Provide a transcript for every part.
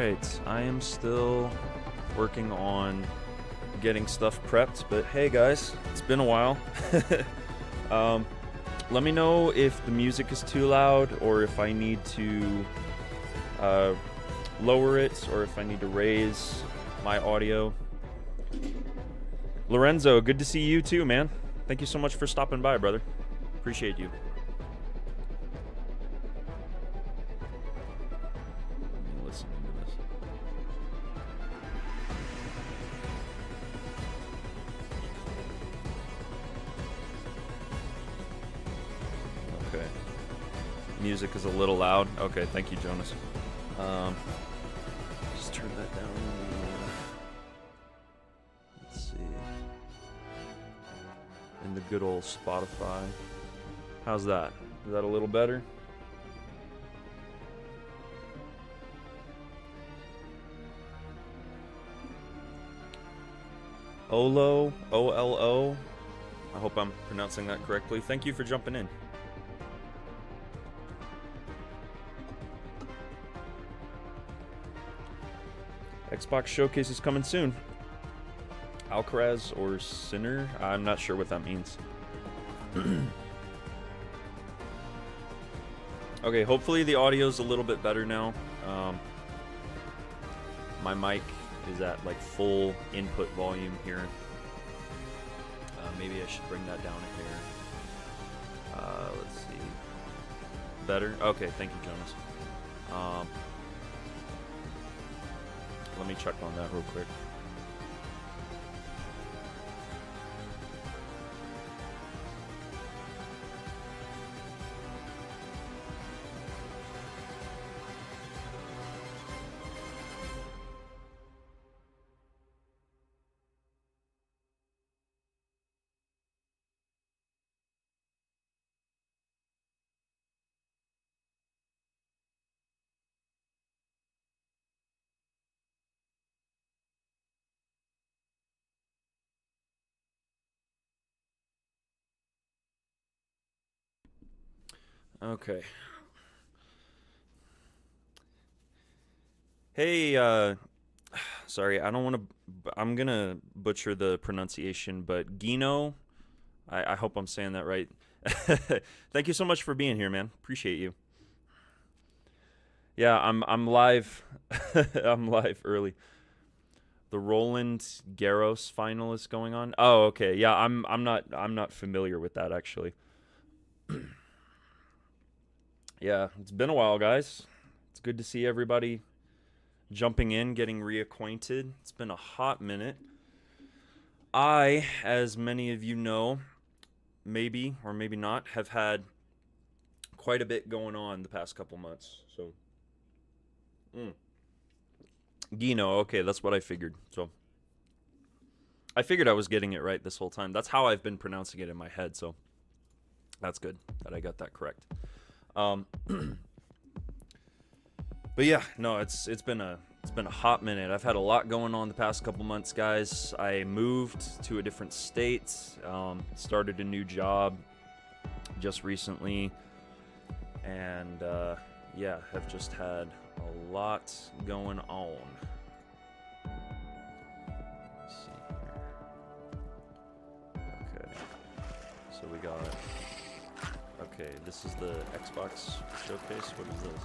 right, I am still working on getting stuff prepped, but hey guys, it's been a while. Let me know if the music is too loud or if I need to lower it or if I need to raise my audio. Lorenzo, good to see you too, man. Thank you so much for stopping by, brother. Appreciate you. Let me listen to this. Okay. Music is a little loud. Okay, thank you, Jonas. Just turn that down. Let's see. In the good old Spotify. How's that? Is that a little better? Olo, O-L-O. I hope I'm pronouncing that correctly. Thank you for jumping in. Xbox Showcase is coming soon. Alcaraz or Sinner? I'm not sure what that means. Okay, hopefully the audio's a little bit better now. My mic is at like full input volume here. Maybe I should bring that down a hair. Let's see. Better? Okay, thank you, Jonas. Let me check on that real quick. Okay. Hey, sorry, I don't want to, I'm gonna butcher the pronunciation, but Gino, I hope I'm saying that right. Thank you so much for being here, man. Appreciate you. Yeah, I'm live. I'm live early. The Roland Garros final is going on. Oh, okay. Yeah, I'm not familiar with that actually. Yeah, it's been a while, guys. It's good to see everybody jumping in, getting reacquainted. It's been a hot minute. I, as many of you know, maybe or maybe not, have had quite a bit going on the past couple months. So, Gino, okay, that's what I figured. So, I figured I was getting it right this whole time. That's how I've been pronouncing it in my head, so that's good that I got that correct. But yeah, no, it's been a hot minute. I've had a lot going on the past couple months, guys. I moved to a different state, started a new job just recently, and yeah, have just had a lot going on. Let's see here. Okay, so we got. Okay, this is the Xbox Showcase. What is this?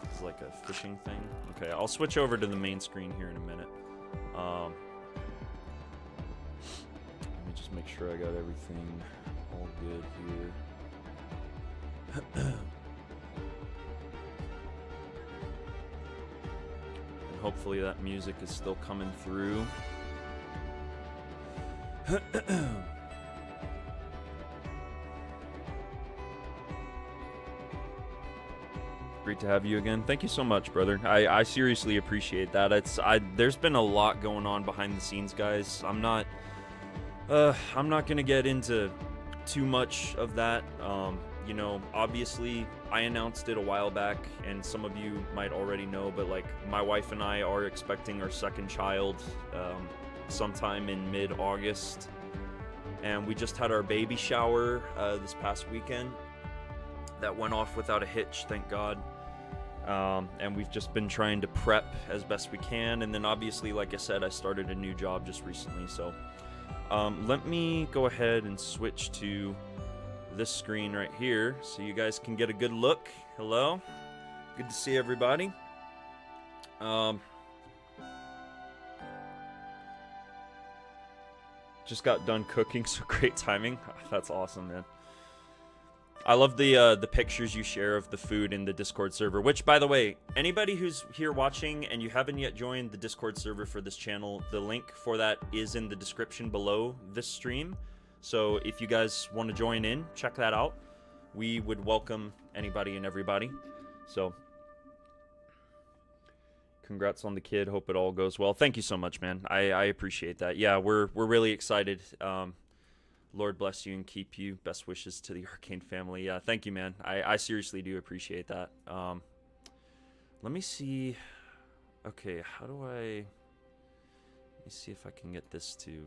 This is like a fishing thing. Okay, I'll switch over to the main screen here in a minute. Let me just make sure I got everything all good here. And hopefully that music is still coming through. Great to have you again. Thank you so much, brother. I seriously appreciate that. There's been a lot going on behind the scenes, guys. I'm not gonna get into too much of that. You know, obviously I announced it a while back, and some of you might already know, but like my wife and I are expecting our second child sometime in mid-August, and we just had our baby shower this past weekend. That went off without a hitch, thank God. And we've just been trying to prep as best we can. And then obviously, like I said, I started a new job just recently. So let me go ahead and switch to this screen right here so you guys can get a good look. Hello. Good to see everybody. Just got done cooking, so great timing. That's awesome, man. I love the pictures you share of the food in the Discord server, which, by the way, anybody who's here watching and you haven't yet joined the Discord server for this channel, the link for that is in the description below this stream. So if you guys want to join in, check that out. We would welcome anybody and everybody. So congrats on the kid. Hope it all goes well. Thank you so much, man. I appreciate that. Yeah, we're really excited. Lord bless you and keep you. Best wishes to the Arcane family. Yeah, thank you, man. I seriously do appreciate that. Let me see. Okay, how do I... Let me see if I can get this to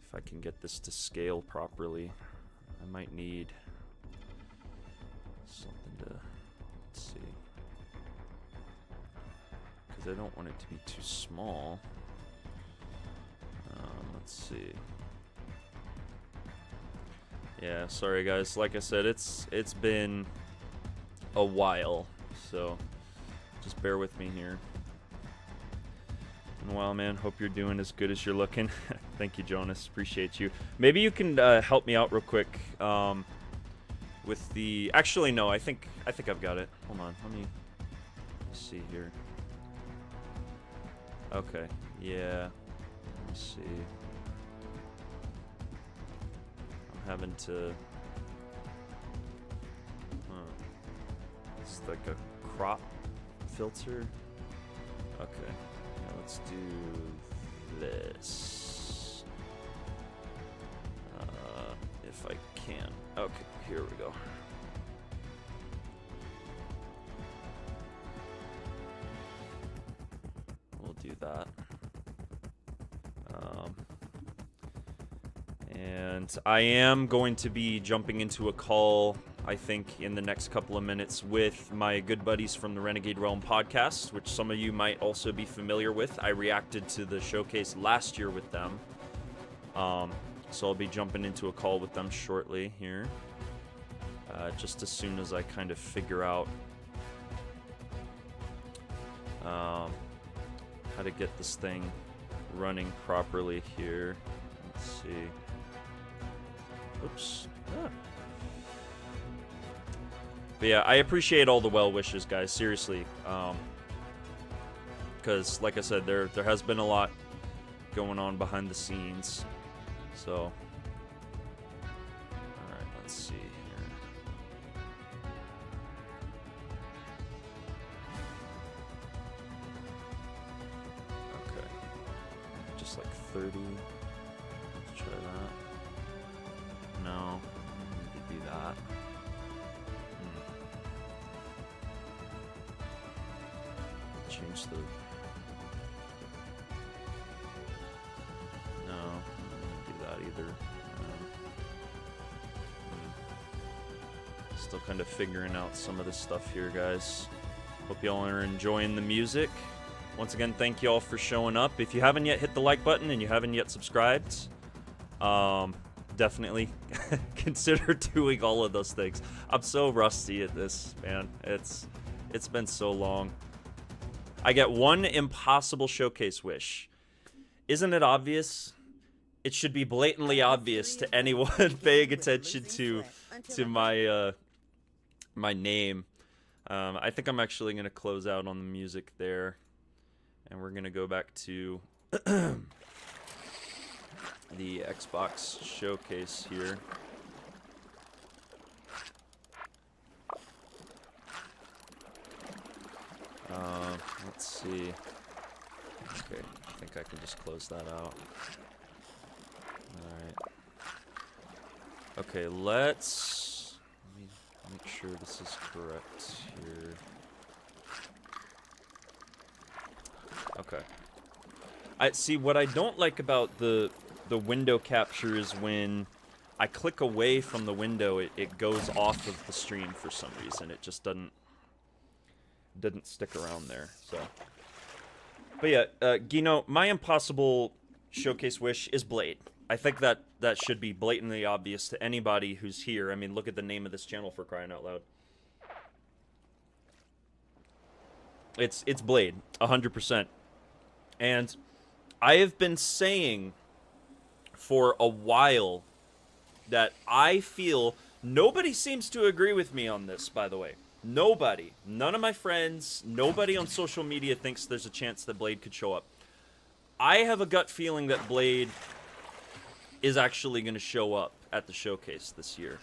if I can get this to scale properly. I might need something to, let's see, because I don't want it to be too small. Let's see. Yeah, sorry guys. Like I said, it's been a while, so just bear with me here. Been a while, man. Hope you're doing as good as you're looking. Thank you, Jonas. Appreciate you. Maybe you can help me out real quick with the... Actually, no. I think I've got it. Hold on. Let me see here. Okay. Yeah. Let me see. I'm having to... It's like a crop filter. Okay. Now let's do this. If I can. Okay, here we go. We'll do that. And I am going to be jumping into a call, I think, in the next couple of minutes with my good buddies from the Renegade Realm podcast, which some of you might also be familiar with. I reacted to the showcase last year with them. So I'll be jumping into a call with them shortly here. Just as soon as I kind of figure out how to get this thing running properly here. Let's see. Oops. Ah. But yeah, I appreciate all the well wishes, guys. Seriously. Because, like I said, there has been a lot going on behind the scenes. So, alright, let's see here. Okay. Just like 30. Let's try that. No. I need to do that. Change the... No. Either. Still kind of figuring out some of this stuff here, guys. Hope y'all are enjoying the music. Once again, thank you all for showing up. If you haven't yet hit the like button and you haven't yet subscribed, definitely consider doing all of those things. I'm so rusty at this, man. It's been so long. I get one impossible showcase wish. Isn't it obvious? It should be blatantly obvious to anyone paying attention to my my name. I think I'm actually going to close out on the music there, and we're going to go back to the Xbox showcase here. Let's see. Okay, I think I can just close that out. Alright. Okay, let's... Let me make sure this is correct here. Okay. I see what I don't like about the window capture is when I click away from the window, it goes off of the stream for some reason. It just doesn't stick around there. So, but yeah, Gino, my impossible showcase wish is Blade. I think that should be blatantly obvious to anybody who's here. I mean, look at the name of this channel, for crying out loud. It's Blade, 100%. And I have been saying for a while that I feel nobody seems to agree with me on this, by the way. Nobody. None of my friends, nobody on social media thinks there's a chance that Blade could show up. I have a gut feeling that Blade is actually going to show up at the showcase this year.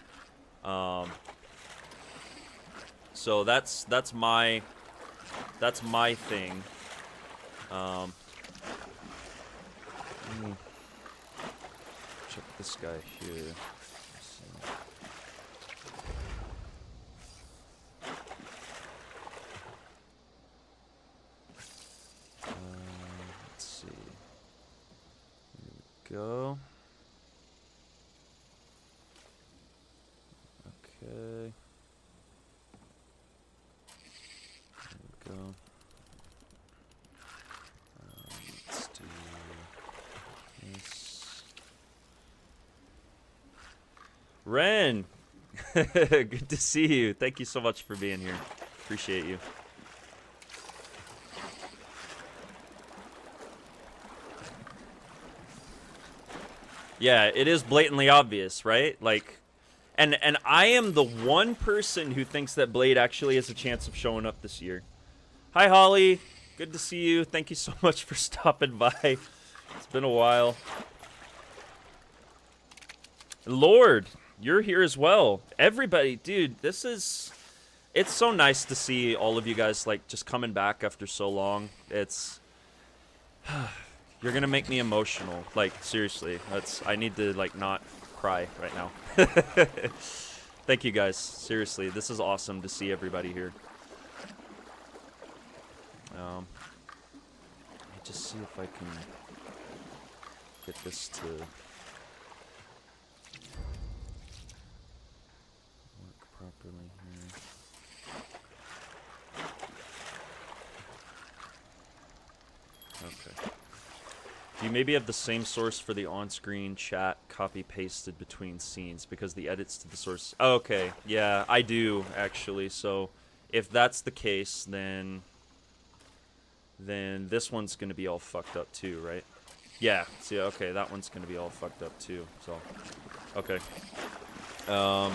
So that's my thing. Let me check this guy here. Let's see. Here we go. Okay. There we go. Let's do this. Ren! Good to see you. Thank you so much for being here. Appreciate you. Yeah, it is blatantly obvious, right? Like, and I am the one person who thinks that Blade actually has a chance of showing up this year. Hi, Holly. Good to see you. Thank you so much for stopping by. It's been a while. Lord, you're here as well. Everybody, dude, this is... It's so nice to see all of you guys, like, just coming back after so long. It's... You're gonna make me emotional. Like, seriously. I need to, like, not cry right now. Thank you, guys. Seriously, this is awesome to see everybody here. Let me just see if I can get this to work properly here. Okay. Do you maybe have the same source for the on-screen chat copy-pasted between scenes? Because the edits to the source... Oh, okay, yeah, I do, actually. So, if that's the case, then this one's going to be all fucked up too, right? Yeah, see, okay, that one's going to be all fucked up too, so... Okay. The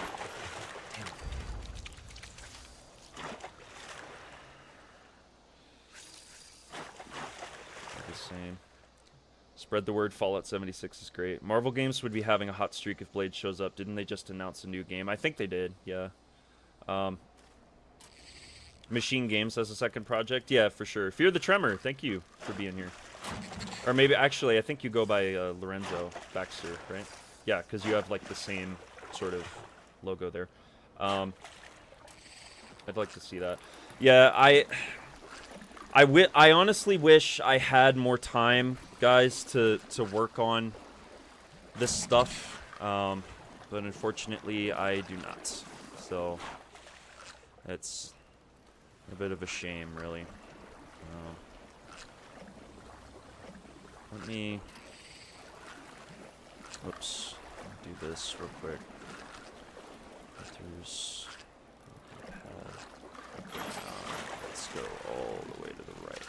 same. Spread the word, Fallout 76 is great. Marvel Games would be having a hot streak if Blade shows up. Didn't they just announce a new game? I think they did, yeah. Machine Games has a second project? Yeah, for sure. Fear the Tremor, thank you for being here. Or maybe, actually, I think you go by Lorenzo Baxter, right? Yeah, because you have, like, the same sort of logo there. I'd like to see that. Yeah, I honestly wish I had more time, guys, to work on this stuff, but unfortunately I do not. So it's a bit of a shame, really. Let me, oops, do this real quick. There's let's go all the way to the right.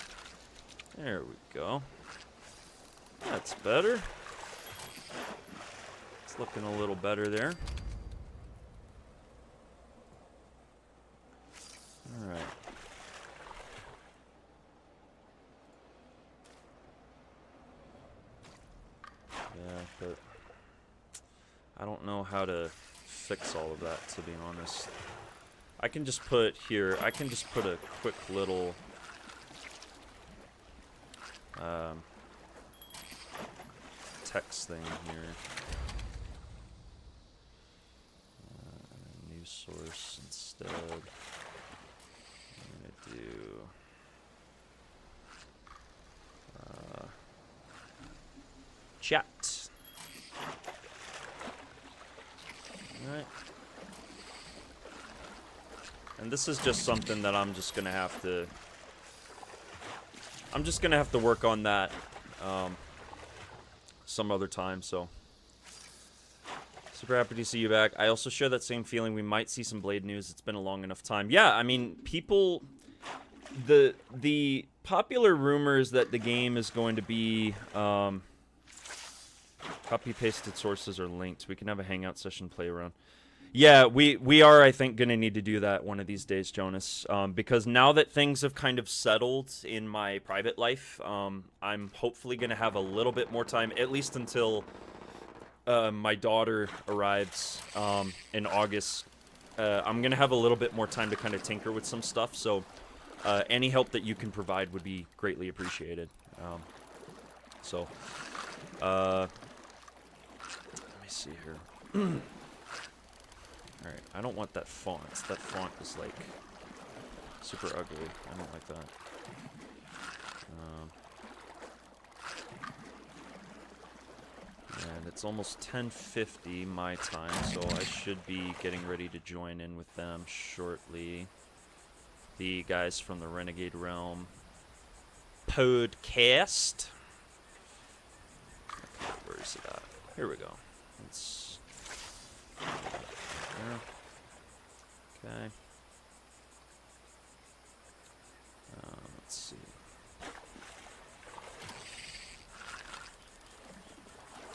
There we go. That's better. It's looking a little better there. Alright. Yeah, but I don't know how to fix all of that, to be honest. I can just put here, I can just put a quick little text thing here. New source instead. I'm gonna do chat. Alright. And this is just something that I'm just gonna have to work on that some other time, so. Super happy to see you back. I also share that same feeling. We might see some Blade news. It's been a long enough time. Yeah, I mean, people... The popular rumors that the game is going to be... copy-pasted sources are linked. We can have a hangout session play around. Yeah, we are, I think, going to need to do that one of these days, Jonas. Because now that things have kind of settled in my private life, I'm hopefully going to have a little bit more time, at least until... my daughter arrives in August. I'm going to have a little bit more time to kind of tinker with some stuff, so any help that you can provide would be greatly appreciated. Let me see here. Alright, I don't want that font. That font is, like, super ugly. I don't like that. And it's almost 10:50 my time, so I should be getting ready to join in with them shortly. The guys from the Renegade Realm podcast. Okay, where is it at? Here we go. Let's... there. Okay. Let's see.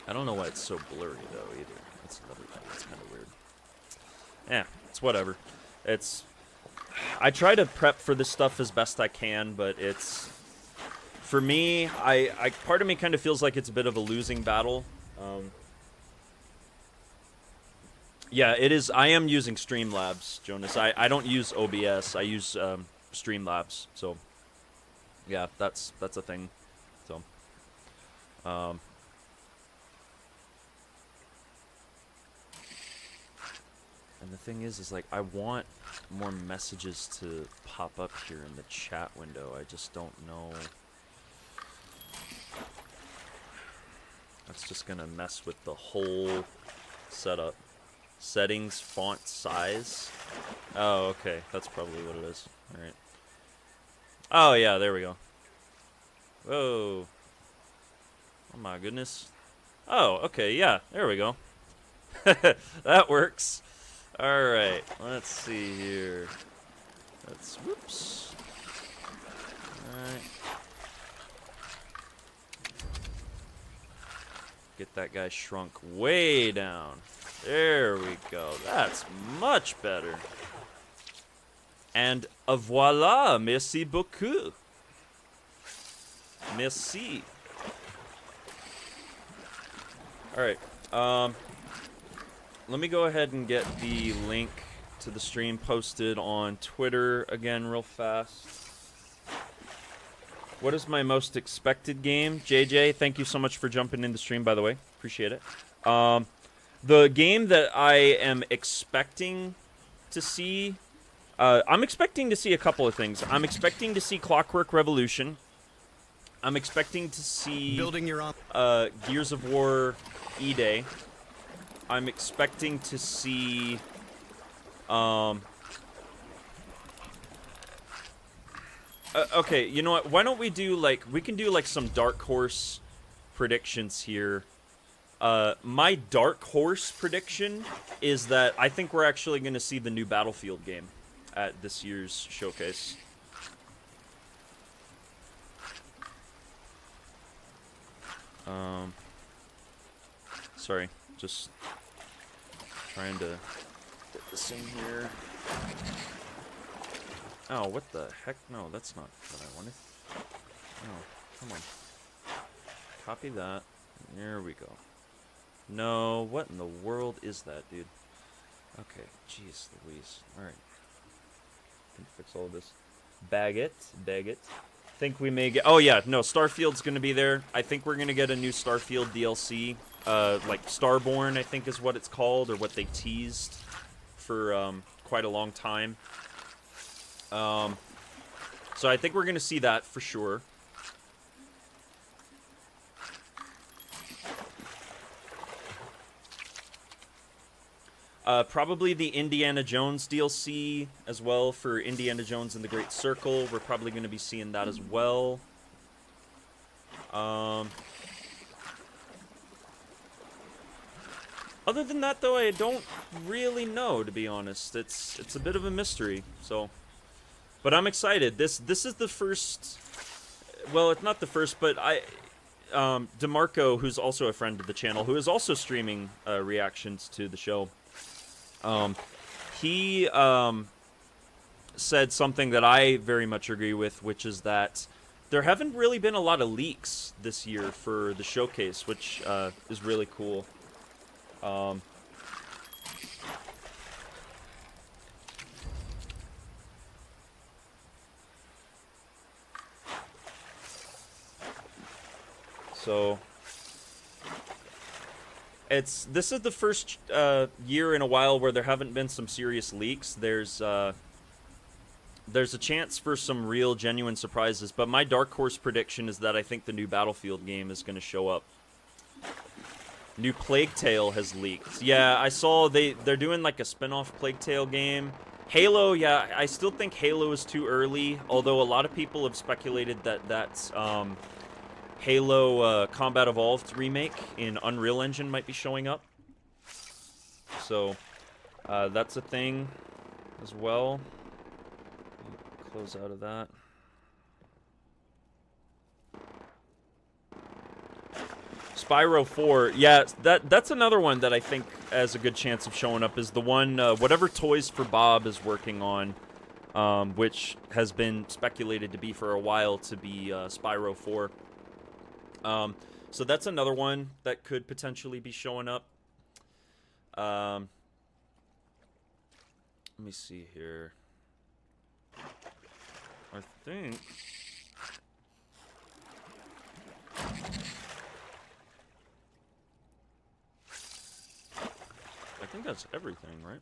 I don't know why it's so blurry, though, either. That's another thing that's kind of weird. Yeah, it's whatever. It's... I try to prep for this stuff as best I can, but it's... For me, part of me kind of feels like it's a bit of a losing battle. Yeah, it is. I am using Streamlabs, Jonas. I don't use OBS. I use Streamlabs, so... Yeah, that's a thing. So... And the thing is like, I want more messages to pop up here in the chat window. I just don't know. That's just gonna mess with the whole setup. Settings, font size. Oh, okay. That's probably what it is. Alright. Oh, yeah, there we go. Whoa. Oh my goodness. Oh, okay, yeah, there we go. That works. Alright, let's see here. Let's, whoops. Alright. Get that guy shrunk way down. There we go. That's much better. And voila, merci beaucoup. Merci. Alright, let me go ahead and get the link to the stream posted on Twitter again real fast. What is my most expected game? JJ, thank you so much for jumping in the stream, by the way. Appreciate it. The game that I am expecting to see... I'm expecting to see a couple of things. I'm expecting to see Clockwork Revolution. I'm expecting to see... Building your own... Gears of War E-Day. I'm expecting to see... okay, you know what? Why don't we do, like... We can do, like, some Dark Horse predictions here. My Dark Horse prediction is that I think we're actually going to see the new Battlefield game at this year's showcase. Sorry, just trying to get this in here. Oh, what the heck? No, that's not what I wanted. Oh, come on. Copy that. There we go. No, what in the world is that, dude? Okay, jeez Louise. Alright. Can fix all of this. Bag it. Think we may get... Oh, yeah, no, Starfield's gonna be there. I think we're gonna get a new Starfield DLC. Like, Starborn, I think is what it's called, or what they teased for, quite a long time. So I think we're gonna see that for sure. Probably the Indiana Jones DLC as well for Indiana Jones and the Great Circle. We're probably going to be seeing that as well. Other than that, though, I don't really know, to be honest. It's a bit of a mystery. So, but I'm excited. This is the first. Well, it's not the first, but DeMarco, who's also a friend of the channel, who is also streaming reactions to the show. He said something that I very much agree with, which is that there haven't really been a lot of leaks this year for the showcase, which is really cool. So this is the first year in a while where there haven't been some serious leaks. There's a chance for some real genuine surprises, but my dark horse prediction is that I think the new Battlefield game is going to show up. New Plague Tale has leaked. Yeah, I saw they're doing like a spin-off Plague Tale game. Halo, yeah, I still think Halo is too early, although a lot of people have speculated that that's Halo Combat Evolved remake in Unreal Engine might be showing up. So, that's a thing as well. Close out of that. Spyro 4, yeah, that's another one that I think has a good chance of showing up, is the one, whatever Toys for Bob is working on, which has been speculated to be for a while to be Spyro 4. So that's another one that could potentially be showing up. Let me see here. I think that's everything, right?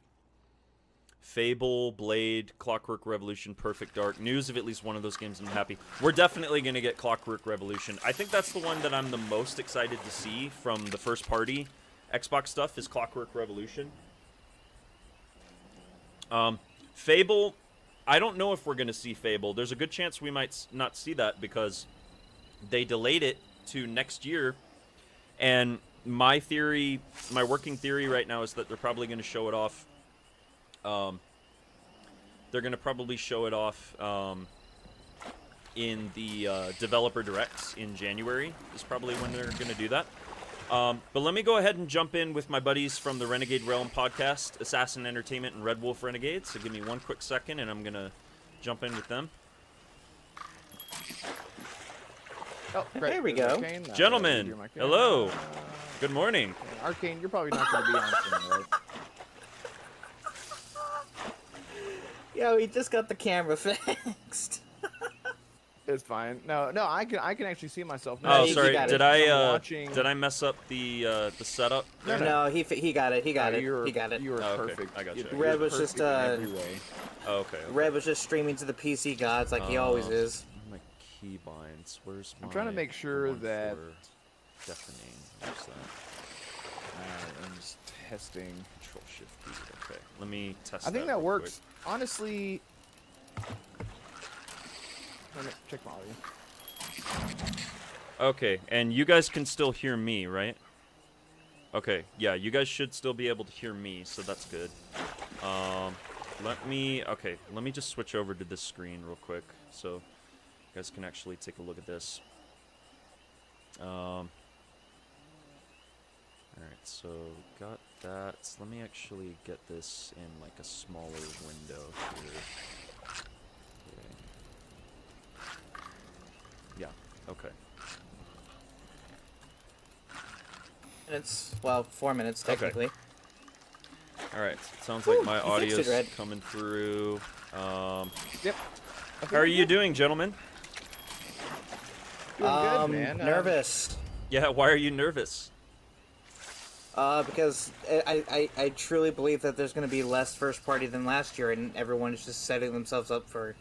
Fable, Blade, Clockwork Revolution, Perfect Dark. News of at least one of those games, I'm happy. We're definitely going to get Clockwork Revolution. I think that's the one that I'm the most excited to see from the first party Xbox stuff, is Clockwork Revolution. Fable, I don't know if we're going to see Fable. There's a good chance we might not see that because they delayed it to next year. And my theory, my working theory right now is that they're probably going to show it off. They're going to probably show it off in the developer directs in January is probably when they're going to do that. But let me go ahead and jump in with my buddies from the Renegade Realm podcast, Assassin Entertainment and Red Wolf Renegades. So give me one quick second and I'm going to jump in with them. Oh, great. There we go. Arcane. Gentlemen, hello. Good morning. Arcane, you're probably not going to be on soon, right? Yo, he just got the camera fixed. It's fine. No, I can actually see myself. Oh, he sorry. got Did it. I mess up the setup? there? No, he got it. He got it. You he got it. You were Oh, okay. perfect. I got you. You're Red was perfect just, in every way. Oh, okay. Red was just streaming to the PC gods like he always is. My keybinds. Where's my? I'm trying to make sure one that- for deafening. Where's that? I'm just testing. Control Shift D. Okay. Let me test. I think that that real works. Honestly, let me check my audio. quick. Okay, and you guys can still hear me, right? Okay. Yeah, you guys should still be able to hear me, so that's good. Let me just switch over to this screen real quick, so you guys can actually take a look at this. Alright, so got that. Let me actually get this in like a smaller window here. Okay. Yeah, okay. It's, well, 4 minutes technically. Alright, sounds like my you fixed it, audio's Red. coming through. Yep. How are you doing, gentlemen? Doing good, man. Nervous. Yeah, why are you nervous? Because I truly believe that there's going to be less first party than last year, and everyone is just setting themselves up for.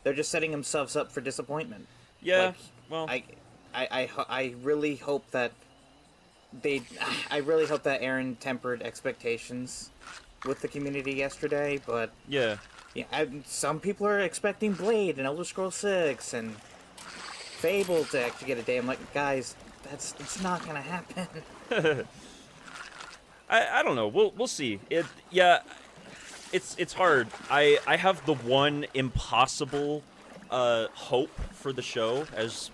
They're just setting themselves up for disappointment. Yeah, Like, well, I really hope that I really hope that Aaron tempered expectations with the community yesterday, but Yeah. yeah, some people are expecting Blade and Elder Scrolls 6 and Fable to actually get a day. I'm like, guys, it's not gonna happen. I don't know. We'll see. It's hard. I have the one impossible hope for the show, as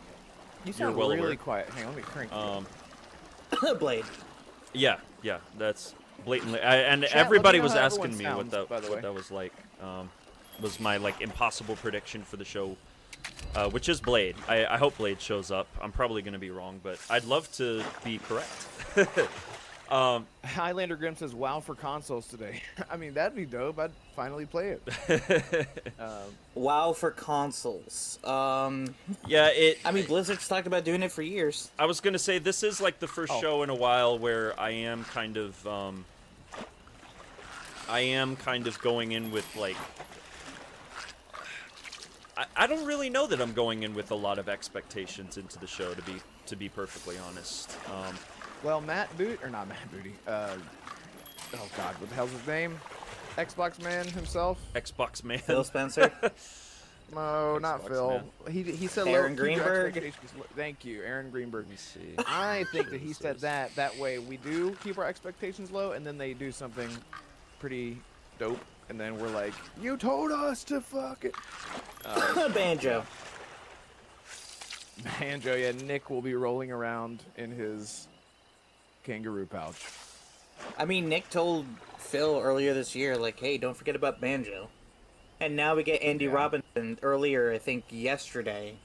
You you're sound well really aware. quiet. Hang on, let me crank. Blade. Yeah, that's blatantly. And Chat, let me everybody know was how asking everyone me sounds, by the way. what that was like. Was my like impossible prediction for the show, which is Blade. I hope Blade shows up. I'm probably gonna be wrong, but I'd love to be correct. Highlander Grim says, "Wow for consoles today." I mean, that'd be dope. I'd finally play it. WoW for consoles. Yeah, I mean, Blizzard's talked about doing it for years. I was gonna say this is like the first Oh. show in a while where I am kind of going in with like I don't really know that I'm going in with a lot of expectations into the show to be perfectly honest. Well, Matt Booty, or not Matt Booty. Oh God, what the hell's his name? Xbox man himself? Xbox man. Phil Spencer. No, not Xbox Phil. man. He said Aaron keep your Greenberg? expectations low. Thank you, Aaron Greenberg. Let me see. I think that he said that. That way we do keep our expectations low, and then they do something pretty dope, and then we're like, "You told us to fuck it." Banjo. Banjo, yeah. Nick will be rolling around in his kangaroo pouch. I mean, Nick told Phil earlier this year, like, hey, don't forget about Banjo. And now we get Andy Yeah. Robinson earlier, I think yesterday.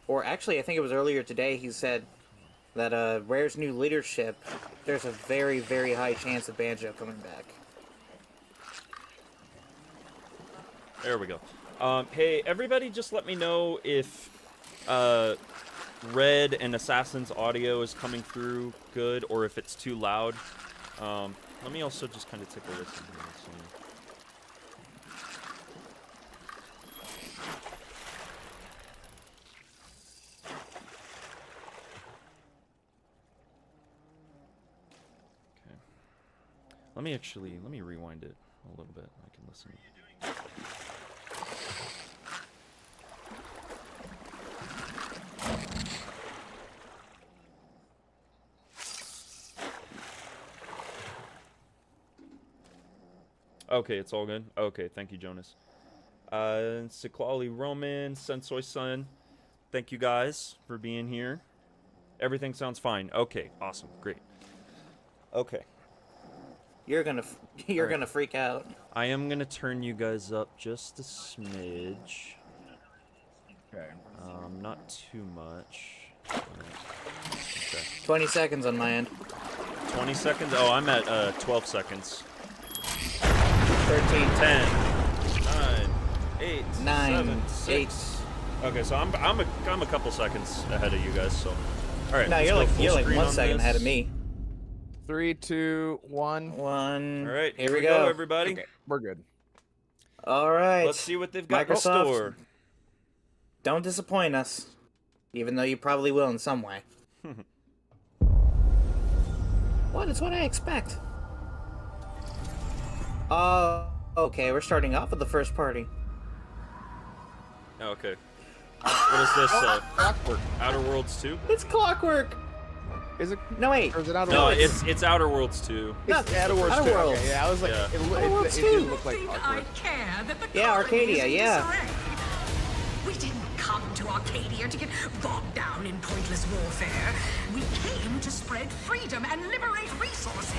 Or actually, I think it was earlier today, he said that Rare's new leadership, there's a very, very high chance of Banjo coming back. There we go. Hey, everybody, just let me know if Red and Assassin's audio is coming through good, or if it's too loud. Let me also just kind of take a listen here. Okay. Let me rewind it a little bit. I can listen. Okay, it's all good. Okay, thank you, Jonas. Siklali Roman, Sensoi Sun, thank you guys for being here. Everything sounds fine. Okay, awesome, great. Okay, You're gonna freak out. I am gonna turn you guys up just a smidge. Okay. Not too much. Okay. 20 seconds on my end. 20 seconds? Oh, I'm at 12 seconds. 13. 10, 9, 8, 9, 7, 6. Okay, so I'm a couple seconds ahead of you guys. So, all right. No, let's you're go like full you're like screen 1 on second this. ahead of me. 3, 2, 1. One. All right, here we go. everybody. Okay, we're good. All right. Let's see what they've got in Microsoft. store. Don't disappoint us, even though you probably will in some way. What? It's what I expect. Okay, we're starting off with the first party. Oh, okay. What is this? Clockwork. Outer Worlds 2? It's Clockwork. Is it? No wait. Or is it Outer No, Worlds? it's Outer Worlds 2. It's Outer Worlds. Outer too. Worlds. Okay, yeah, I was like, Yeah. Outer Worlds it too. did look like Think I Clockwork. care that the Yeah, colony Arcadia, is in yeah. disarray? We didn't come to Arcadia to get bogged down in pointless warfare. We came to spread freedom and liberate resources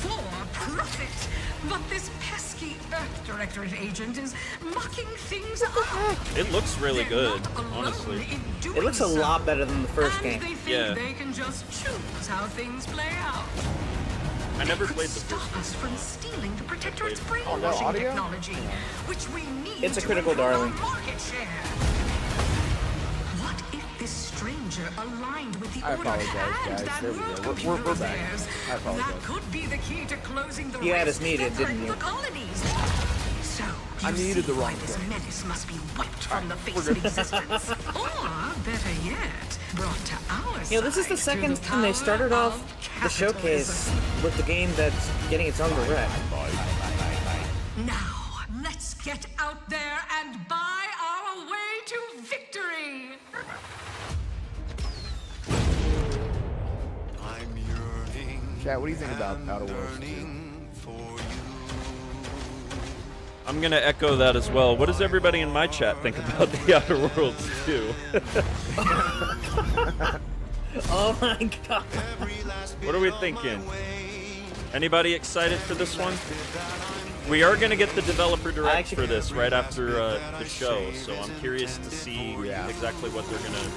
for profit. But this pesky Earth Directorate agent is mucking things up. It looks really They're good, not alone honestly. in doing It looks a so. lot better than the first And game. they think Yeah. they can just choose how things play out. I never Could played the stop first us from stealing the Protectorate's no brainwashing audio? technology, which we need It's a to critical improve our darling. market share. What if this stranger aligned with the I Order apologize, and guys. that There we world go. computer We're of back. theirs? I apologize. That could be the key to closing the You had rifts us muted, that didn't threaten you? the colonies. So, I you muted see the wrong why this thing. menace must be wiped from the face of existence. Or, better yet, brought to our You know, this is the side through second time they power started off of the showcase with the game that's getting its own direct. Now, let's get out there and buy our way to victory! I'm yearning, Chat, what do you think about Outer Worlds 2? yearning for you. I'm gonna echo that as well. What does everybody in my chat think about the Outer Worlds 2? Oh my god. What are we thinking? Anybody excited for this one? We are gonna get the developer direct Actually- for this right after the show, so I'm curious to see exactly what they're gonna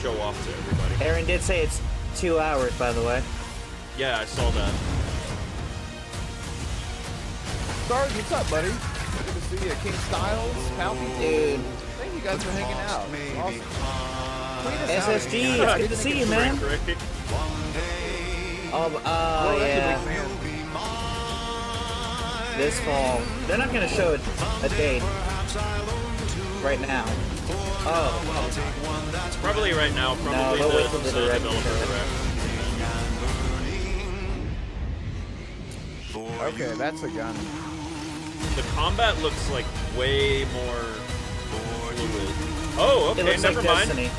show off to everybody. Aaron did say it's 2 hours, by the way. Yeah, I saw that. Sarge, what's up, buddy? Good to see you. King Styles, Palpy. Dude. Thank you guys for hanging out. Maybe Awesome. high. Tweet us out SSG, again. it's good to see you, man. Rick, Rick. One day Oh, Well, that's a yeah. big man. you'll be mine. This fall. They're not gonna show a date Perhaps I'll own two. right now. Oh, I'll take one that's Probably right now, probably they'll the, wait till the the direct developer show. direct. burning for Okay, you. that's a gun. The combat looks like way more fluid. Oh, it okay, looks never like mind. Destiny.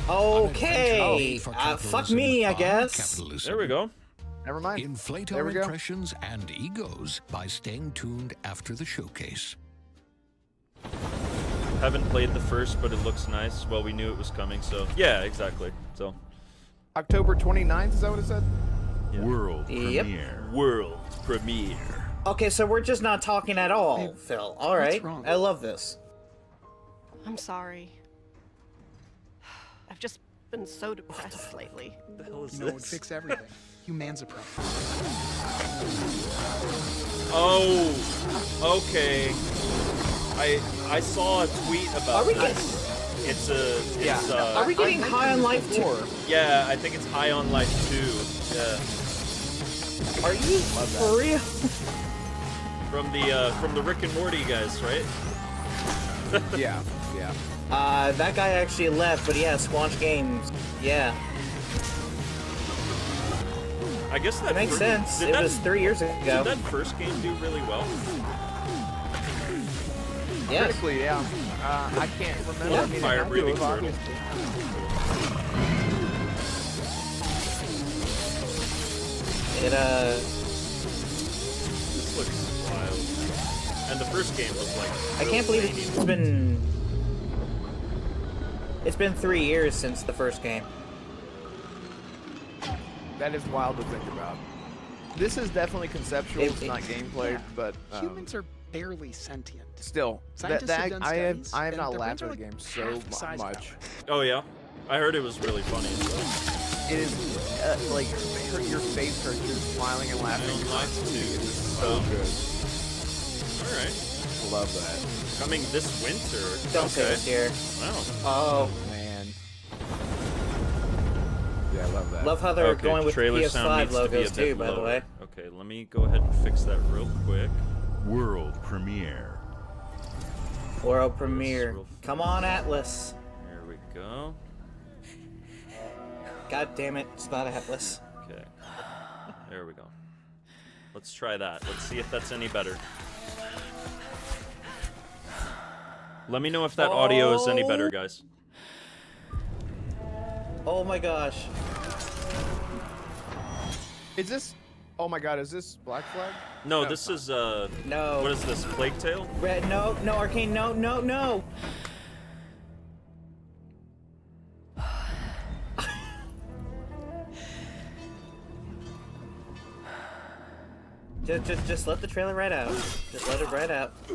Okay. Fuck me, I guess. There we go. Never mind. Inflate There our we go. impressions and egos by staying tuned after the showcase. Haven't played the first, but it looks nice. Well, we knew it was coming, so yeah, exactly. So October 29th, is that what it said? Yeah. World Yep. premiere. World premiere. Okay, so we're just not talking at all, Phil. All right. wrong? I love this. I'm sorry. I've just been so depressed lately. What the hell is You know, it would this? fix everything. Human's a problem. Oh, okay. I saw a tweet about Are we this. It's a it's Are we getting high on life too? yeah, I think it's High on Life 2. Yeah. Are you for real? From the Rick and Morty guys, right? Yeah, yeah. That guy actually left, but yeah, Squanch Games. Yeah, I guess that it makes fir- sense. Did It that, was 3 years did ago. that first game do really well? Yes. Critically, yeah. I can't remember. Yeah. I mean, it Fire had to breathing have, turtle. obviously. It This looks wild. And the first game was like. I real can't believe zany. it's been 3 years since the first game. That is wild to think about. This is definitely conceptual. It's not gameplay, yeah. but Humans are barely sentient. still. Scientists have done I studies, have and not their laughed brains at are the like game half the so size of much. ours. Oh yeah, I heard it was really funny. So. It is like your face hurts. You're smiling and laughing. High on Life 2. It is so good. All right. Love that. Coming this winter. Don't say okay. this here. Wow. Oh, Man. Yeah, I love that. love how they're Okay, going with trailer sound PS5 needs to be a logos bit too, by the lower. way. Okay, let me go ahead and fix that real quick. World premiere. World premiere. real Come on, Atlas. There we go. God damn it, it's not Atlas. Okay. There we go. Let's try that. Let's see if that's any better. Let me know if that audio is any better, guys. Oh my gosh. Is this? Oh my God! Is this Black Flag? No, this is No. what is this? Plague Tale? Red, no, Arcane, no. Just let the trailer ride out. Just let it ride out. Oh,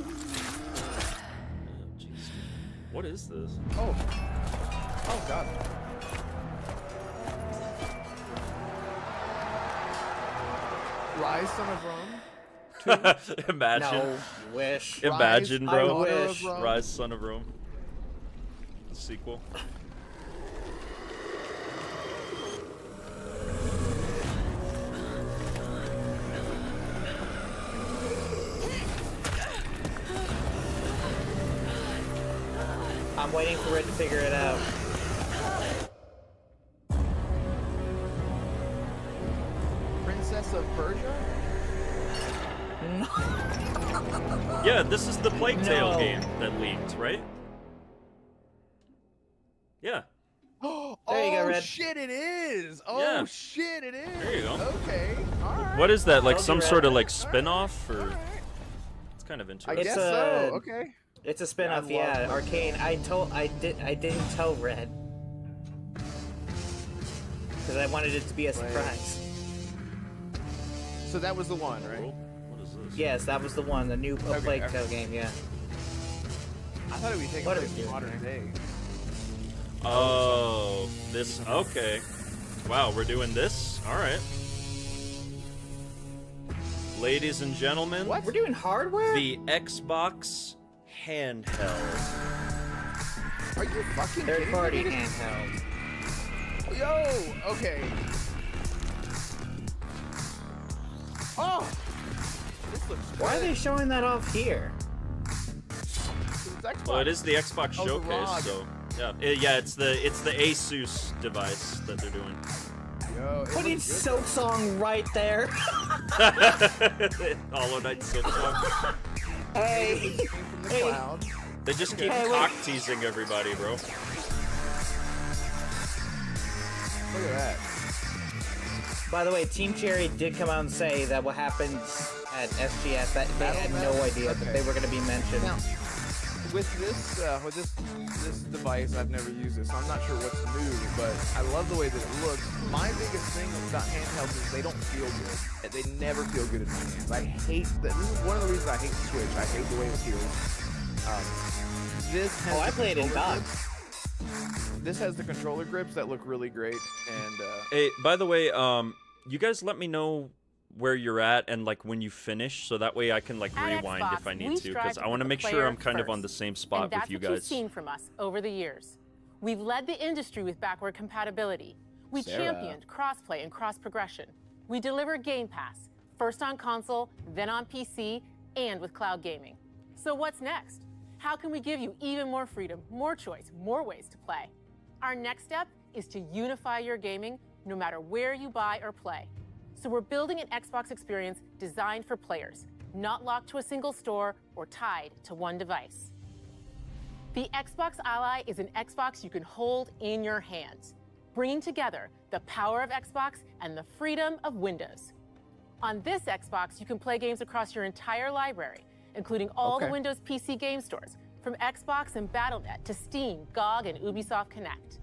jeez. What is this? Oh. Oh God. Rise, Son of Rome. Imagine. No, wish. Imagine, Rise, bro. Daughter of Wish. Rome. Rise, Son of Rome. The sequel. I'm waiting for Red to figure it out. Prince of Persia? Yeah, this is the Plague Tale No. game that leaked, right? Yeah. There you go, Red. Shit, it is. Oh Yeah. shit, it is. There you go. Okay. All right. What is that? Like Told some you, sort Red. of like spin-off or? Alright. It's kind of I interesting. guess It's, so. Okay. It's a spin-off, love yeah. those. Arcane. I didn't tell Red because I wanted it to be a surprise. So that was the one, right? What is this? Yes, that was the one, the new Okay, Plague okay. Tale game. Yeah. I thought it would be taking What place are we in doing modern day. Oh, this. Okay. Wow, we're doing this. All right. Ladies and gentlemen, We're doing hardware. the Xbox handheld. Are you fucking Third kidding party me? handheld. Yo, okay. Oh, this looks great. Why are they showing that off here? It's Xbox. Well, it is the Xbox Oh, the showcase, ROG. so yeah, it's the Asus device that they're doing. Yo, it Putting looks good. Silk Song right there. Hollow Knight Silksong. Hey. From the Hey. cloud. They just keep Hey, wait. cock teasing everybody, bro. Look at that. By the way, Team Cherry did come out and say that what happened at SGS, that they had no idea that Okay. they were going to be mentioned. Now, with this device, I've never used it, so I'm not sure what's new. But I love the way that it looks. My biggest thing about handhelds is they don't feel good. They never feel good in my hands. I hate that. This is one of the reasons I hate the Switch. I hate the way it feels. This has I the played in controller dock. grips. This has the controller grips that look really great, and Hey, by the way, you guys let me know where you're at and like when you finish, so that way I can like At rewind Xbox, if I we need to, strive because to I put want to the make sure player I'm kind of on first. the same And spot that's with you what you've guys. seen from us over the years. We've led the industry with backward compatibility. We championed crossplay and cross progression. We deliver Game Pass, first on console, then on PC, and with cloud gaming. So what's next? How can we give you even more freedom, more choice, more ways to play? Our next step is to unify your gaming no matter where you buy or play. So we're building an Xbox experience designed for players, not locked to a single store or tied to one device. The Xbox Ally is an Xbox you can hold in your hands, bringing together the power of Xbox and the freedom of Windows. On this Xbox, you can play games across your entire library, including all the Okay. Windows PC game stores, from Xbox and Battle.net to Steam, GOG, and Ubisoft Connect.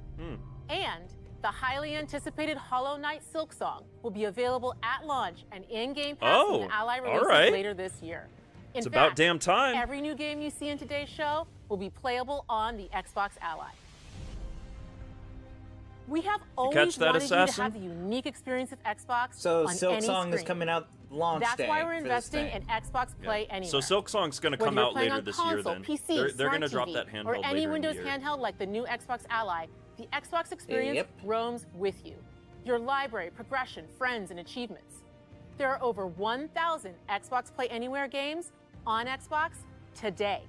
And the highly anticipated Hollow Knight Silksong will be available at launch and in Game Pass Oh, when Ally all releases right. later this year. In It's about fact, damn time. Every new game you see in today's show will be playable on the Xbox Ally. We have always catch that, wanted Assassin? you to have the unique experience of Xbox So on Silk any Song is screen. coming out launch That's day. why we're for this investing thing. in Xbox Play Anywhere. So Silksong's gonna Whether come you're out playing later on this console, year. Then PC, they're Smart gonna TV, drop that handheld or any later in Windows the year. handheld like the new Xbox Ally. The Xbox experience Yep. roams with you. Your library, progression, friends, and achievements. There are over 1,000 Xbox Play Anywhere games on Xbox today.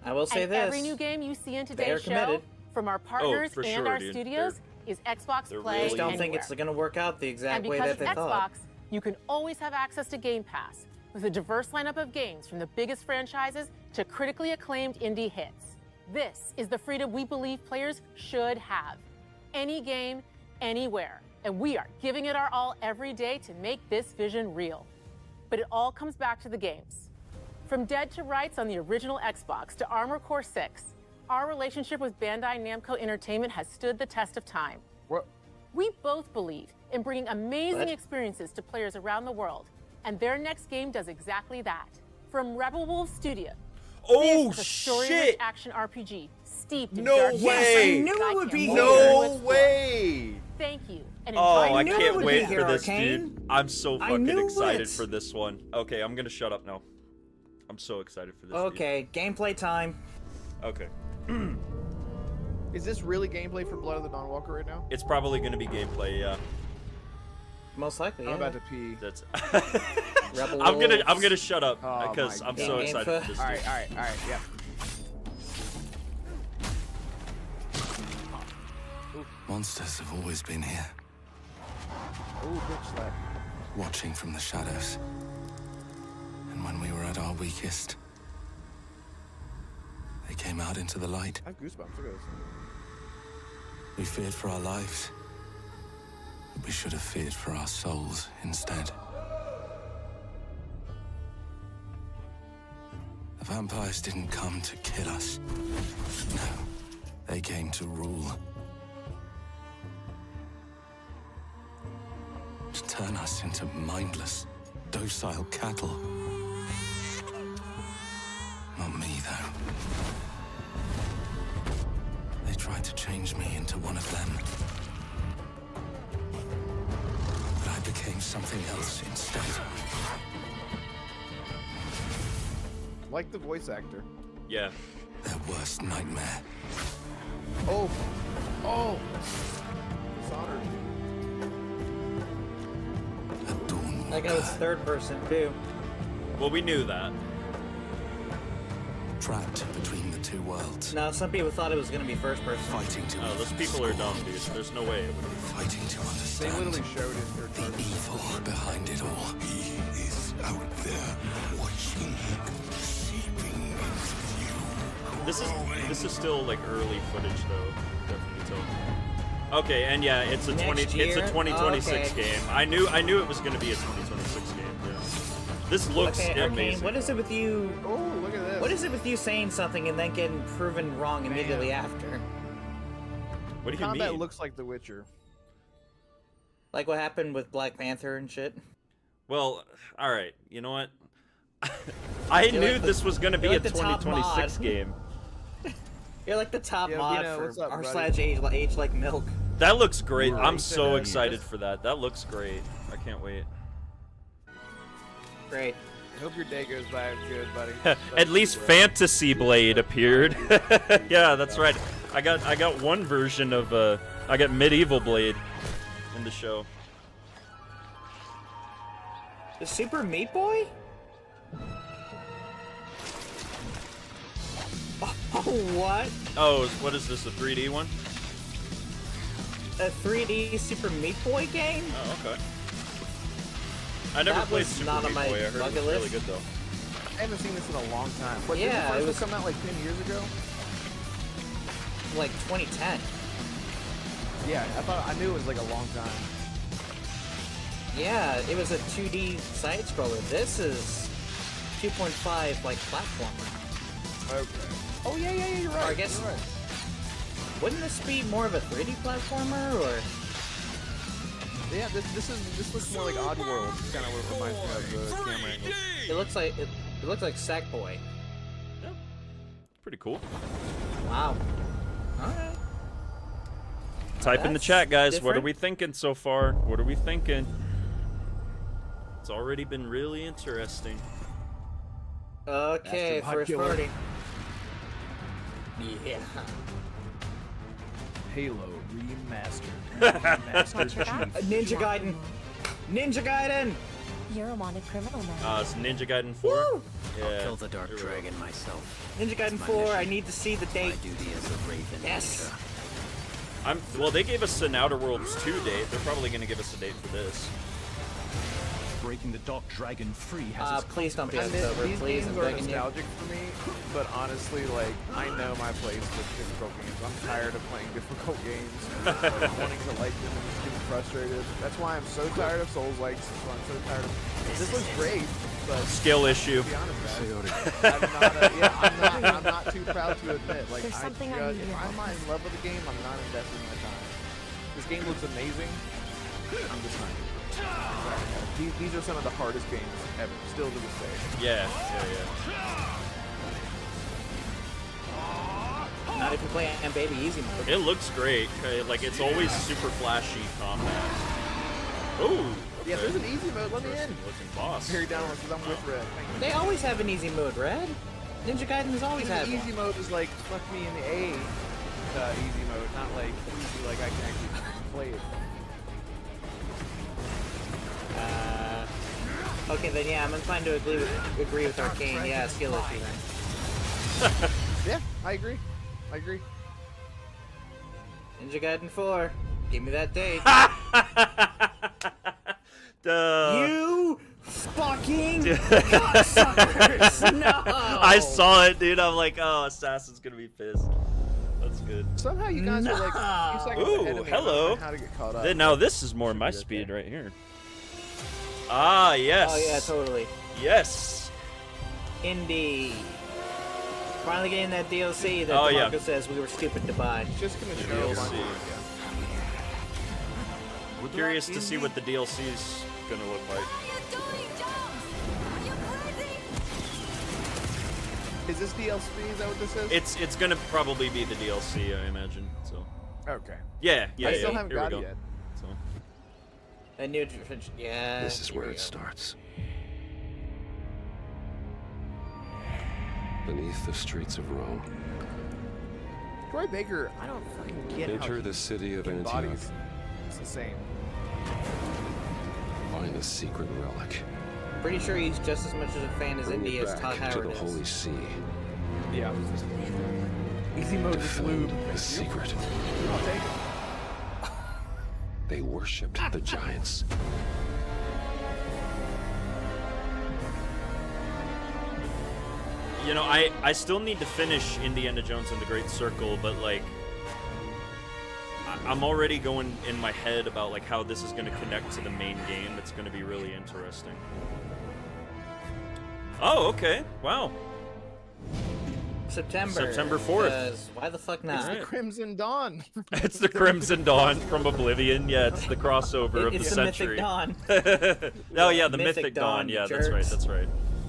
I will say And this. every new game you see in They are today's show committed. from our partners for and sure, our dude. studios is Xbox they're Play I really- just don't Anywhere. think it's going to work out the exact And way because that they of thought. Xbox, you can always have access to Game Pass with a diverse lineup of games from the biggest franchises to critically acclaimed indie hits. This is the freedom we believe players should have. Any game, anywhere. And we are giving it our all every day to make this vision real. But it all comes back to the games. From Dead to Rights on the original Xbox to Armored Core 6, our relationship with Bandai Namco Entertainment has stood the test of time. What? We both believe in bringing amazing What? experiences to players around the world, and their next game does exactly that. From Rebel Wolf Studio, Oh this is a story-rich shit! action RPG steeped in No dark way! Yes, I knew it would be can't here. wait to No explore. way! Thank you, and Oh, enjoy I knew it can't would wait be for here, this, Arcane. dude. I'm so I fucking knew excited it. for this one. Okay, I'm gonna shut up now. I'm so excited for this. dude. Okay, gameplay time. Okay. Is this really gameplay for Blood of the Dawn Walker right now? It's probably gonna be gameplay. Yeah. Most likely, yeah. I'm about to pee. That's. Rebel I'm Wolves. gonna shut up Oh because my I'm God. so Game excited for- for this. All dude. right, yeah. Monsters have always been here. Ooh, bitch slap. watching from the shadows. And when we were at our weakest, they came out into the light. I have goosebumps. Look at this. We feared for our lives. But we should have feared for our souls instead. The vampires didn't come to kill us. No, they came to rule. To turn us into mindless, docile cattle. Not me, though. They tried to change me into one of them. But I became something else instead. Like the voice actor. Yeah. Their worst nightmare. Oh. Oh. Dishonored. A Dawnwalker. That guy was third person too. Well, we knew that. Trapped between the two worlds. Now some people thought it was gonna be first person. Fighting to Oh, those even people are score. dumb, dude. There's no way it would be. Fighting to They understand literally showed it. They're the evil behind it all. He is out there watching, seeping into you. This is still like early footage though. Definitely tell. Okay, and yeah, it's a Next 2026 year? game. I knew it was gonna be a 2026 game. Yeah. This looks Okay, Arcane, amazing. what is it with you? Oh, look at this. What is it with you saying something and then getting proven wrong immediately after? What do you Combat mean? looks like The Witcher. Like what happened with Black Panther and shit? Well, all right. You know what? I You're knew like the- this was gonna be you're a like the top 2026 mod. game. You're like the top Yo, mod Bino, for what's up, r buddy? slash age like milk. That looks great. Right. I'm so Yeah. excited for that. That looks great. I can't wait. Great. I hope your day goes by good, buddy. At least Fantasy Blade appeared. Yeah, that's right. I got one version of I got Medieval Blade in the show. The Super Meat Boy? Oh, what? Oh, what is this? A 3D one? A 3D Super Meat Boy game? Oh, okay. I never That played was Super not on Meat my Boy. I heard it was bucket really list. good though. I haven't seen this in a long time. What, Yeah, did the it first was- one come out like 10 years ago? Like 2010. Yeah, I knew it was like a long time. Yeah, it was a 2D side scroller. This is 2.5 like platformer. Okay. Oh yeah, you're right. Or I guess- you're right. Wouldn't this be more of a 3D platformer or? Yeah, this looks more like Oddworld. It's kind of what it reminds me of the camera angle. It looks like Sackboy. Pretty cool. Wow. All right. Type in the That's chat, guys. What are different. we thinking so far? What are we thinking? It's already been really interesting. Okay, Master Bot first Killer. party. Yeah. Halo Remastered. Watch your back. Ninja Gaiden. Ninja Gaiden. You're a wanted criminal now. It's Ninja Gaiden 4. Woo! Yeah. Kill the Dark here we go. Dragon myself. Ninja Gaiden my 4. mission. I need to see the My date. duty as a Raven Yes. Ninja. Well, they gave us an Outer Worlds 2 date. They're probably going to give us a date for this. Breaking the Dark Dragon free has its Please don't be And sober. these Please, I'm games are begging you. nostalgic for me, but honestly, like, I know my place with difficult games. I'm tired of playing difficult games, wanting to like them and just getting frustrated. That's why I'm so tired of Souls-likes. That's why I'm so tired of... This looks great, but... Skill issue. To be honest, I'm not too proud to admit. Like, There's something I need if your I'm not in love with the game, I'm not investing my time. This game looks amazing. I'm just not. These are some of the hardest games ever, still to this day. Yeah. Not if you play on Baby Easy mode. It looks great. Like, it's always super flashy combat. Ooh. Yeah, okay. there's an easy mode. Let me in. Looking boss. Harry down because I'm with Red. Thank you. They always have an easy mode, Red. Ninja Gaiden has always had The one. easy mode is like fuck me in the A easy mode, not like easy like I can actually play it. Okay, then yeah, I'm inclined to agree with Arcane. Yeah, skill issue then. Yeah, I agree. Ninja Gaiden 4. Give me that date. Duh. No. I saw it, dude. I'm like, oh, Assassin's gonna be pissed. That's good. Somehow you guys are like a few seconds ahead Ooh, of me. hello. I don't know how to get caught up. Now this is more my speed right here. Ah, yes. Oh yeah, totally. Yes. Indeed. Finally getting that DLC that DeMarco says we were stupid to buy. Just gonna show DLC. We're curious to see what the DLC is gonna look like. Is this DLC? Is that what this is? It's gonna probably be the DLC, I imagine. So. Okay. Yeah. I still haven't Here got we it go. yet. So. A new, yeah. This is where it starts. Beneath the streets of Rome. Troy Baker, I don't fucking get how Enter the city of Antioch. bodies. It's the same. Find a secret relic. Pretty sure he's just as much of a fan as Bring Indy it as Todd back to Howard the Holy is. See. Yeah. Easy mode is lube. Defend the secret. I'll take it. They worshipped the giants. You know, I still need to finish Indiana Jones and the Great Circle, but like, I'm already going in my head about like how this is going to connect to the main game. It's going to be really interesting. Oh, okay. Wow. September 4th. because why the fuck not? It's the Crimson Dawn. It's the Crimson Dawn from Oblivion. Yeah, it's the crossover of the It's the century. Mythic Dawn. Oh yeah, the Mythic Mythic Dawn. Dawn, Yeah, you that's right. jerks. That's right.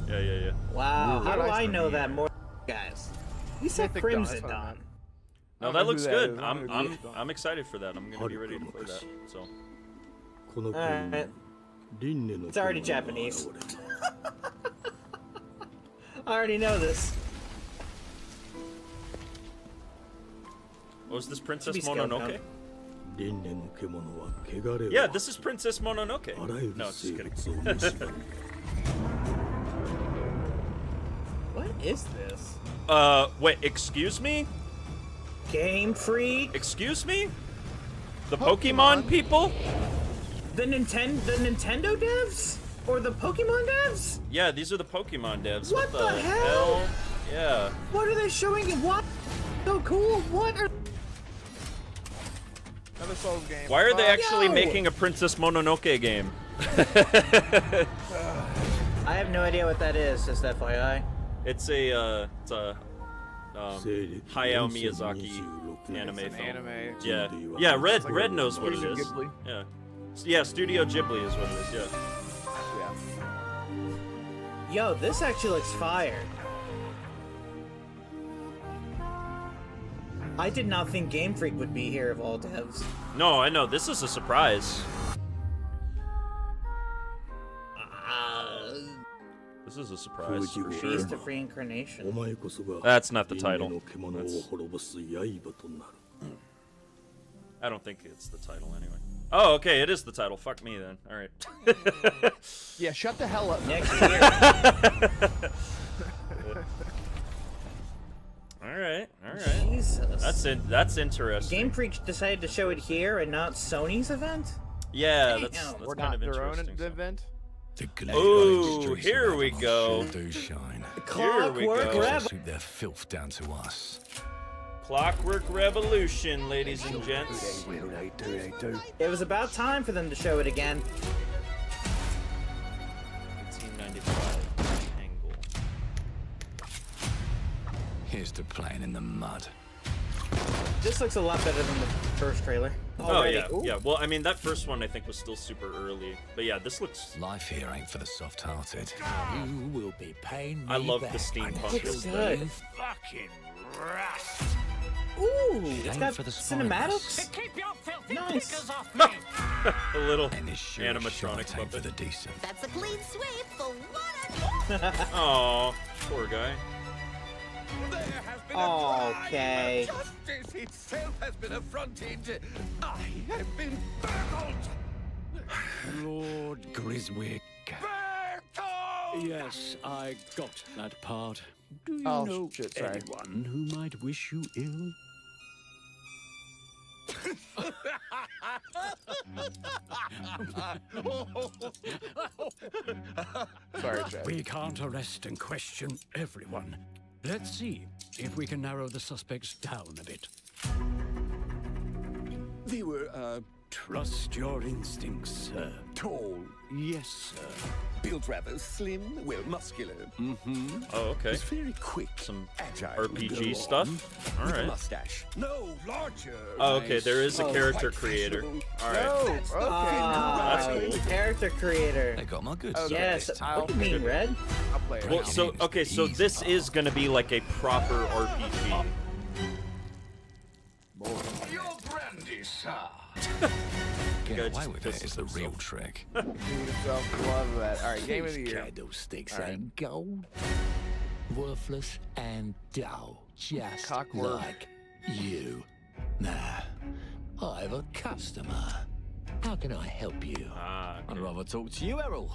Yeah. Wow, how do nice I to know meet that you. more, guys? You said Mythic Crimson Dawn. Dawn. No, I don't that know looks who that good. is. I don't know who Mythic Dawn I'm excited for that. I'm gonna be ready to play that. So. Alright. It's already Japanese. I already know this. Was this Princess Should be scaled Mononoke? down. Yeah, this is Princess Mononoke. No, just kidding. What is this? Wait, excuse me? Game Freak? Excuse me? The Pokemon people? The Nintendo devs? Or the Pokemon devs? Yeah, these are the Pokemon devs. What the hell? Yeah. What are they showing? What? So cool. What are... Another Souls game. Why are they actually Yo! making a Princess Mononoke game? I have no idea what that is, just FYI. It's a Hayao Miyazaki anime It's an film. anime. Yeah, Red knows what it Studio is. Ghibli. Yeah, Studio Ghibli is what it is. Yeah. Yo, this actually looks fire. I did not think Game Freak would be here of all devs. No, I know this is a surprise. This is a surprise for sure. Beast of Reincarnation. That's not the title. I don't think it's the title anyway. Oh, okay, it is the title. Fuck me then. All right. Yeah, shut the hell up. Next year. All right. Jesus. That's interesting. Game Freak decided to show it here and not Sony's event? Yeah, Damn. that's Or kind not of their own interesting. event. Ooh, here we go. They shine. Here we Clockwork go. Rev- Suit their filth down to us. Clockwork Revolution, ladies and gents. It was about time for them to show it again. 1895 angle. Here's to playing in the mud. This looks a lot better than the first trailer. Oh Already. yeah, Ooh. yeah. Well, I mean that first one I think was still super early, but yeah, this looks. Life here ain't for the soft-hearted. You will be paying me I love the back. steampunk. Looks good. Fucking rat. Ooh, it's got for the cinematics. Keep your filthy Nice. pickers off me. A little And it's sure as animatronic shite ain't for puppet. the decent. That's a clean sweep for one. Aw, poor guy. There has been a crime. Okay. Justice itself has been affronted. I have been burgled. Lord Griswick. Burgled! Yes, I got that part. Do you Oh, know shit, sorry. anyone who might wish you ill? Sorry, Chad. We can't arrest and question everyone. Let's see if we can narrow the suspects down a bit. They were, Trust your instincts, sir. tall. Yes, sir. Built rather slim, well, muscular. Mm-hmm. Oh, okay. Was very quick. Some agile. RPG stuff. All With a right. mustache. No, larger. Oh, okay. There is a Oh, character quite creator. fashionable. All right. Oh, okay. Ah, That's cool. character creator. I got my good Okay. stuff Yes. this time. What do you mean, Red? I'll play it. Well, so okay, so this is gonna be like a proper RPG. Your brandy, sir. Get Guy away just with it pisses is the real himself. trick. Dude himself, love that. All right, game of the year. Candlesticks All right. ain't gold. Worthless and dull. Just Cockwork. like you. Nah. I have a customer. How can I help you? Ah, I'd rather talk to you, Errol.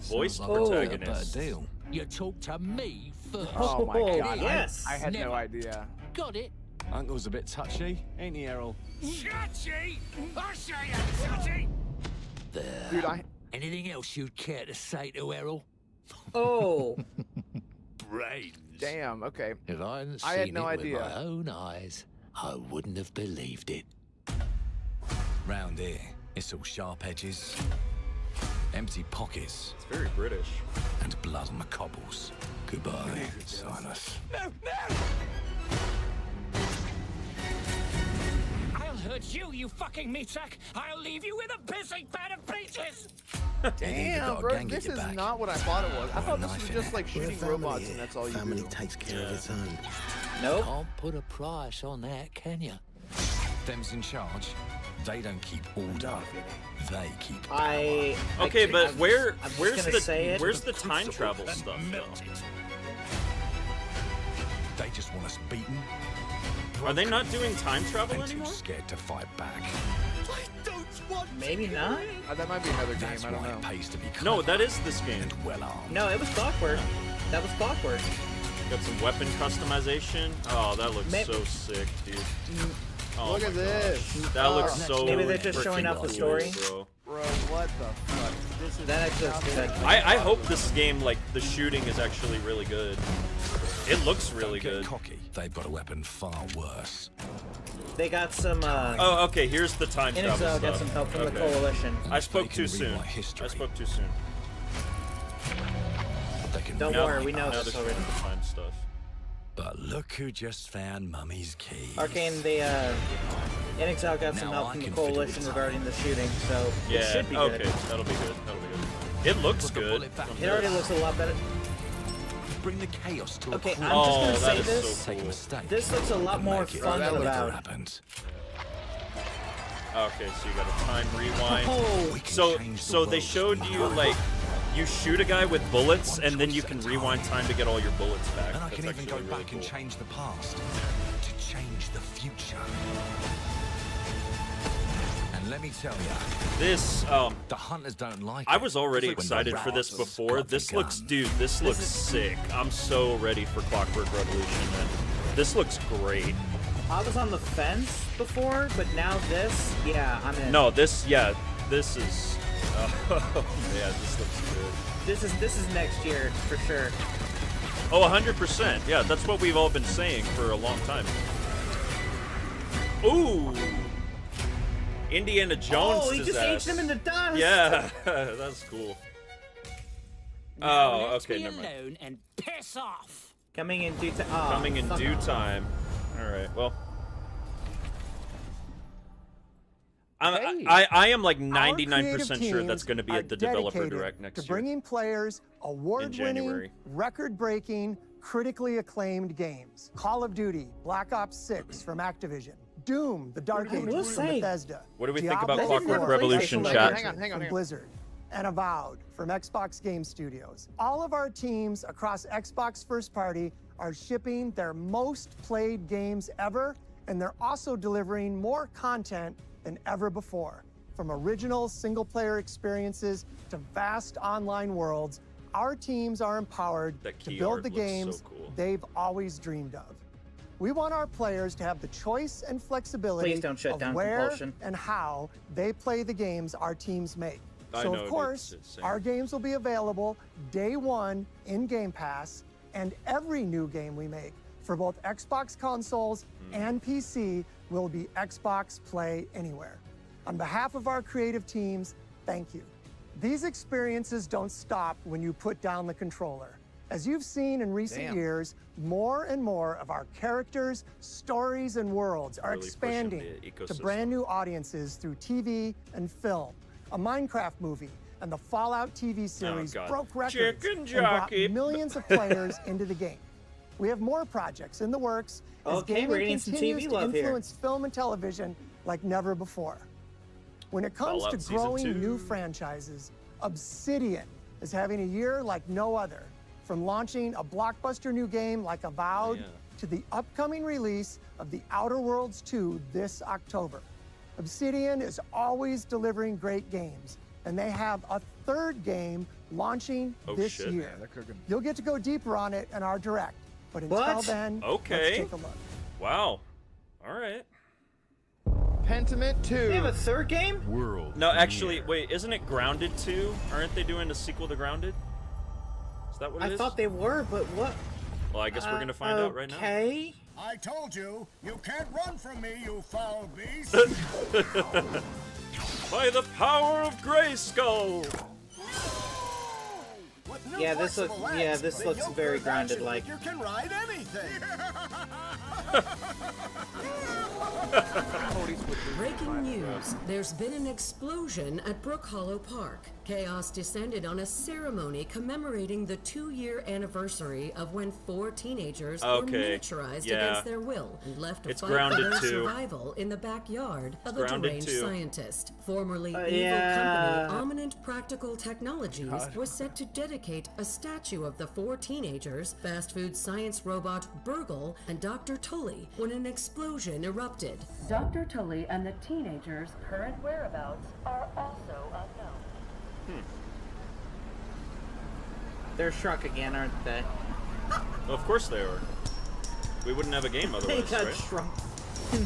voice Sounds like a better protagonist. deal. You talk to me first. Oh my Oh, god. yes. I had no Never. idea. Got it? Uncle's a bit touchy, ain't he, Errol? Touchy? I say I'm touchy. There. Dude, Anything else you'd care to say to Errol? Oh, Brains. damn, okay. If I hadn't I seen had no it idea. with my own eyes, I wouldn't have believed it. Round here, it's all sharp edges, empty pockets, It's very British. and blood on the cobbles. Goodbye, Silas. No, no! I'll hurt you, you fucking meatsack! I'll leave you with a pissing pan of peaches! Damn, bro, this is not what I thought it was. I thought this was just like shooting robots and that's all you Family do. takes care of its own. nope. Can't put a price on that, can you? Them's in charge. They don't keep order. They keep power. Okay, but I'm where's just gonna say it. the time travel stuff? though? They just want us beaten. Are they not doing time travel And too anymore? scared to fight back. I don't want Maybe not. That might be another game, That's I don't why know. it pays to be No, clever that is this game. and well armed. No, it was Clockwork. That was Clockwork. Got some weapon customization. Oh, that looks so sick, dude. Oh Look my at this. gosh. That looks so. Maybe they're just showing freaking off the cool, story. bro. Bro, what the fuck? This is That actually looks good. I hope this game, like, the shooting is actually really good. It looks really Don't get good. cocky. They've got a weapon far worse. They got some. Oh, okay. Here's the time travel Inexo stuff. got some help from the Okay. Coalition. I spoke They too can soon. rewrite history. I spoke too soon. They can Don't rewrite worry, we know Now this they're already. showing the time stuff. But look who just found Mummy's keys. Arcane, the Inexo got some Now help I from the can fiddle Coalition with regarding the shooting, so Yeah. it should be Okay. good. That'll be good. That'll be good. It looks Put the good. bullet back from It already this. looks a lot better. Bring the chaos to Okay, a I'm cruise. just gonna Oh, say that is this. so Take a cool. mistake. This looks a lot and more make it fun that than looks Avowed. happened. Okay, so you got a time rewind. Oh, We can So, change the so they world showed you tomorrow. like you shoot a guy with bullets, One and then choice you at can a time. rewind time to get all your bullets back. And I That's can even go actually really back and cool. change the past to change the future. And let me tell you, This, the hunters don't like I it. was already When the excited for this rats before. cut the This looks, gun. dude, this looks sick. I'm so ready for Clockwork Revolution, man. This looks great. I was on the fence before, but now this, yeah, I'm in. No, this, yeah, this is, oh, yeah, this looks good. This is next year for sure. Oh, 100%. Yeah, that's what we've all been saying for a long time. Ooh. Indiana Jones. Oh, he just aged him into dust. Yeah, that's cool. Oh, okay, never mind. alone and piss off. Coming in due time. Coming in due time. All right. Well, I am like 99% sure that's going to be at the Developer Direct next year. Bringing players award-winning, January. record-breaking, critically acclaimed games. Call of Duty, Black Ops 6 from Activision, Doom, The Dark I will Ages from say- Bethesda. What do we think about Diablo Clockwork 4 Revolution, from chat? Hang on. Blizzard, and Avowed from Xbox Game Studios. All of our teams across Xbox First Party are shipping their most played games ever, and they're also delivering more content than ever before. From original single-player experiences to vast online worlds, our teams are empowered That to key build art the looks so games cool. they've always dreamed of. We want our players to have the choice and flexibility Please don't shut of down where Compulsion. and how they play the games our teams make. I So know, of dude, course, it's our games will be available day one in Game Pass, and every new game we make for both Xbox consoles and PC will be Xbox Play Anywhere. On behalf of our creative teams, thank you. These experiences don't stop when you put down the controller. As you've seen in recent Damn. years, more and more of our characters, stories, and worlds are Really pushing expanding the to ecosystem. brand new audiences through TV and film. A Minecraft movie and the Fallout TV series God. broke records Chicken and brought jockey. millions of players into the game. We have more projects in the works as Okay, we're gaming getting some continues TV to love here. influence film and television like never before. When it comes Fallout to Season growing 2. new franchises, Obsidian is having a year like no other. From launching a blockbuster new game like Avowed to the upcoming release of The Outer Worlds 2 this October. Obsidian is always delivering great games, and they have a third game launching Oh, this shit. year. Yeah, they're cooking. You'll get to go deeper on it in our direct, but until What? then, Okay. let's take a look. Wow. All right. Pentiment 2. They have a third game? World. No, actually, wait, isn't it Grounded 2? Aren't they doing a sequel to Grounded? Is that what it I is? thought they were, but what? Well, I guess we're gonna find out right now. Okay. I told you, you can't run from me, you foul beast. By the power of Grayskull! With new Yeah, this flexible look- legs, yeah, this the looks yoke very of Grounded action like. You can ride anything. Breaking news. There's been an explosion at Brook Hollow Park. Chaos descended on a ceremony commemorating the 2-year anniversary of when 4 teenagers were Okay, miniaturized yeah. against their will and left to It's fight Grounded for their 2. survival in the backyard of a Grounded deranged 2. scientist. Formerly evil yeah. company Ominent Practical Technologies was set to dedicate a statue of the 4 teenagers, fast food science robot Burgle, and Dr. Tully when an explosion erupted. Dr. Tully and the teenagers' current whereabouts are also unknown. They're shrunk again, aren't they? Of course they are. We wouldn't have a game They otherwise, got right? shrunk.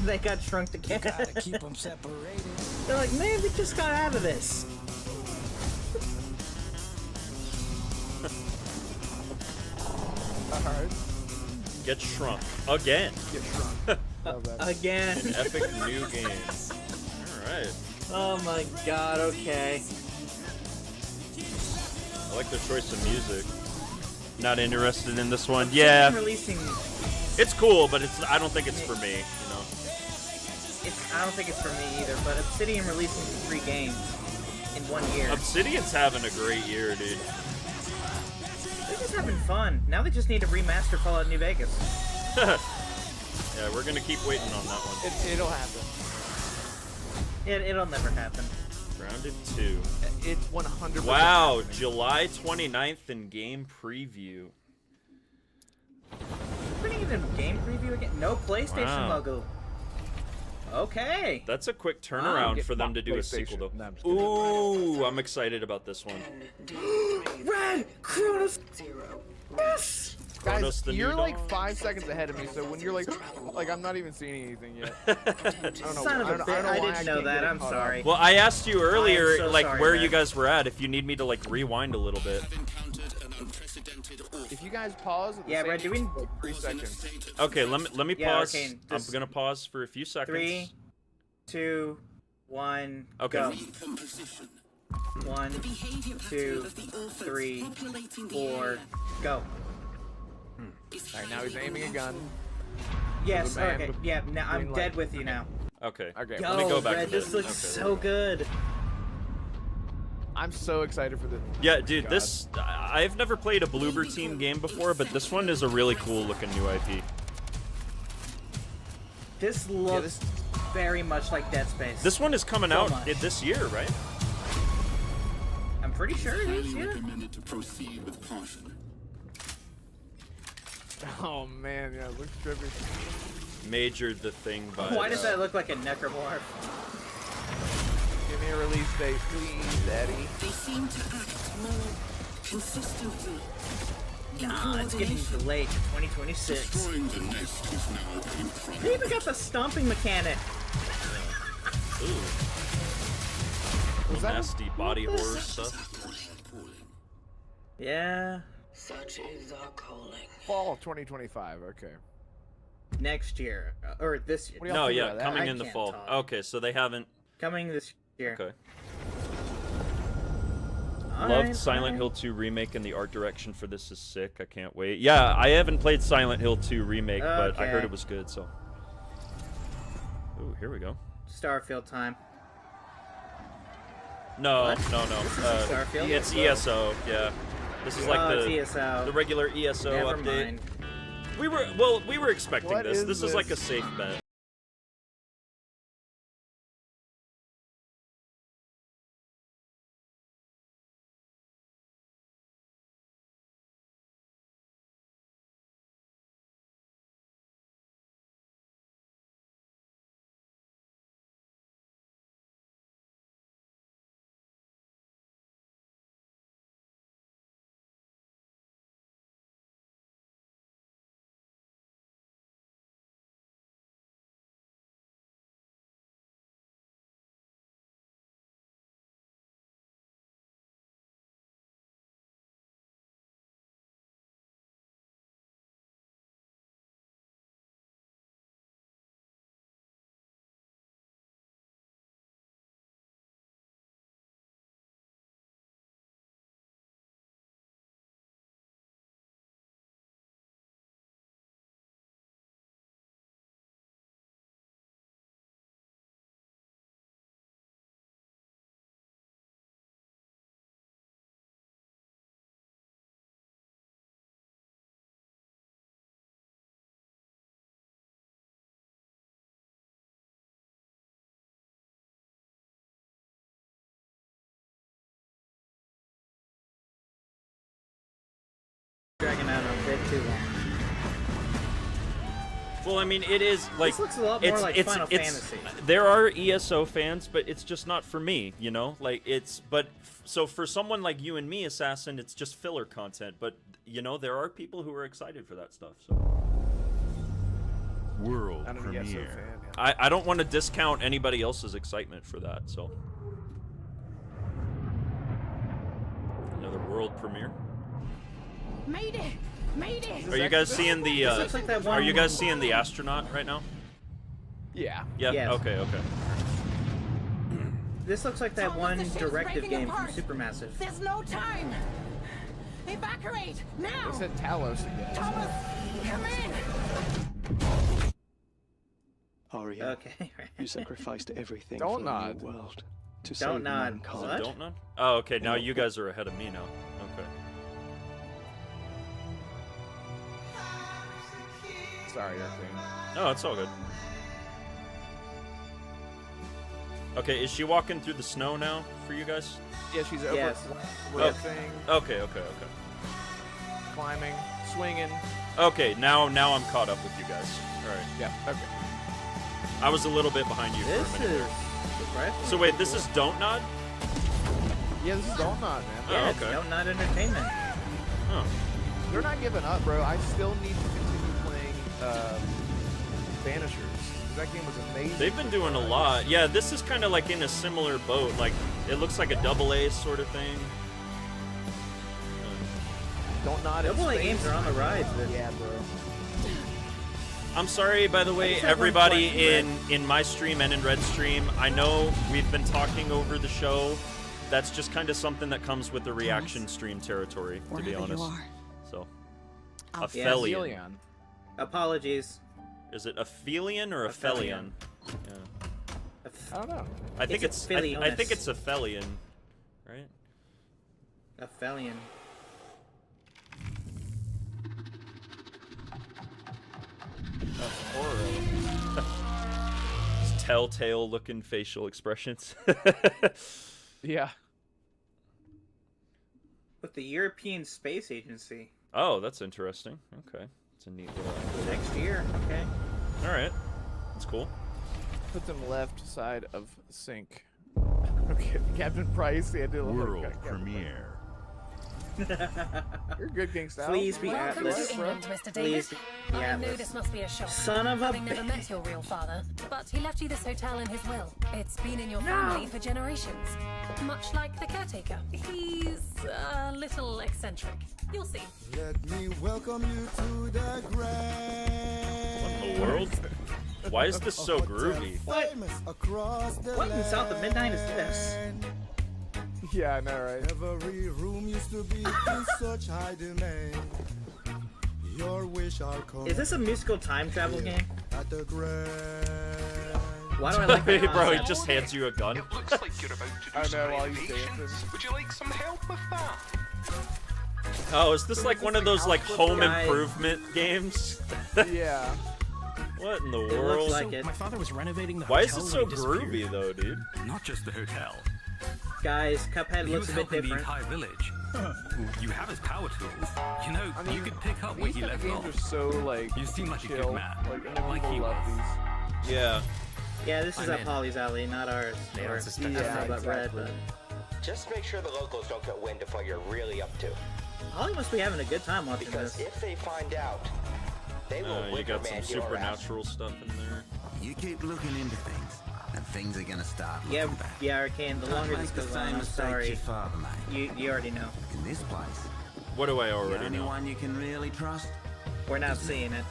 They got shrunk again. Gotta keep them separated. They're like, man, we just got out of this. Alright. Get shrunk. Again. Get shrunk. Love that. Again. An epic new game. Alright. Oh my god, okay. I like their choice of music. Not interested in this one. Yeah. Releasing, It's cool, but I don't think it's for me, you know. I don't think it's for me either, but Obsidian releasing 3 games in 1 year. Obsidian's having a great year, dude. They're just having fun. Now they just need to remaster Fallout New Vegas. Yeah, we're gonna keep waiting on that one. It'll happen. It'll never happen. Grounded 2. It's 100%. Wow, happening. July 29th in game preview. Putting it in game preview again? No PlayStation Wow. logo. Okay. That's a quick Wow. turnaround Get for them fucked to do a PlayStation. sequel, No, I'm just though. kidding. Ooh, I'm excited about this one. Red Chronos 0. Yes. Chronos Guys, the new you're like dawn. 5 seconds ahead of me, so when you're like I'm not even seeing anything yet. I don't know. Son of a I don't bitch, know I why didn't know can't that. get I'm caught sorry. up. Well, I asked you earlier, so like, sorry, where man. you guys were at, if you need me to, like, rewind a little bit. If you guys pause at the Yeah, same Red, do we- like 3 seconds. Okay, let me Yeah, pause. Arcane, I'm just- gonna pause for a few seconds. 3, 2, 1, Okay. go. 1, 2, 3, 4, go. Alright, now he's aiming a gun. Yes, man okay. with Yeah, now I'm green dead light. with you now. Okay. Okay. Let me go back Red, a bit. this looks Okay. so good. I'm so excited for this. Yeah, dude, God. this I've never played a Bloober Team game before, but this one is a really cool looking new IP. This looks very much like Dead Space. This one is coming So out much. this year, right? I'm pretty sure it is, yeah. Recommended to proceed with caution. Oh man, yeah, it looks trippy. Major the Thing vibes. Why does that look like a necromorph? Give me a release date, please, Daddy. They seem to act more consistently. Nah, it's getting delayed to 2026. Destroying the nest is now in front. They even got the stomping mechanic. Ooh. Was that Nasty body horror stuff. Yeah. Such is our calling. fall of 2025? Okay. Next year or this year. No, yeah, coming in the fall. Okay, so they haven't. Coming this year. Okay. All Loved right, Silent Hill 2 remake, and the art direction for this is sick. I can't wait. Yeah, I haven't played Silent Hill 2 remake, but I heard Okay. it was good. So. Ooh, here we go. Starfield time. No, What? no. This is Starfield? It's ESO. Yeah. This is like Oh, the it's ESO. the regular ESO Never update. mind. We were expecting What this. is This is like a this? safe bet. Dragging out a bit too long. Well, I mean, it is like This looks a lot more like Final Fantasy. There are ESO fans, but it's just not for me, you know. Like so for someone like you and me, Assassin, it's just filler content. But you know, there are people who are excited for that stuff. So World I don't know, ESO premiere. fan, yeah. I don't want to discount anybody else's excitement for that. So another world premiere. Mayday! Mayday! Are you guys seeing the? This looks like that Are one- you guys seeing the astronaut right now? Yeah. Yeah. Yes. Okay. Okay. This looks like that Thomas, one the ship's directive breaking game from apart. Supermassive. There's no time! Evacuate! Now! They said Talos again. Thomas, come in! Aria, Okay. you sacrificed everything Don't for nod. the new world to Don't save nod. mankind. What? Don't know. Oh, okay. Now you guys are ahead of me now. Okay. Sorry, Arcane. Oh, it's all good. Okay, is she walking through the snow now for you guys? Yeah, she's over Yes. over the thing, Okay. climbing, swinging. Okay, now I'm caught up with you guys. All right. Yeah. Okay. I was a little bit behind you This for a minute is there. surprising. So wait, this is Don't Nod? Yeah, this is Don't Nod, man. Oh, Yeah, okay. it's Don't Nod Entertainment. Huh. They're not giving up, bro. I still need to continue playing Vanishers. That game was amazing. They've been doing a lot. Yeah, this is kind of like in a similar boat. Like, it looks like a AA sort of thing. Don't Nod in Double A space. games are on the rise. Yeah, bro. I'm sorry, by the way, just have one everybody question, in my stream and in Red's stream. I know we've been talking over the show. That's just kind of something that comes with the reaction stream territory, to be honest. So, Oh, Aphelion. yes. Apologies. Is it Aphelion or Aphelion? Yeah. I don't know. I think it's I think it's Aphelion, right? Aphelion. That's horror. Just telltale looking facial expressions. Yeah. With the European Space Agency. Oh, that's interesting. Okay. It's a neat little... Next year, okay. Alright. That's cool. Put them left side of sink. Okay, Captain Price. He had to World premiere. You're good, King Style. Please be Welcome Atlas. to England, Mr. Please Davis. be I know Atlas. this must be a shock. Son of a Having never bitch. met your real father, but he left you this hotel in his will. It's been in your family for generations. Much like the caretaker. He's a little eccentric. You'll see. Let me welcome you to the grand. What in the world? Why is this so groovy? What? What in South of Midnight is this? Yeah, I know, right? Every room used to be in such high demand. Your wish I'll come. Is this a musical time travel game? At the grand. Why do I like that Bro, he concept? just hands you a gun. Looks like you're about to do I some know, while he's renovations. dancing. Would you like some help with that? Oh, is this like one of those like home Guys. improvement games? Yeah. What in the It world? looks like it. My father was renovating the Why is hotel it so when he disappeared. groovy though, dude? Not just the hotel. Guys, Cuphead He looks was a bit helping the different. entire village. You have his power tools. You know, I mean, you could pick up where These he type of left games off. are so like You seem like a chill. good man. Like, I never Like people he love was. these. Yeah. Yeah, this is I'm up in. Holly's alley, not ours. Yeah, Or, it's a I don't know Yeah, about Red, exactly. but Just make sure the locals don't get wind of what you're really up to. Holly must be having a good time watching Because this. if they find out, they will You got some Wickerman your ass. supernatural stuff in there. You keep looking into things, and things are gonna start looking Yeah, bad. yeah, Arcane, the longer Don't this make the goes on, same I'm mistake sorry. your father made. You already know. In this place, What do I the already only know? one you can really trust. We're not seeing it.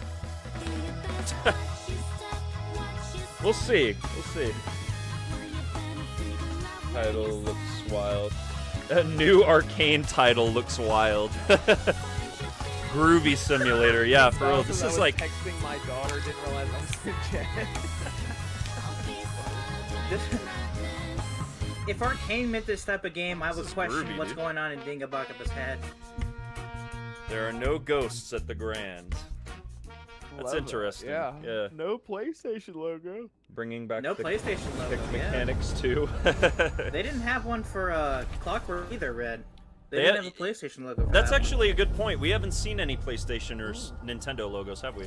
We'll see. We'll see. Title looks wild. A new Arcane title looks wild. Groovy Simulator. Yeah, for real. This I is was like. texting my daughter, didn't realize I was in chat. If Arcane meant this type of game, I would is question groovy, what's dude. going on in Dingabuckup's head. There are no ghosts at the Grand. That's Love that. interesting. Yeah. Yeah. No PlayStation logo. Bringing back No the PlayStation logo, kick yeah. mechanics too. They didn't have one for Clockwork either, Red. They They didn't had- have a PlayStation logo for That's that one. actually a good point. We haven't seen any PlayStation or Nintendo logos, have we?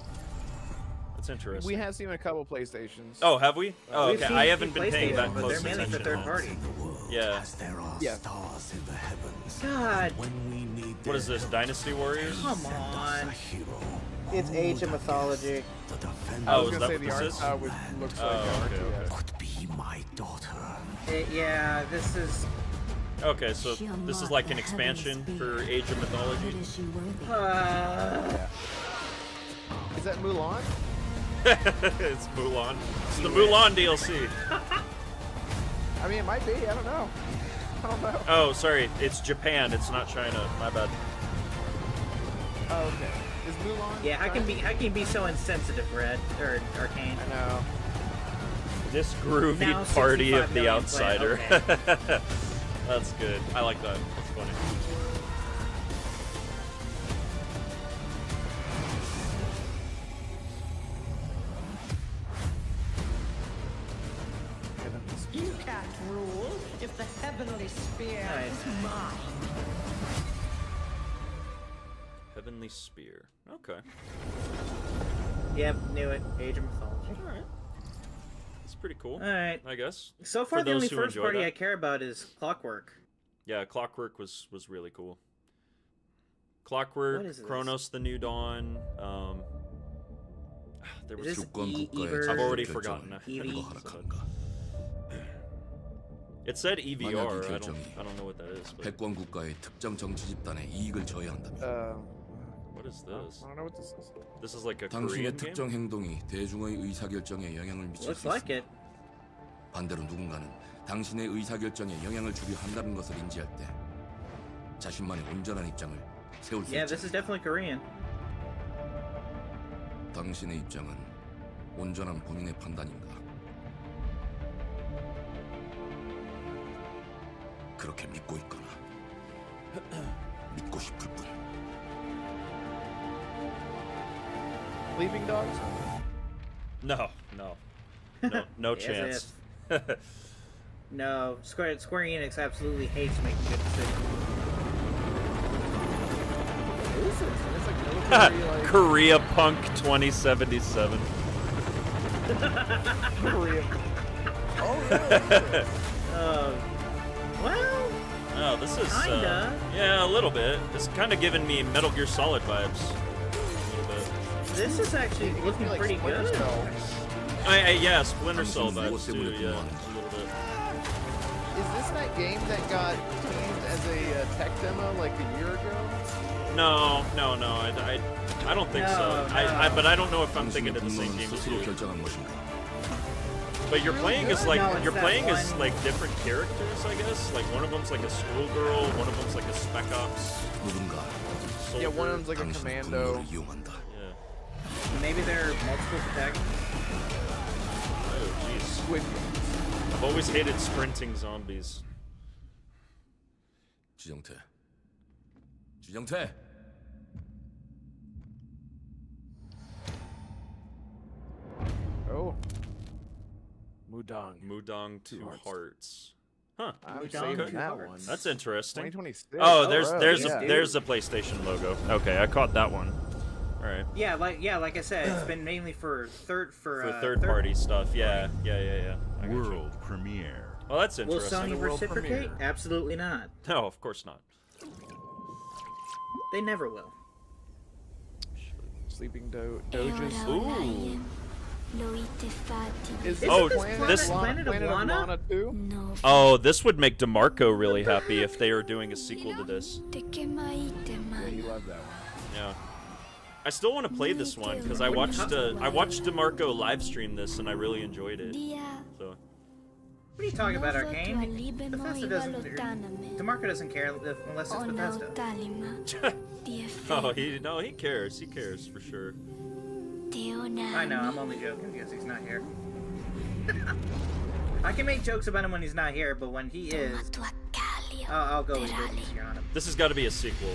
That's interesting. We have seen a couple PlayStations. Oh, have we? Oh, We've okay. seen I a haven't few been paying that PlayStation, but close they're mainly attention. for third party. Yeah. As there are Yeah. stars in the heavens. God, When we need What is this? Dynasty Warriors? come a on. hero It's Age of Mythology. to defend I Oh, was is gonna that say what the this art is? style looks like Oh, okay, RTS. okay. could be my daughter. Yeah, this is. Okay, so this is like an expansion for Age of Mythology. Is that Mulan? It's Mulan. It's the Mulan DLC. I mean, it might be. I don't know. I don't know. Oh, sorry. It's Japan. It's not China. My bad. Oh, okay. Is Mulan? Yeah, how can you be so insensitive, Red or Arcane? I know. This groovy Now party 65 of the million outsider. play- That's good. I like that. That's funny. You can't rule if the heavenly spear Alright. is mine. Heavenly Spear. Okay. Yep, knew it. Age of Mythology. Alright. That's pretty cool. Alright. I guess. So far, For the only those who first enjoy party that. I care about is Clockwork. Yeah, Clockwork was really cool. Clockwork, What is this? Chronos: The New Dawn. There was. Is this I've already forgotten. It said EVR. I don't know what that is. But 패권 국가의 특정 정치 집단에 이익을 저해한다면 what is this? I don't know what this is. This is like a 당신의 Korean 특정 game. 행동이 대중의 의사결정에 영향을 미칠 Looks 수 like 있습니다. it. 반대로 누군가는 당신의 의사결정에 영향을 주려 한다는 것을 인지할 때 자신만의 온전한 입장을 세울 수 Yeah, this is 있습니다. definitely Korean. 당신의 입장은 온전한 본인의 판단인가? 그렇게 믿고 있거나 믿고 싶을 뿐. Sleeping Dogs? No. No Yes, chance. No, Square Enix absolutely hates making good decisions. What is this? It's like military, like Korea Punk 2077. Korea. Oh, really? Well, Oh, this is Kinda. yeah, a little bit. It's kind of giving me Metal Gear Solid vibes. A little bit. This is actually looking pretty good. Yeah, Splinter Cell vibes too. Yeah, a little bit. Is this that game that got teased as a tech demo like a year ago? No. I don't think so. But I don't know if I'm thinking of the same game as you. But you're playing as like different characters, I guess. Like one of them's like a schoolgirl, one of them's like a spec ops. Yeah, one of them's like a commando. Yeah. Maybe there are multiple protagonists. Oh jeez. I've always hated sprinting zombies. 지정태. 지정태. Oh. Mudong 2 hearts. Huh. I'm saving that one. That's interesting. 2026. Oh, right. there's a PlayStation logo. Okay, I caught that one. All right. Yeah, like I said, it's been mainly for third party stuff. Yeah. I got you. World premiere. Well, that's Will interesting. Sony reciprocate? Absolutely not. No, of course not. They never will. Sleeping Doges. Ooh. Is this Planet of Lana 2? Oh, this would make DeMarco really happy if they were doing a sequel to this. Yeah, you love that one. Yeah. I still want to play this one because I watched DeMarco live stream this and I really enjoyed it. So. What are you talking about, Arcane? Bethesda doesn't. DeMarco doesn't care unless it's Bethesda. Oh, he cares. He cares for sure. I know, I'm only joking because he's not here. I can make jokes about him when he's not here, but when he is, I'll go with it easier on him. This has got to be a sequel.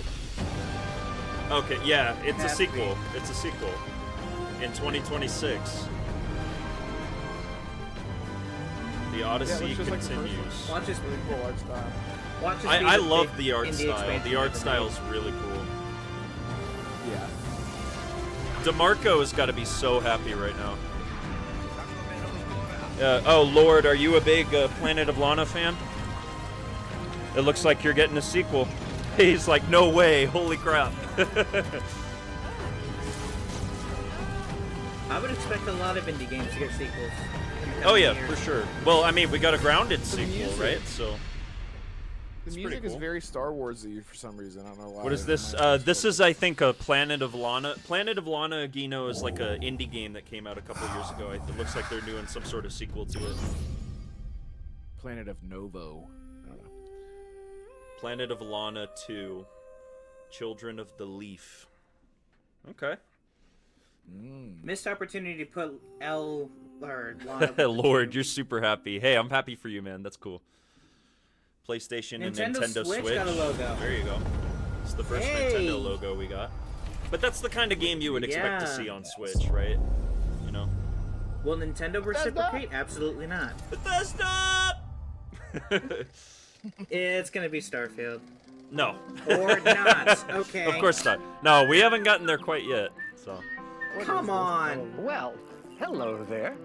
Okay, yeah, it's a sequel. It's a sequel. In 2026. The Odyssey continues. Watch this really cool art style. Watch this I love the art style. The art style is really cool. Yeah. DeMarco has got to be so happy right now. Oh, Lord, are you a big Planet of Lana fan? It looks like you're getting a sequel. He's like, no way, holy crap. I would expect a lot of indie games to get sequels. Oh yeah, for sure. Well, I mean, we got a Grounded sequel, right? So the music is very Star Warsy for some reason. I don't know why. what is this? This is, I think, a Planet of Lana. Planet of Lana, Gino, is like an indie game that came out a couple years ago. It looks like they're doing some sort of sequel to it. Planet of Novo. I don't know. Planet of Lana 2. Children of the Leaf. Okay. Missed opportunity to put Lana. Lord, you're super happy. Hey, I'm happy for you, man. That's cool. PlayStation and Nintendo Switch. Got a logo. There you go. It's the first Nintendo logo we got. But that's the kind of game you would expect to see on Switch, right? You know? Will Nintendo reciprocate? Absolutely not. Bethesda! It's gonna be Starfield. No. Or not. Okay. Of course not. No, we haven't gotten there quite yet. So. Come on. Well, hello there.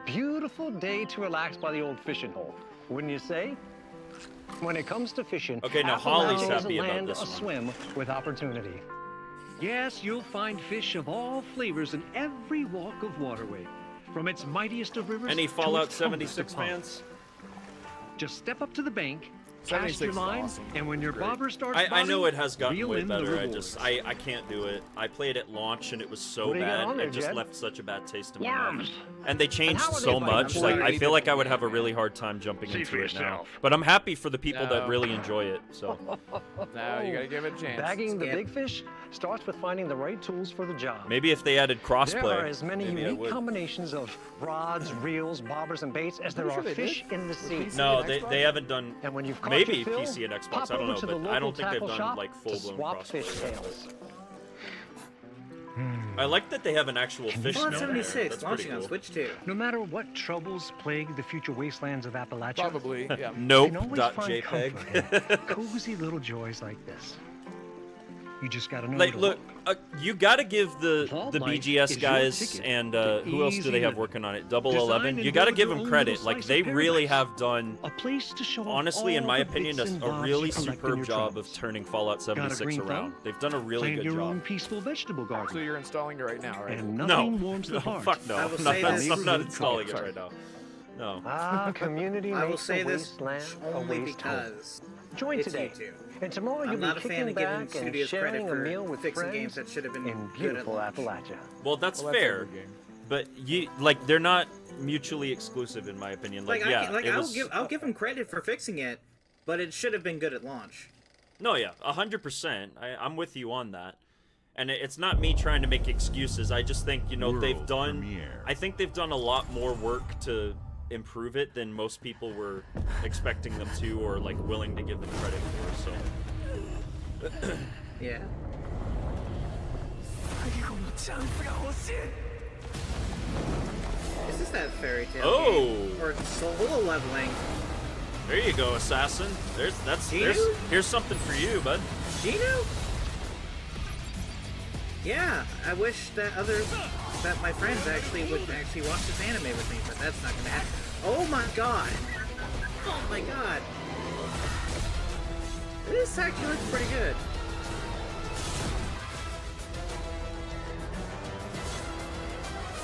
Beautiful day to relax by the old fishing hole, wouldn't you say? When it comes to fishing, okay, now Holly's happy about land this a one. swim with opportunity. Yes, you'll find fish of all flavors in every walk of waterway, from its mightiest of rivers. Any to Fallout its 76 humblest of fans? Just step up to the bank, cast your line, awesome. and when your bobber starts I know it has gotten reel way in the better. rewards. I can't do it. I played at launch and it was so What do you got bad. on there, It just Jed? left such a bad taste in my Yeah. mouth. And they changed how are they so biting much. up Like water? I feel like I would have a really hard time jumping See for into it now. yourself. But I'm happy for the people that No. really enjoy it. So No, you gotta give it a chance. Bagging the big fish starts with finding the right tools for the job. maybe if they added crossplay, There are as many maybe I unique would. combinations of rods, reels, bobbers, and baits as there Pretty are sure they fish did. in the sea. No, they haven't done. And when you've caught Maybe your fill, PC and Xbox. pop I don't over know, to the but I don't local think they've tackle done shop like to full blown swap fish crossplay. tails. I like that they have an actual fish Fallout now. 76 That's launching pretty on cool. Switch 2. No matter what troubles plague the future wastelands of Appalachia, Probably, yeah. Nope. you can always Dot find JPEG. comfort in cozy little joys like this. You just gotta know. Like, to look, you gotta give the Life BGS is your guys ticket and to who else do easy they have living. working on it? Double Design 11. and You gotta build give your them own credit. little Like slice they of really paradise. have done, A place to show off honestly, in all my the opinion, bits and a bobs really you collect in superb your job travels. of turning Fallout Got a 76 green around. thumb? They've done a really Plant good your job. own peaceful vegetable garden. So you're installing it right now, right? And No, nothing warms the heart. fuck no. I will I'm say not, this- I'm not installing it Sorry. right now. No. Ah, community I will makes say a this wasteland a only waste home. because Join it's today, YouTube. and tomorrow I'm you'll not be a fan kicking of giving back and studios credit sharing a for meal with fixing friends games that should have been in good at beautiful launch. Appalachia. Well, that's Well, fair, every game. but they're not mutually exclusive in my opinion. Like, yeah, it was, I'll give them credit for fixing it, but it should have been good at launch. No, yeah, 100%. I'm with you on that. And it's not me trying to make excuses. I just think, they've done... I think they've done a lot more work to improve it than most people were expecting them to or, like, willing to give them credit for, so... Yeah. Is this that fairy tale game? Or solo leveling? There you go, assassin. Here's something for you, bud. Gino? Yeah, I wish that my friends would watch this anime with me, but that's not gonna happen. Oh my god! Oh my god! This actually looks pretty good.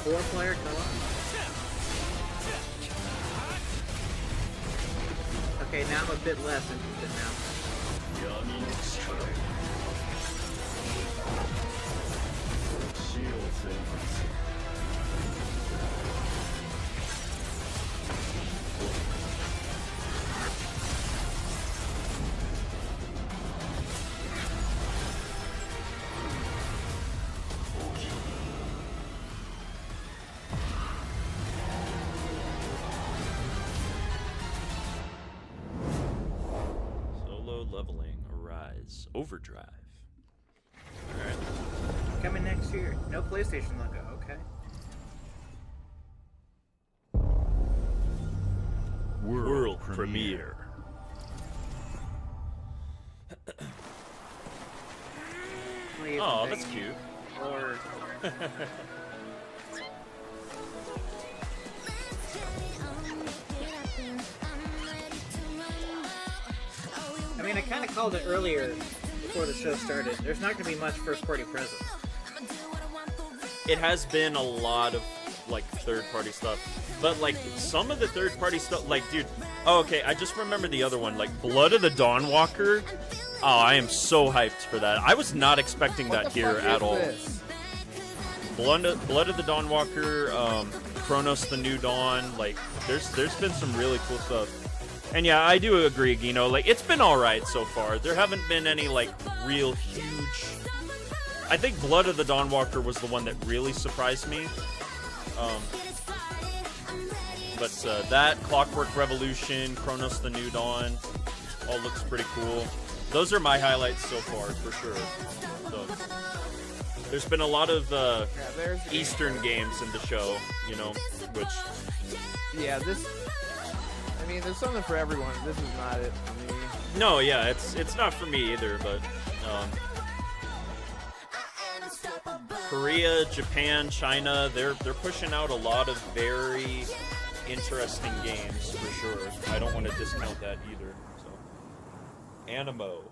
Four-player co-op. Okay, now I'm a bit less interested now. Solo leveling, Arise, Overdrive. Alright. Coming next year. No PlayStation logo, okay. World premiere. Oh, that's cute. Or... I mean, I kind of called it earlier before the show started. There's not going to be much first-party presence. It has been a lot of, like, third-party stuff. But, like, some of the third-party stuff, like, dude... Oh, okay, I just remember the other one. Like, Blood of the Dawnwalker. Oh, I am so hyped for that. I was not expecting that here at all. Blood of the Dawnwalker, Chronos the New Dawn. Like, there's been some really cool stuff. And yeah, I do agree, Gino. Like, it's been alright so far. There haven't been any, like, real huge... I think Blood of the Dawnwalker was the one that really surprised me. But that, Clockwork Revolution, Chronos the New Dawn, all looks pretty cool. Those are my highlights so far, for sure. So, there's been a lot of Eastern games in the show, which... Yeah, this... I mean, there's something for everyone. This is not it for me. No, yeah, it's not for me either, but... Korea, Japan, China, they're pushing out a lot of very interesting games, for sure. I don't want to discount that either, so... Animo.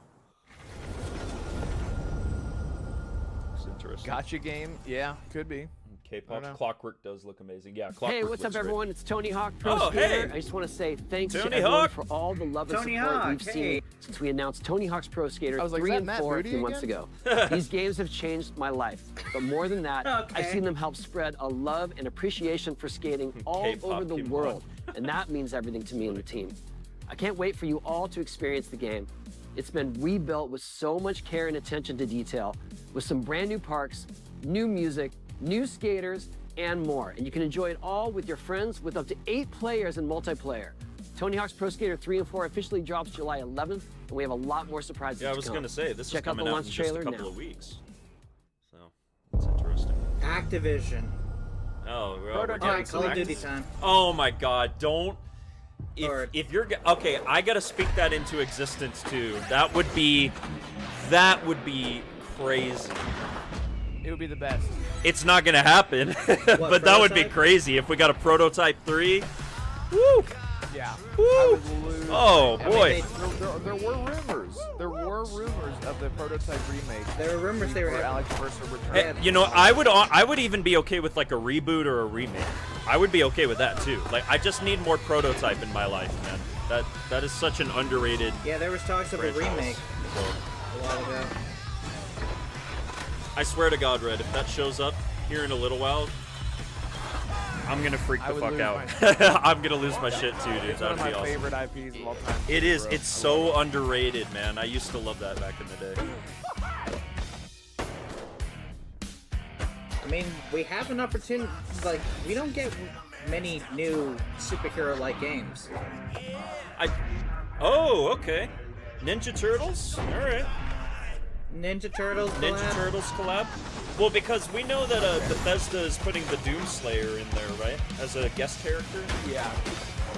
Looks interesting. Gotcha game? Yeah, could be. K-pop. Clockwork does look amazing. Yeah, Clockwork Hey, what's up, looks great. everyone? It's Tony Hawk Pro Oh, Skater. hey! I just want to say thanks Tony to everyone Hawk! for all the love and Tony support Hawk, we've hey! seen since we announced Tony Hawk's Pro Skater I was like, 3 is that and Matt 4 a Booty few months again? ago. These games have changed my life. But more than that, I've Okay. seen them help spread a love and appreciation for skating all K-pop over the came world. And that means everything to me and the team. I can't wait for you all to experience the game. It's been rebuilt with so much care and attention to detail, with some brand new parks, new music, new skaters, and more. And you can enjoy it all with your friends with up to 8 players in multiplayer. Tony Hawk's Pro Skater 3 and 4 officially drops July 11th, and we have a lot more surprises to Yeah, I come. was gonna say, this is Check out the coming out in launch just a trailer couple now. of weeks. So, it's interesting. Activision. Oh, well, Alright, Call of Duty time. Oh my god, don't... Or- If you're... Okay, I gotta speak that into existence, too. That would be crazy. It would be the best. It's not gonna happen, but that would be prototype? crazy if we got a prototype 3. Woo! Yeah. Woo! I would lose. Oh, I mean, boy. there were rumors. There were rumors of the prototype remake. There were rumors they were for having- Alex Mercer Hey, returning. you know, I would even be okay with like a reboot or a remake. I would be okay with that too. Like, I just need more prototype in my life, man. That is such an underrated. Yeah, there was talks of a franchise. remake So, a while ago. I swear to God, Red, if that shows up here in a little while, I'm gonna freak I the would fuck lose out. I'm gonna lose my shit too, dude. It's one That'd of my be awesome. favorite IPs of all time. It is. Bro. It's so underrated, man. I used to love that back in the day. I mean, we have an opportunity. Like, we don't get many new superhero-like games. Oh, okay. Ninja Turtles? Alright. Ninja Turtles Ninja collab? Turtles collab? Well, because we know that Bethesda is putting the Doomslayer in there, right? As a guest character? Yeah.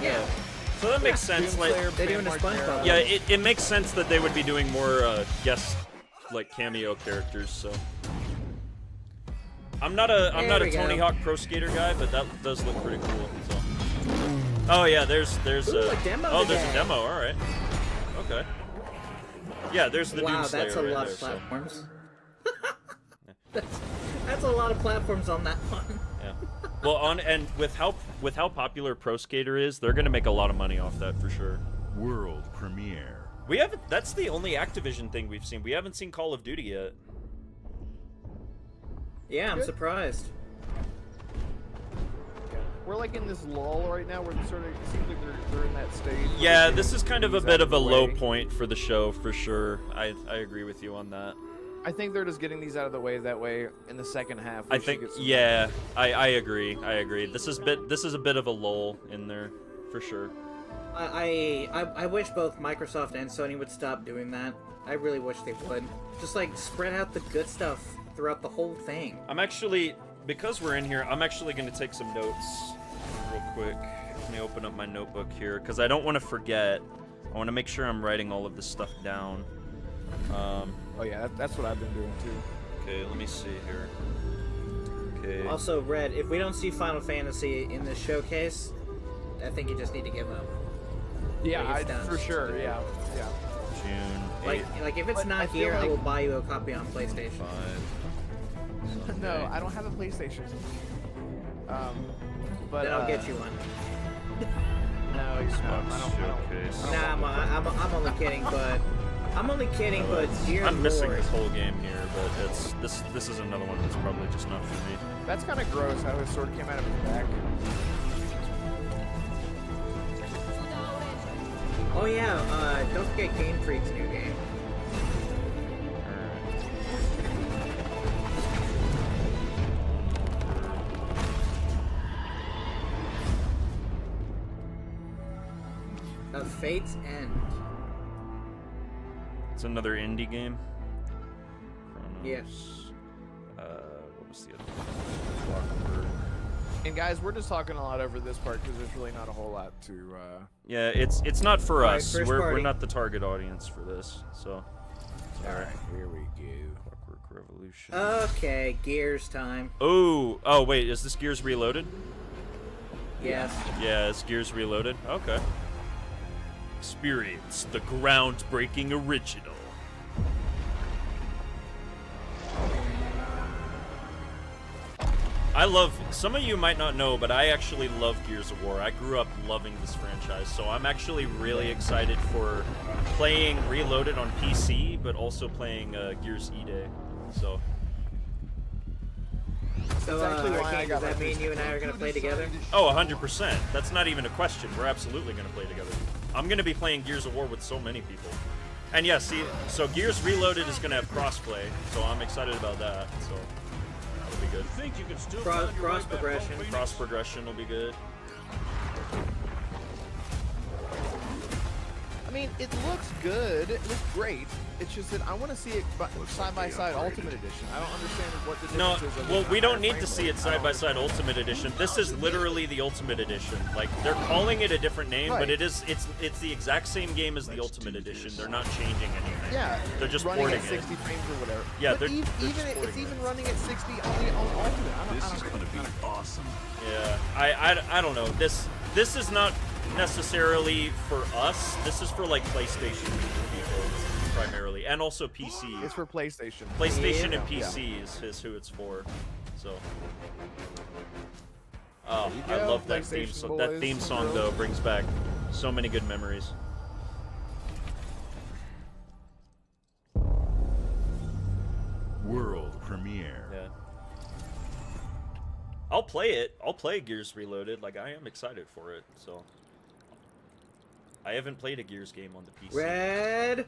Yeah. So that makes sense. Like, They're doing a SpongeBob. yeah, it makes sense that they would be doing more guest, like, cameo characters, so. I'm not a There we Tony go. Hawk Pro Skater guy, but that does look pretty cool. So. Oh yeah, there's Ooh, a demo oh, there's a today. demo. All right. Okay. Yeah, there's the Wow, Doomslayer that's a right lot there, of so. platforms. That's a lot of platforms on that one. Yeah. Well, with how popular Pro Skater is, they're gonna make a lot of money off that for sure. World premiere. We haven't. That's the only Activision thing we've seen. We haven't seen Call of Duty yet. Yeah, I'm surprised. We're like in this lull right now where it sort of it seems like they're in that stage. where Yeah, they're this getting is kind of a these bit out of a the low way. point for the show for sure. I agree with you on that. I think they're just getting these out of the way. That way, in the second half, we I should think get some- yeah, I agree. I agree. This is a bit of a lull in there for sure. I wish both Microsoft and Sony would stop doing that. I really wish they would. Just like spread out the good stuff throughout the whole thing. I'm actually, because we're in here, I'm actually going to take some notes real quick. Let me open up my notebook here because I don't want to forget. I want to make sure I'm writing all of this stuff down. Oh yeah, that's what I've been doing too. Okay, let me see here. Okay. Also, Red, if we don't see Final Fantasy in this showcase, I think you just need to give up. Yeah, Like, it's done. for sure. Yeah. June 8th. Like if it's But I not feel here, I like- will buy you a copy on PlayStation. No, I don't have a PlayStation. But Then I'll get you one. No, you're smart. I don't. Showcase. Nah, I'm only kidding, but Gears I'm of missing War. this whole game here, but it's this is another one that's probably just not for me. That's kind of gross how his sword came out of his back. Oh yeah, don't forget Game Freak's new game. A Fate's End. It's another indie game. Yes. What was the other one? Clockwork. And guys, we're just talking a lot over this part because there's really not a whole lot to. Yeah, it's not for Alright, us. first We're party. not the target audience for this. So. All right, here we go. Clockwork Revolution. Okay, Gears time. Oh wait, is this Gears Reloaded? Yes. Yeah, it's Gears Reloaded. Okay. Experience the groundbreaking original. I love, some of you might not know, but I actually love Gears of War. I grew up loving this franchise, so I'm actually really excited for playing Reloaded on PC, but also playing Gears E-Day. So. So, That's actually why I Arcane, got does that my mean you and I are gonna play together? Oh, 100%. That's not even a question. We're absolutely going to play together. I'm going to be playing Gears of War with so many people. And yeah, see, so Gears Reloaded is going to have crossplay, so I'm excited about that. So that'll be good. Think you can still Cross progression. Cross progression will be good. I mean, it looks good. It looks great. It's just that I want to see it side by side Ultimate Edition. I don't understand what the No, difference is. well, we don't need to see it side by side Ultimate Edition. This is literally the Ultimate Edition. Like, they're calling it a different name, but Right. it's the exact same game as the Ultimate Edition. They're not changing anything. Yeah, they're just running porting at 60 it. frames or whatever. Yeah, but they're even just porting it's it. even running at 60 on Ultimate. This is going to be awesome. Yeah, I don't know. This is not necessarily for us. This is for like PlayStation people primarily, and also PC. It's for PlayStation. PlayStation Yeah. and PC is who it's for. So. Oh, There you I go, love that theme PlayStation song. That boys theme and song girls. though brings back so many good memories. World premiere. Yeah. I'll play it. I'll play Gears Reloaded. Like, I am excited for it. So. I haven't played a Gears game on the PC. Red.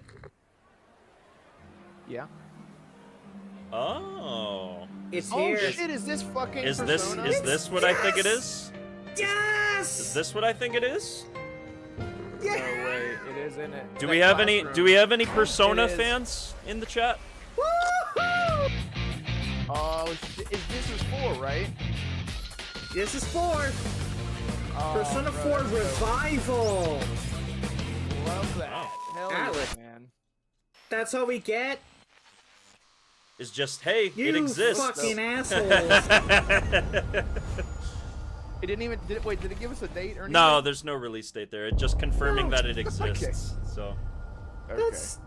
Yeah. Oh. It's Oh here. shit! Is this fucking? Is Persona? this what I think it is? Yes. Is this what I think it is? No way! It is in it. Do That we have any classroom. Persona It is. fans in the chat? Oh, this is 4, right? This is 4. Oh, Persona bro, 4 that's dope. Revival. Love that. Hell Atlas. yeah, man. That's all we get. It's just, hey, You it exists. fucking assholes. It didn't even. Did it give us a date or anything? No, there's no release date there. It's just confirming that it exists. Okay. So. That's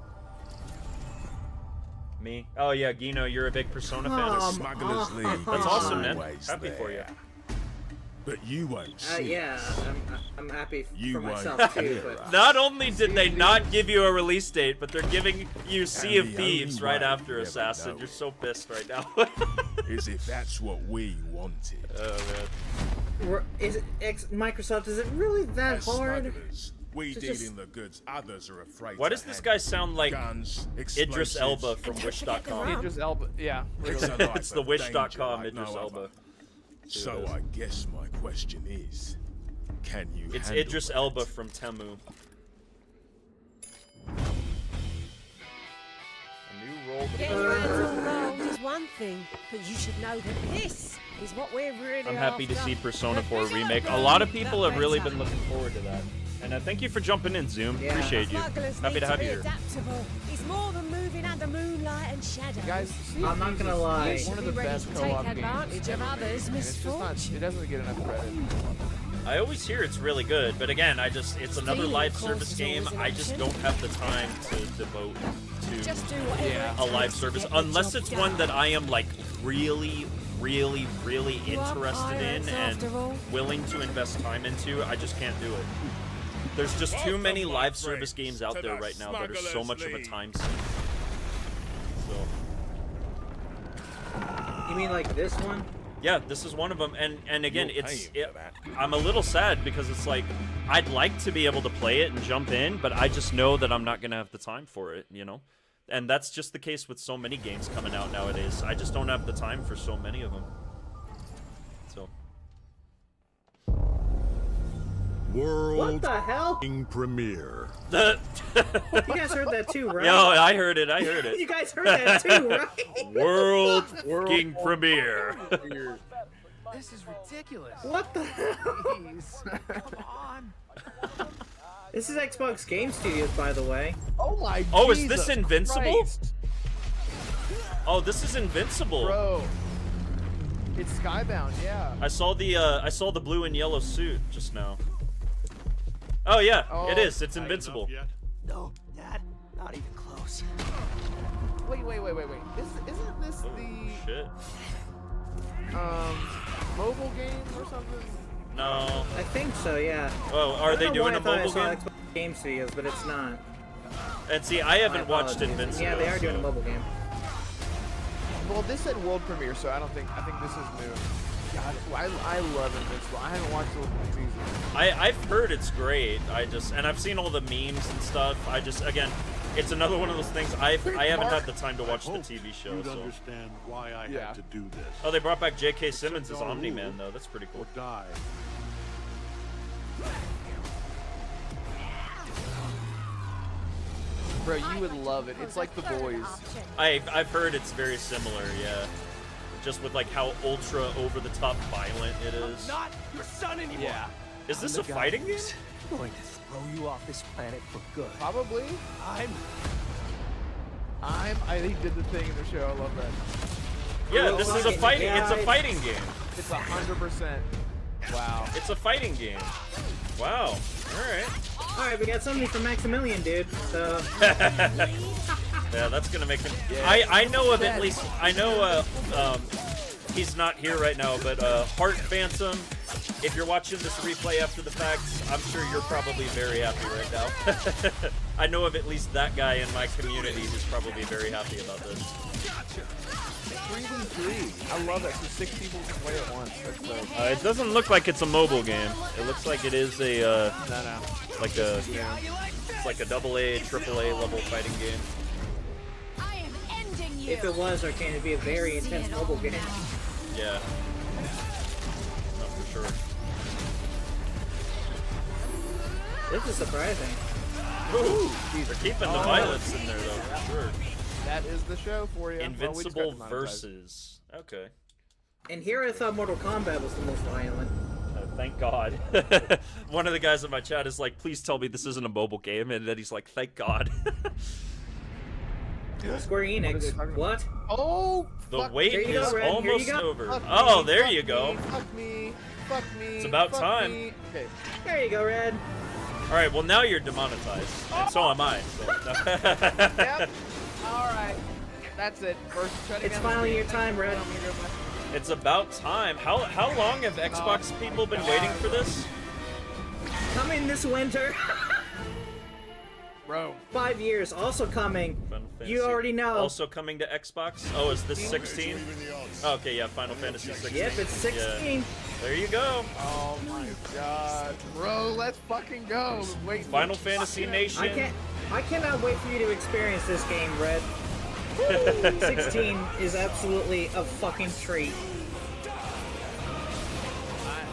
Me? Oh yeah, Gino, you're a big Persona fan. Smugglers League That's is awesome, man. always Happy for you. there. But you won't see yeah, it. I'm happy You for won't myself too. hear But us. Not only did they not give you a release date, but they're giving you Sea of the Thieves only right way after you ever Assassin. know You're it. so pissed right now. Is if that's what we wanted. Oh man. is it Microsoft? Is it really that As hard? smugglers, we to deal just- in the goods others are afraid Why to does this handle. guy sound like Guns, Idris explosives. Elba from Wish.com? Idris Elba. Yeah. It's Literally. a life It's the of Wish.com danger like Idris no Elba. other. So I guess my question is, can you It's handle Idris that? Elba from Temu. A new role. Getting around to the world is one thing, but you should know that this is what we're really I'm happy to after. see Persona The 4 bigger remake. the A lot of gun, people the have really better. been looking forward to that. And thank you for jumping in, Zoom. Yeah. Appreciate you. Smugglers Happy need to have be you here. adaptable. It's more than moving under moonlight and shadows. Guys, Sea I'm of not Thieves gonna is lie. One of the Be ready best to co-op take games advantage of ever made, others' and it's just not. misfortune. It doesn't get enough credit. I always hear it's really good, but again, it's another Stealing, live of course, service is game. always an I just option. don't have the time to devote Just to do whatever Yeah. it a live takes to service get the unless job it's one done. that I am like really You are interested in pirates and after all. willing to invest time into. I just can't do it. There's just too many live service games out there right now that are so much of a time sink. So You mean like this one? yeah, this is one of them, and again, You're it's paying for that. I'm a little sad because it's like I'd like to be able to play it and jump in, but I just know that I'm not gonna have the time for it, you know. And that's just the case with so many games coming out nowadays. I just don't have the time for so many of them. So World What the hell? premiere. the You guys heard that too, right? Yo, I heard it. I heard You it. guys heard that too, right? World fucking premiere. This is ridiculous. What the hell? Come on. This is Xbox Game Studios, by the way. Oh my. Oh, is this Jesus Invincible? Christ. Oh, this is Invincible. Bro. It's Skybound, yeah. I saw the blue and yellow suit just now. Oh yeah, Oh, it is. It's Not Invincible. enough yet? No, Dad, not even close. Wait. Isn't this Oh shit. the mobile game or something? No. I think so, yeah. Oh, I are don't they know doing why a I thought I mobile saw game? Xbox Game Studios, but it's not. And see, I haven't My watched apologies. Invincible. Yeah, they are doing a so- mobile game. Well, this said world premiere, so I think this is new. God, I love Invincible. I haven't watched the season. I've heard it's great. And I've seen all the memes and stuff. Again, it's another one of those things. I haven't had the time to watch the TV show. You'd So. understand why I Yeah. had to do this. Oh, they brought back J.K. Simmons as Accept our Omni-Man rule though. That's pretty cool. Or die. Bro, you would love it. It's like The Boys. I've heard it's very similar, yeah. Just with like how ultra over the top violent it is. Not your son anymore. Yeah. Is this a fighting game? I'm going to throw you off this planet for good. Probably. He did the thing in the show. I love that. Yeah, this is a fighting. It's a fighting game. It's 100%. Wow. It's a fighting game. Wow. All right. All right, we got something from Maximilian, dude. So. Yeah, that's gonna make him. I know of at least. I know. He's not here right now, but Heart Phantom. If you're watching this replay after the fact, I'm sure you're probably very happy right now. I know of at least that guy in my community who's probably very happy about this. 3v3. I love that. So 6 people can play at once. That's dope. It doesn't look like it's a mobile game. It looks like it is a like a it's like a AA, AAA level fighting game. If it was, Arcane, it'd be a very intense mobile game. Yeah. No, for sure. This is surprising. Ooh, they're keeping the violence in there though, for sure. That is the show for you. Invincible Versus. Okay. And here I thought Mortal Kombat was the most violent. Thank God. One of the guys in my chat is like, please tell me this isn't a mobile game, and then he's like, thank God. Square Enix. What? Oh! The wait is Red. almost over. Fuck Oh, me, there fuck you go. me, Fuck me. Fuck me. It's about fuck time. me. Okay. There you go, Red. All right, well now you're demonetized, and so am I. So. Yep. All right. That's it. First, It's finally your time, Red. It's about time. How long have Xbox people been waiting for this? Coming this winter. Bro. 5 years. Also coming. You already know. Also coming to Xbox. Oh, is this 16? Oh, okay, yeah, Final Fantasy 16. Yep, it's 16. Yeah. There you go. Oh my God, bro, let's fucking go. Wait. Final Fantasy Nation. I cannot wait for you to experience this game, Red. 16 is absolutely a fucking treat.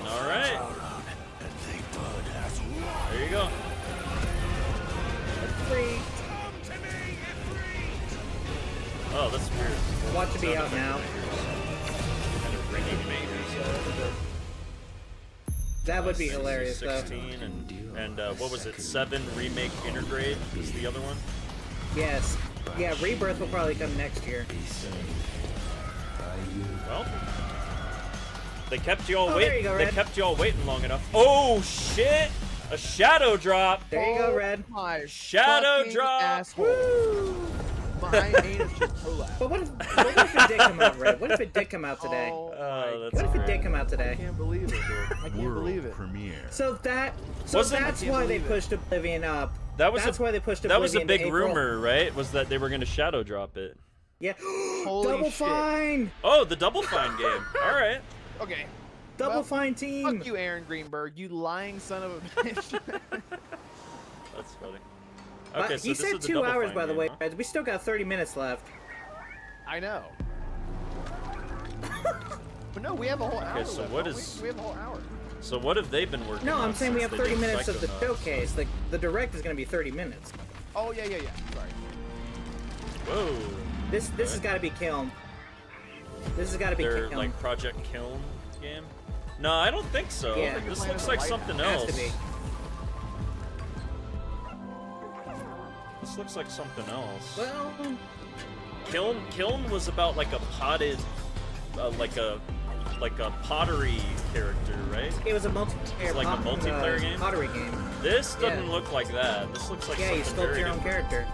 All right. There you go. Free. Oh, that's weird. Watch it be out now. Kind of ringing majors. That would be hilarious, 16 and what was it? 7 Remake Intergrade is the other one. Yes. Yeah, Rebirth will probably come next year. Well, they kept you all waiting. Go, they kept you all waiting long enough. Oh shit! A shadow drop. There you go, Red. My shadow drop. My anus just collapsed. But what if it did come out, Red? What if it did come out today? That's what if it did come out today? I can't believe it, dude. I can't believe it. So that's why they pushed Oblivion up. That's why they pushed Oblivion. That was a big to April. rumor, right? Was that they were going to shadow drop it? Yeah. Holy Double shit. Fine. Oh, the Double Fine game. All right. Okay. Double Fine team. Fuck you, Aaron Greenberg. You lying son of a bitch. That's funny. Okay, so he this said is the 2 Double hours, Fine by the game, way. huh? Guys. We still got 30 minutes left. I know. But no, we have a whole hour Okay, so left. what don't is? we have a whole hour. So what have they been working No, on? I'm saying we since have they 30 did minutes of the Psychonauts? showcase. The direct is going to be 30 minutes. Oh yeah. Sorry. Whoa. This has got to be Kiln. This has got to be Their Kiln. like Project Kiln game? No, I don't think so. Yeah. This looks like something Has to else. be. This looks like something else. Well, Kiln was about like a potted, like a pottery character, right? it was a multiplayer. It's like a multiplayer game? Pottery game. This Yeah. doesn't look like that. This looks like Yeah, you something sculpt very your own different. character.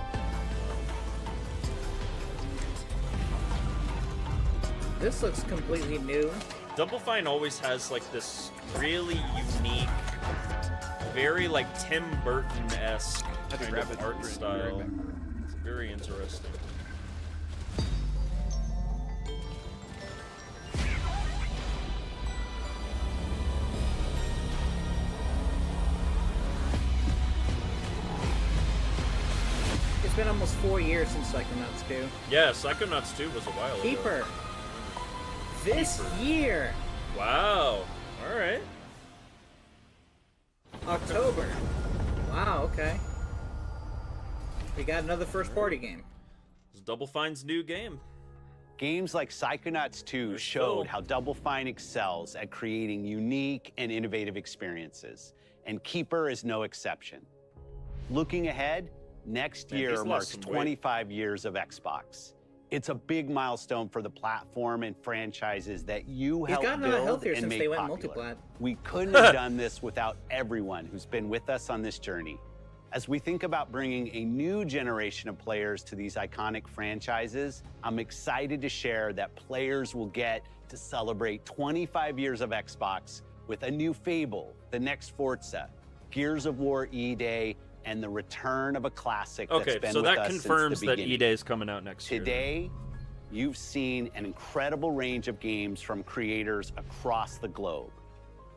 This looks completely new. Double Fine always has like this really unique, very like Tim Burton-esque kind of art style. It's very interesting. It's been almost 4 years since Psychonauts 2. Yeah, Psychonauts 2 was a while ago. Keeper. This year. Wow. All right. October. Wow, okay. We got another first-party game. It's Double Fine's new game. Games like Psychonauts 2 showed how Double Fine excels at creating unique and innovative experiences, and Keeper is no exception. Looking ahead, next Man, he's year lost marks some weight. 25 years of Xbox. It's a big milestone for the platform and franchises that you He's helped gotten build healthier and since make they went popular. multiplat. We couldn't have done this without everyone who's been with us on this journey. As we think about bringing a new generation of players to these iconic franchises, I'm excited to share that players will get to celebrate 25 years of Xbox with a new Fable, the next Forza, Gears of War E-Day, and the return of a classic that's Okay, been so with that us since confirms the that beginning. E-Day is coming out next year. Today, you've seen an incredible range of games from creators across the globe.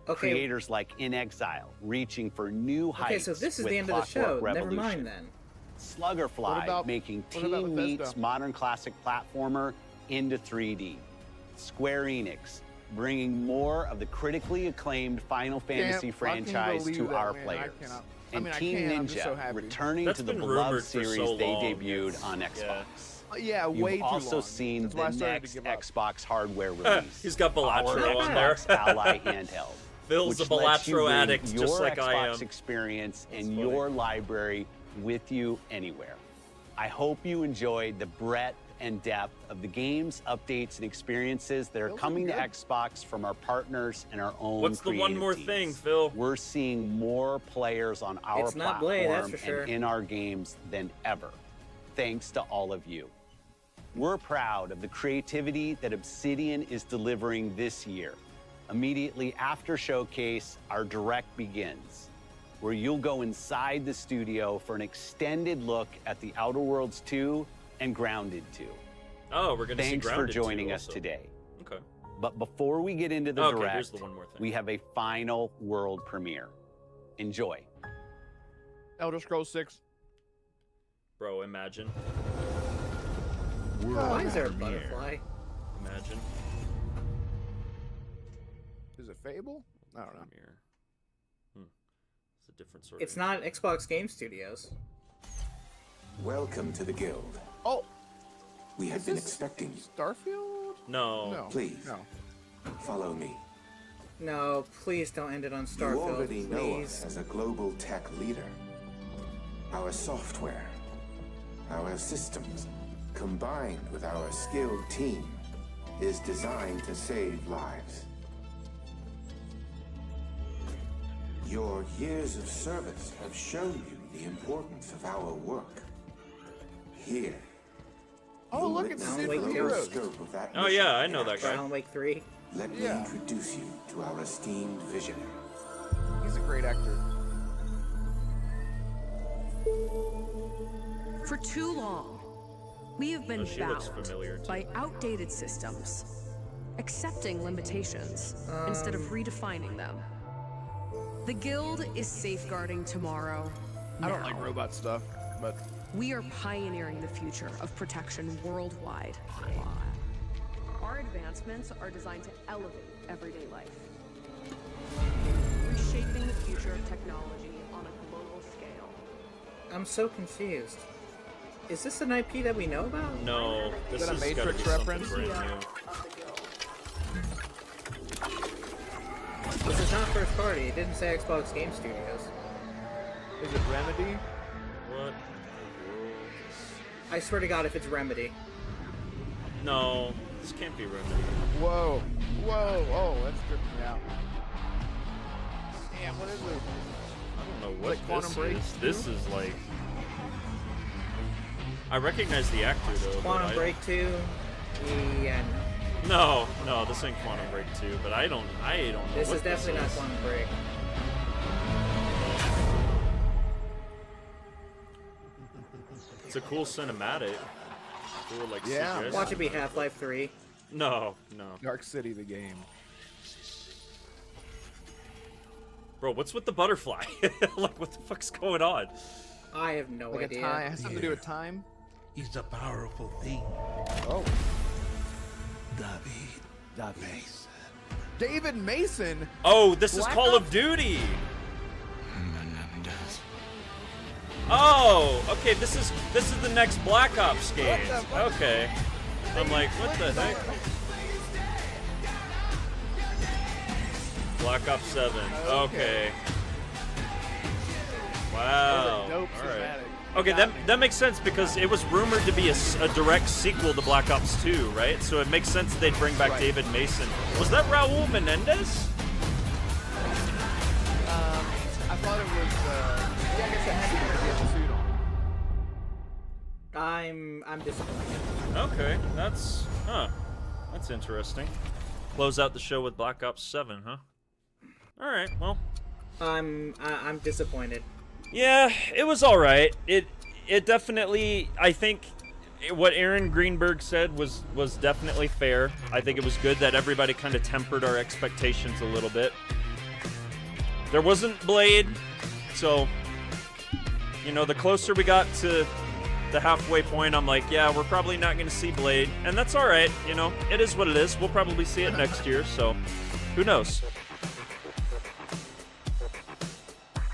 Okay. Creators like In Exile, reaching for new heights. Okay, so this is with the end of the show. Clockwork Never Revolution. mind then. Sluggerfly making what about Team Bethesda? Meat's modern classic platformer into 3D. Square Enix bringing more of the critically acclaimed Final Fantasy fucking franchise believe to that, our man. I players. cannot- I And mean, I Team can, I'm Ninja just so happy. returning That's to the been beloved rumored for series so they long, debuted yes. on Yeah. Xbox. Yeah, You've way too also long. seen That's why I the started to next give up. Xbox hardware release. He's got our Balatro on there. Xbox Ally handheld. Phil's which a lets you Balatro bring addict, your just like I Xbox am. experience That's and funny. your library with you anywhere. I hope you enjoyed the breadth and depth of the games, updates, and experiences that are Those are coming to good. Xbox from our partners and our own What's the one creative more teams. thing, Phil? We're seeing more players on our It's not platform Blade, that's for sure. and in our games than ever, thanks to all of you. We're proud of the creativity that Obsidian is delivering this year. Immediately after Showcase, our Direct begins, where you'll go inside the studio for an extended look at the Outer Worlds 2 and Grounded 2. Oh, we're gonna see Thanks for Grounded too, joining us also. today. Okay. But before we get into the Okay, Direct, here's the one more thing. we have a final world premiere. Enjoy. Elder Scrolls 6. Bro, imagine. Why is there a butterfly? Imagine. Is it Fable? I don't know. Premiere. It's a different sort It's of... not Xbox Game Studios. Welcome to the Guild. Oh, We have is been this expecting you. Starfield? No. No. Please. No. Follow me. No, please don't end it on You Starfield. already know us Please. as a global tech leader. Our software, our systems, combined with our skilled team, is designed to save lives. Your years of service have shown you the importance of our work. Here. Oh, you'll look, it's witness the the dude from full Heroes. scope of that Oh mission yeah, I in know that action. guy. Alan Wake 3. Let me Yeah. introduce you to our esteemed visionary. He's a great actor. For too long, we have been Oh, she looks bound familiar, too. by outdated systems, accepting limitations instead of redefining them. The Guild is safeguarding tomorrow. I don't now. like robot stuff, but We are pioneering the future of protection worldwide. Our advancements are designed to elevate everyday life, reshaping the future of technology on a global scale. I'm so confused. Is this an IP that we know about? No, this Is that a has gotta Matrix be something reference? brand new. This is not first party. It didn't say Xbox Game Studios. is it Remedy? What? I swear to God, if it's Remedy. No, this can't be Remedy. Whoa. Whoa. Oh, that's tripping me out. Damn, what is it? I don't know what Like Quantum this Break is. 2? This is like... I recognize the actor though. but Quantum I- Break 2? Yeah, No, no, this ain't Quantum Break 2, but I don't know This what is definitely not is. Quantum Break. It's a cool cinematic. Cool, like, Yeah. CGI Watch it be cinematic. Half-Life 3. No, no. Dark City, the game. Bro, what's with the butterfly? Like, what the fuck's going on? I have no Like a idea. time. It has something to do with time. Is a powerful thing. Oh. David Mason. David Mason. Oh, this is Black Call Ops? of Duty! Oh, okay. This is the next Black Ops game. Okay. I'm like, what the heck? Black Ops 7. Okay. Wow. All right. Okay, that makes sense because it was rumored to be a direct sequel to Black Ops 2, right? So it makes sense they'd bring back David Mason. Was that Raul Menendez? I thought it was. Yeah, I guess it had to be because he had the suit on. I'm disappointed. Okay, that's interesting. Close out the show with Black Ops 7, huh? All right, well. I'm disappointed. Yeah, it was all right. It definitely, I think what Aaron Greenberg said was definitely fair. I think it was good that everybody kind of tempered our expectations a little bit. There wasn't Blade, so, you know, the closer we got to the halfway point, I'm like, yeah, we're probably not going to see Blade, and that's all right, you know, it is what it is. We'll probably see it next year, so who knows?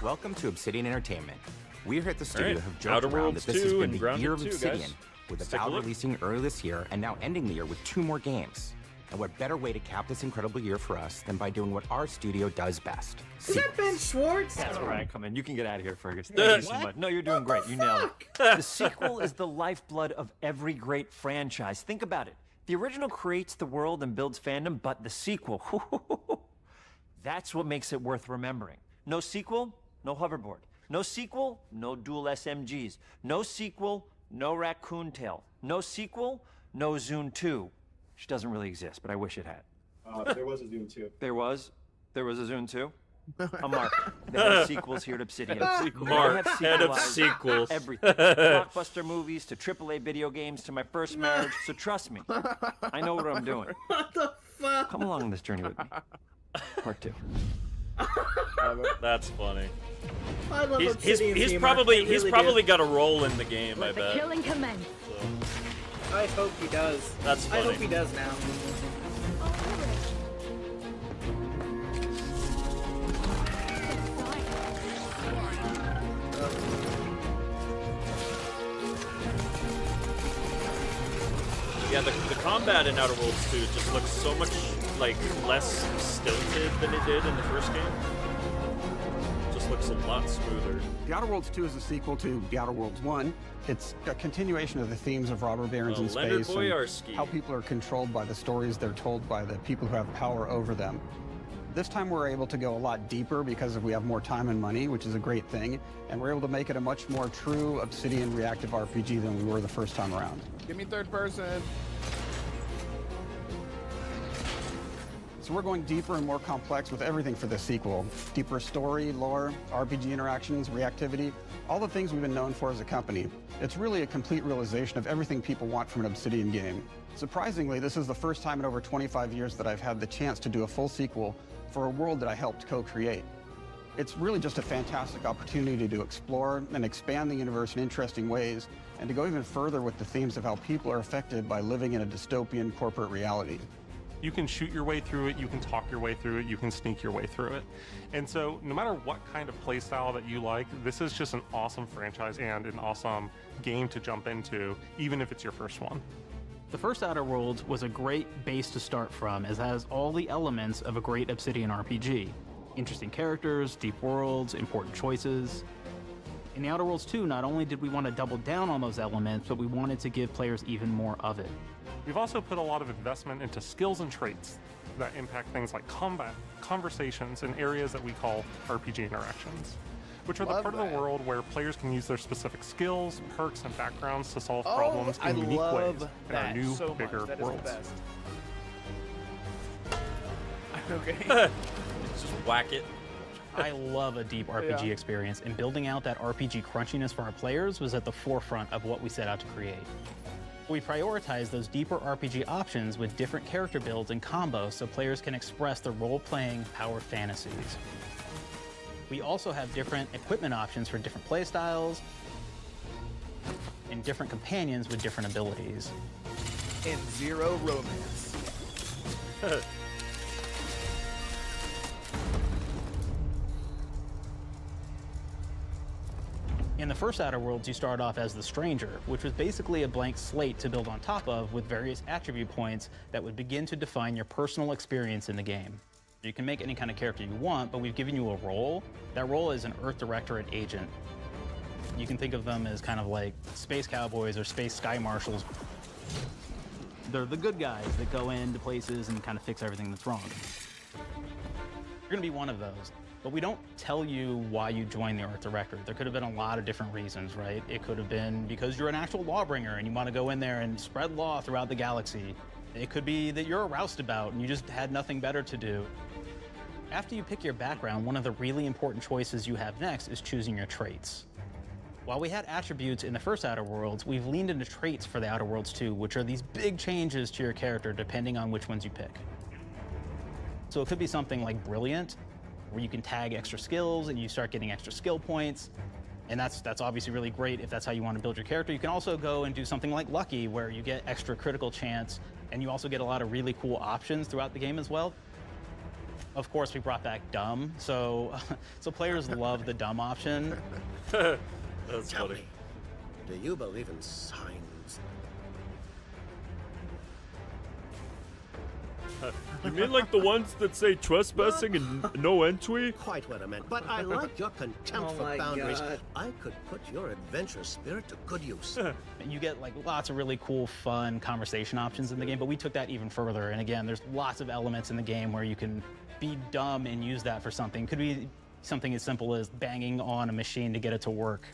Welcome to Obsidian Entertainment. We here at the studio right. have joked Outer around Worlds that this has 2 been and the Grounded year of 2, Obsidian, guys. with Let's take a Avowed look. releasing early this year and now ending the year with 2 more games. And what better way to cap this incredible year for us than by doing what our studio does best? Is that Ben Schwartz? That's right. Come in. You can get out of here, Fergus. Thank you so much. No, you're doing great. You nailed it. The sequel is the lifeblood of every great franchise. Think about it. The original creates the world and builds fandom, but the sequel, that's what makes it worth remembering. No sequel, no hoverboard. No sequel, no dual SMGs. No sequel, no Raccoon Tail. No sequel, no Zune 2. Which doesn't really exist, but I wish it had. There was a Zune 2. There was a Zune 2? I'm Mark. They have sequels here at Obsidian. Mark, head of sequelized sequels. Everything. Blockbuster movies to AAA video games to my first marriage. So trust me, I know what I'm doing. What the fuck? Come along on this journey with me. Part 2. That's funny. I love He's Obsidian's humor. probably I really probably do. got a role in the game, I bet. Killing commence. I hope he does. That's I hope funny. he does now. Yeah, the combat in Outer Worlds 2 just looks so much like less stilted than it did in the first game. Just looks a lot smoother. The Outer Worlds 2 is a sequel to The Outer Worlds 1. It's a continuation of the themes of robber barons in Leonard space Boyarsky. and how people are controlled by the stories they're told by the people who have power over them. This time we're able to go a lot deeper because we have more time and money, which is a great thing, and we're able to make it a much more true Obsidian reactive RPG than we were the first time around. Give me third person. So we're going deeper and more complex with everything for this sequel. Deeper story, lore, RPG interactions, reactivity, all the things we've been known for as a company. It's really a complete realization of everything people want from an Obsidian game. Surprisingly, this is the first time in over 25 years that I've had the chance to do a full sequel for a world that I helped co-create. It's really just a fantastic opportunity to explore and expand the universe in interesting ways, and to go even further with the themes of how people are affected by living in a dystopian corporate reality. You can shoot your way through it, you can talk your way through it, you can sneak your way through it. And so no matter what kind of play style that you like, this is just an awesome franchise and an awesome game to jump into, even if it's your first one. The first Outer Worlds was a great base to start from, as it has all the elements of a great Obsidian RPG. Interesting characters, deep worlds, important choices. In the Outer Worlds 2, not only did we want to double down on those elements, but we wanted to give players even more of it. We've also put a lot of investment into skills and traits that impact things like combat, conversations, and areas that we call RPG interactions, which are the part of the world where players can use their specific skills, perks, and backgrounds to solve problems in unique ways in our new, bigger worlds. Okay. Just whack it. I love a deep RPG experience, and building out that RPG crunchiness for our players was at the forefront of what we set out to create. We prioritize those deeper RPG options with different character builds and combos so players can express their role-playing power fantasies. We also have different equipment options for different playstyles and different companions with different abilities. And zero romance. In the first Outer Worlds, you start off as the Stranger, which was basically a blank slate to build on top of with various attribute points that would begin to define your personal experience in the game. You can make any kind of character you want, but we've given you a role. That role is an Earth Directorate agent. You can think of them as kind of like space cowboys or space sky marshals. They're the good guys that go into places and kind of fix everything that's wrong. You're gonna be one of those. But we don't tell you why you joined the Earth Directorate. There could have been a lot of different reasons, right? It could have been because you're an actual lawbringer and you want to go in there and spread law throughout the galaxy. It could be that you're a roustabout and you just had nothing better to do. After you pick your background, one of the really important choices you have next is choosing your traits. While we had attributes in the first Outer Worlds, we've leaned into traits for the Outer Worlds too, which are these big changes to your character depending on which ones you pick. So it could be something like Brilliant, where you can tag extra skills and you start getting extra skill points. And that's obviously really great if that's how you want to build your character. You can also go and do something like Lucky, where you get extra critical chance and you also get a lot of really cool options throughout the game as well. Of course, we brought back Dumb, so players love the Dumb option. That's Tell funny. me, do you believe in signs? You mean like the ones that say trespassing and no entry? Quite what I meant, but I like your contempt Oh for my boundaries. God. I could put your adventurous spirit to good use. And you get like lots of really cool, fun conversation options in the game, but we took that even further. And again, there's lots of elements in the game where you can be dumb and use that for something. Could be something as simple as banging on a machine to get it to work.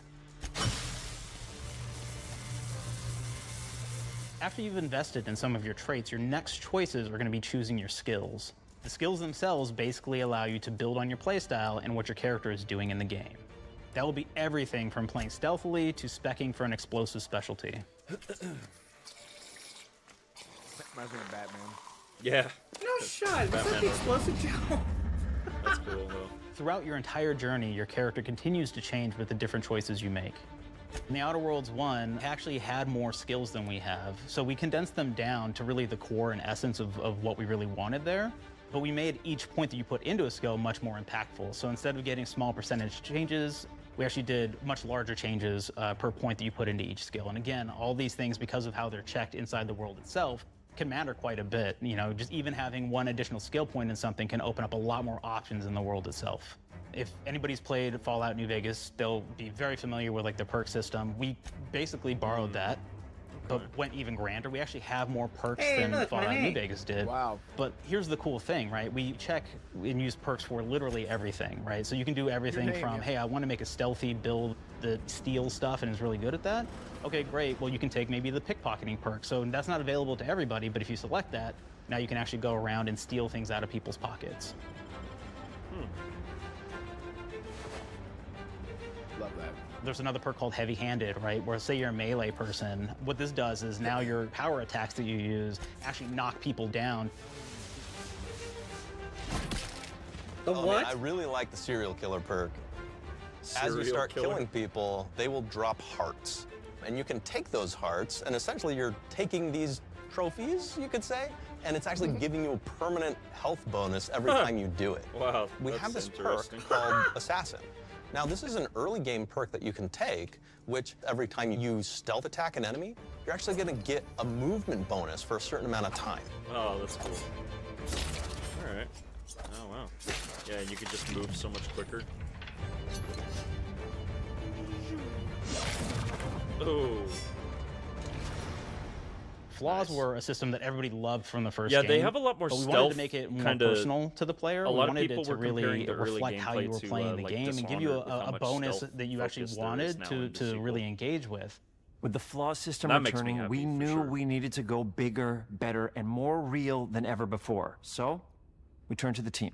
After you've invested in some of your traits, your next choices are going to be choosing your skills. The skills themselves basically allow you to build on your playstyle and what your character is doing in the game. That will be everything from playing stealthily to speccing for an explosive specialty. Reminds me of Batman. Yeah. No shot. Was that Batman. the explosive joke? That's cool though. Throughout your entire journey, your character continues to change with the different choices you make. In the Outer Worlds 1, it actually had more skills than we have, so we condensed them down to really the core and essence of what we really wanted there. But we made each point that you put into a skill much more impactful. So instead of getting small percentage changes, we actually did much larger changes per point that you put into each skill. And again, all these things, because of how they're checked inside the world itself, can matter quite a bit. You know, just even having one additional skill point in something can open up a lot more options in the world itself. If anybody's played Fallout New Vegas, they'll be very familiar with like the perk system. We basically borrowed that, but went even grander. We actually have more perks than Fallout New Vegas did. Wow. But here's the cool thing, right? We check and use perks for literally everything, right? So you can do everything name, from, yeah. hey, I want to make a stealthy build that steals stuff and is really good at that. Okay, great. Well, you can take maybe the pickpocketing perk. So that's not available to everybody, but if you select that, now you can actually go around and steal things out of people's pockets. Love that. There's another perk called heavy-handed, right? Where say you're a melee person, what this does is now your power attacks that you use actually knock people down. The what? I really like the serial killer perk. As you Serial start killer. killing people, they will drop hearts. And you can take those hearts, and essentially you're taking these trophies, you could say, and it's actually giving you a permanent health bonus every time you do it. Wow, We that's have this perk interesting. called Assassin. Now, this is an early game perk that you can take, which every time you stealth attack an enemy, you're actually going to get a movement bonus for a certain amount of time. Oh, that's cool. All right. Oh wow. Yeah, and you could just move so much quicker. Oh. Flaws were a system that everybody loved from the first Yeah, game. they have a lot more but we wanted stealth to make it more kinda- personal to the player. a We lot of wanted people it to were comparing really the early reflect how you gameplay were to, playing the like game and give you Dishonored with how a much bonus stealth that you actually focus there is wanted now to in the sequel. really engage with. With the flaw system That makes me returning, we happy, for knew sure. we needed to go bigger, better, and more real than ever before. So, we turned to the team.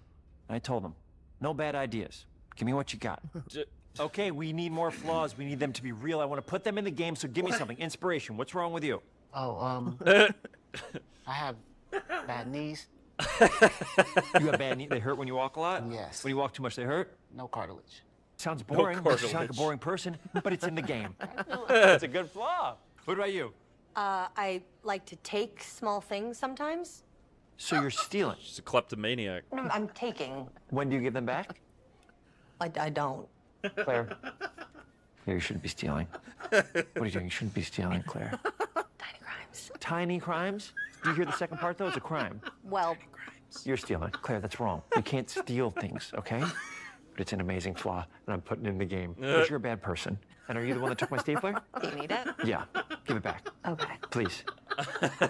I told them, no bad ideas. Give me what you got. Okay, we need more flaws. We need them to be real. I want to put them in the game, so give me something. Inspiration. What's wrong with you? Oh, I have bad knees. You have bad knees? They hurt when you walk a lot? Yes. When you walk too much, they hurt? No cartilage. Sounds boring. You sound like a cartilage. boring person, but it's in the game. It's a good flaw. What about you? I like to take small things sometimes. So you're stealing. She's a kleptomaniac. No, I'm taking. When do you give them back? I don't. Claire. Yeah, you shouldn't be stealing. What are you doing? You shouldn't be stealing, Claire. Tiny crimes. Tiny crimes? Do you hear the second part, though? It's a crime. Well, You're stealing. Claire, that's wrong. You can't steal things, okay? But it's an amazing flaw, and I'm putting it in the game. Because you're a bad person. And are you the one that took my stapler? do you need it? Yeah. Give it back. Okay. Please.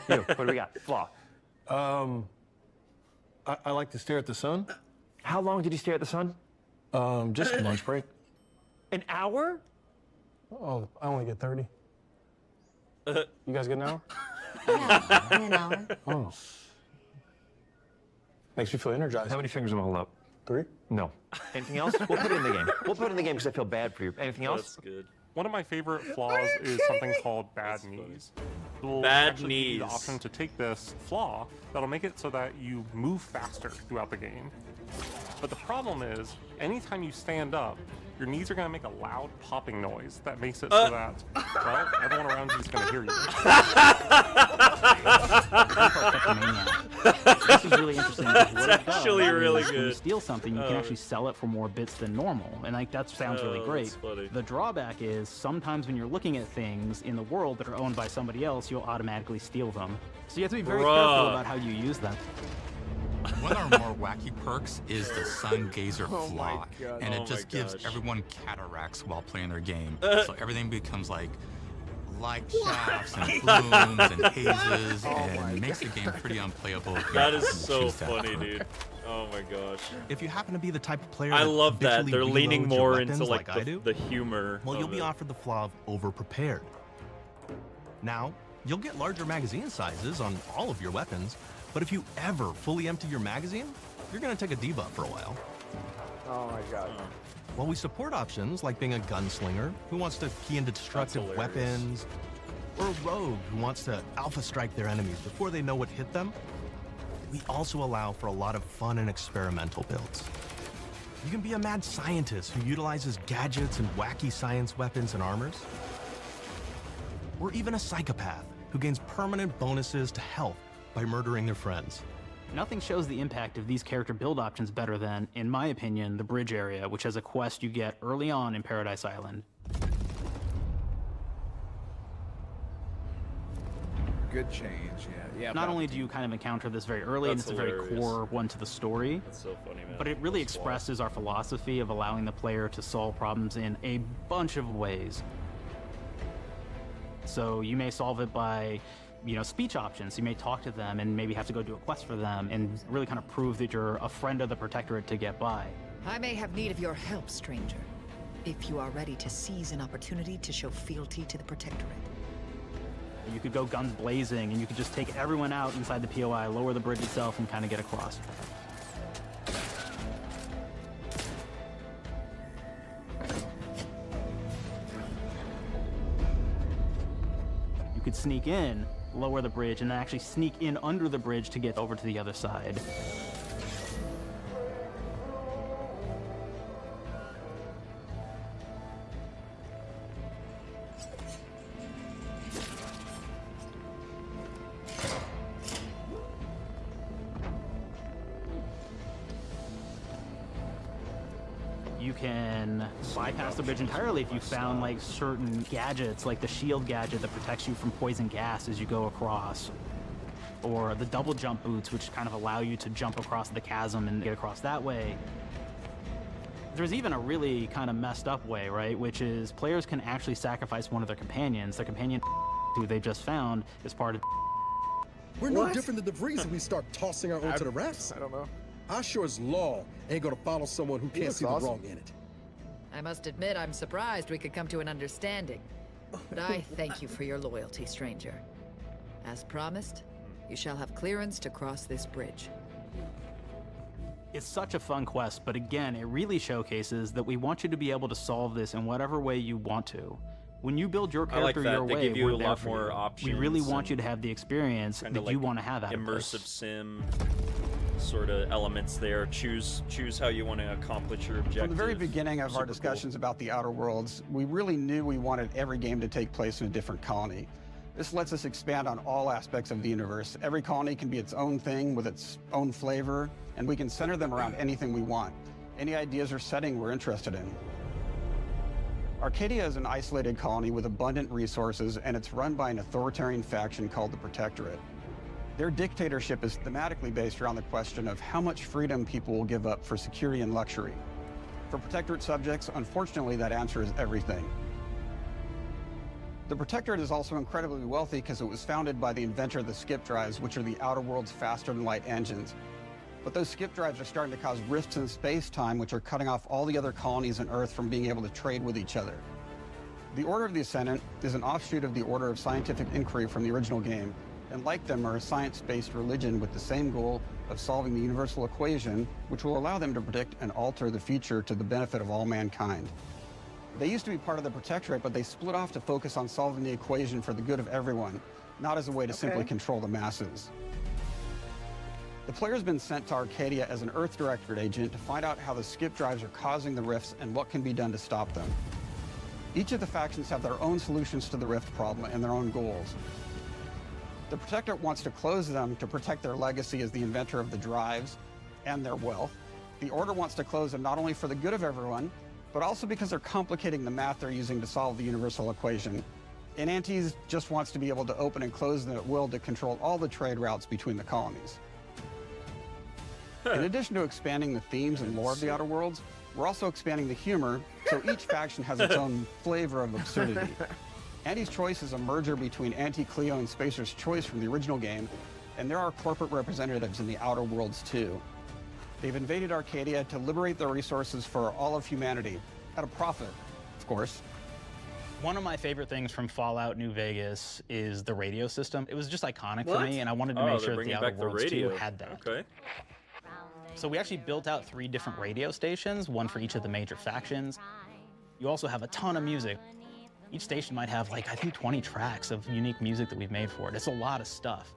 You, what do we got? Flaw. I like to stare at the sun. How long did you stare at the sun? Just lunch break. An hour? Oh, I only get 30. You guys get an hour? Yeah, in an hour. Oh. Makes me feel energized. How many fingers am I holding up? 3? No. Anything else? We'll put it in the game. We'll put it in the game because I feel bad for you. Anything else? That's good. One of my favorite flaws is something called bad knees. We'll Bad actually give you knees. the option to take this flaw that'll make it so that you move faster throughout the game. But the problem is, anytime you stand up, your knees are going to make a loud popping noise that makes it so that, well, everyone around you is going to hear you. This is really interesting. Because what That's it does actually is really When you good. steal something, you can Oh. actually sell it for more bits than normal, and like that sounds really Oh, great. that's funny. The drawback is sometimes when you're looking at things in the world that are owned by somebody else, you'll automatically steal them. So you have to be very careful Bruh. about how you use them. One of our more wacky perks is the Sun Gazer Oh my Flaw, God. and Oh it just my gives gosh. everyone cataracts while playing their game. So everything becomes like light shafts and blooms and hazes, and makes the game pretty unplayable. if you That is choose so that. funny, dude. Oh my gosh. If you happen to be the type of player I that love that. habitually They're leaning reloads your more weapons into like I do, the humor. well, you'll of be it. offered the flaw of over-prepared. Now, you'll get larger magazine sizes on all of your weapons, but if you ever fully empty your magazine, you're going to take a debuff for a while. Oh my god. While we support options like being a gunslinger who wants to key into destructive hilarious. weapons, or a rogue who wants to alpha strike their enemies before they know what hit them, we also allow for a lot of fun and experimental builds. You can be a mad scientist who utilizes gadgets and wacky science weapons and armors, or even a psychopath who gains permanent bonuses to health by murdering their friends. Nothing shows the impact of these character build options better than, in my opinion, the bridge area, which has a quest you get early on in Paradise Island. Good change. Yeah. Not only do you kind of encounter this very early, and That's it's a very hilarious. core one to the story, That's so funny, man. but it really That's wild. expresses our philosophy of allowing the player to solve problems in a bunch of ways. So you may solve it by, speech options. You may talk to them and maybe have to go do a quest for them and really kind of prove that you're a friend of the Protectorate to get by. I may have need of your help, stranger, if you are ready to seize an opportunity to show fealty to the Protectorate. You could go guns blazing and you could just take everyone out inside the POI, lower the bridge itself, and kind of get across. You could sneak in, lower the bridge, and then actually sneak in under the bridge to get over to the other side. You can bypass the bridge entirely if you found like certain gadgets, like the shield gadget that protects you from poison gas as you go across, or the double jump boots, which kind of allow you to jump across the chasm and get across that way. There's even a really kind of messed up way, right? Which is players can actually sacrifice one of their companions. Their companion who they just found is part of. We're no different than the Breeze if we start tossing our own to the refs. I don't know. I sure as law ain't gonna follow someone who can't looks see the awesome. wrong in it. I must admit, I'm surprised we could come to an understanding. But I thank you for your loyalty, stranger. As promised, you shall have clearance to cross this bridge. It's such a fun quest, but again, it really showcases that we want you to be able to solve this in whatever way you want to. When you build your I like character that. your They way, give you we're a there lot for more you. options. We really want you to have the experience that Kinda you like want to have out of immersive this. sim sort of elements there. Choose how you want to accomplish your objective. From the very beginning of our Super discussions about the Outer Worlds, we really knew we wanted every game to take place in a different colony. This lets us expand on all aspects of the universe. Every colony can be its own thing with its own flavor, and we can center them around anything we want. Any ideas or setting we're interested in. Arcadia is an isolated colony with abundant resources, and it's run by an authoritarian faction called the Protectorate. Their dictatorship is thematically based around the question of how much freedom people will give up for security and luxury. For Protectorate subjects, unfortunately, that answer is everything. The Protectorate is also incredibly wealthy because it was founded by the inventor of the skip drives, which are the Outer World's faster-than-light engines. But those skip drives are starting to cause rifts in space-time, which are cutting off all the other colonies on Earth from being able to trade with each other. The Order of the Ascendant is an offshoot of the Order of Scientific Inquiry from the original game, and like them are a science-based religion with the same goal of solving the universal equation, which will allow them to predict and alter the future to the benefit of all mankind. They used to be part of the Protectorate, but they split off to focus on solving the equation for the good of everyone, not as a way to simply control the masses. The player's been sent to Arcadia as an Earth Directorate agent to find out how the skip drives are causing the rifts and what can be done to stop them. Each of the factions have their own solutions to the rift problem and their own goals. The Protectorate wants to close them to protect their legacy as the inventor of the drives and their wealth. The Order wants to close them not only for the good of everyone, but also because they're complicating the math they're using to solve the universal equation. And Antes just wants to be able to open and close them at will to control all the trade routes between the colonies. In addition to expanding the themes and lore of the Outer Worlds, we're also expanding the humor, so each faction has its own flavor of absurdity. Anti's Choice is a merger between Anti-Cleo and Spacer's Choice from the original game, and there are corporate representatives in the Outer Worlds too. They've invaded Arcadia to liberate their resources for all of humanity, at a profit, of course. One of my favorite things from Fallout New Vegas is the radio system. It was just iconic for me, and I wanted to make sure that the Outer Worlds 2 had that. Okay. So we actually built out 3 different radio stations, one for each of the major factions. You also have a ton of music. Each station might have, like, I think 20 tracks of unique music that we've made for it. It's a lot of stuff.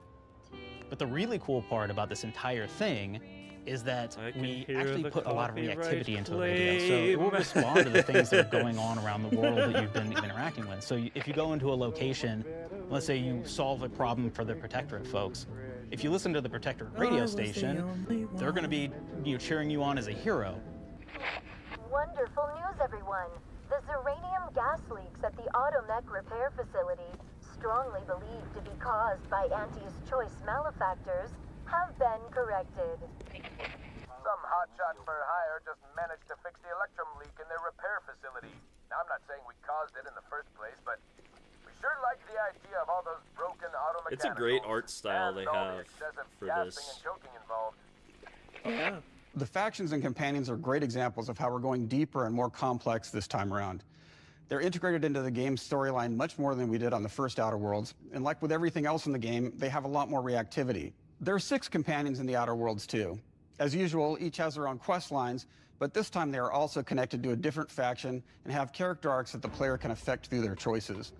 But the really cool part about this entire thing is that we actually put a lot of reactivity into the radio. So it will respond to the things that are going on around the world that you've been interacting with. So if you go into a location, let's say you solve a problem for the Protectorate folks, if you listen to the Protectorate radio station, they're going to be cheering you on as a hero. Wonderful news, everyone. The Zeranium gas leaks at the Automech repair facility, strongly believed to be caused by Anti's Choice malefactors, have been corrected. Some hotshot for hire just managed to fix the electrum leak in their repair facility. Now, I'm not saying we caused it in the first place, but we sure like the idea of all those broken auto mechanicals. It's a great art style they have for this. And choking involved. Yeah. The factions and companions are great examples of how we're going deeper and more complex this time around. They're integrated into the game's storyline much more than we did on the first Outer Worlds, and like with everything else in the game, they have a lot more reactivity. There are 6 companions in the Outer Worlds too. As usual, each has their own quest lines, but this time they are also connected to a different faction and have character arcs that the player can affect through their choices.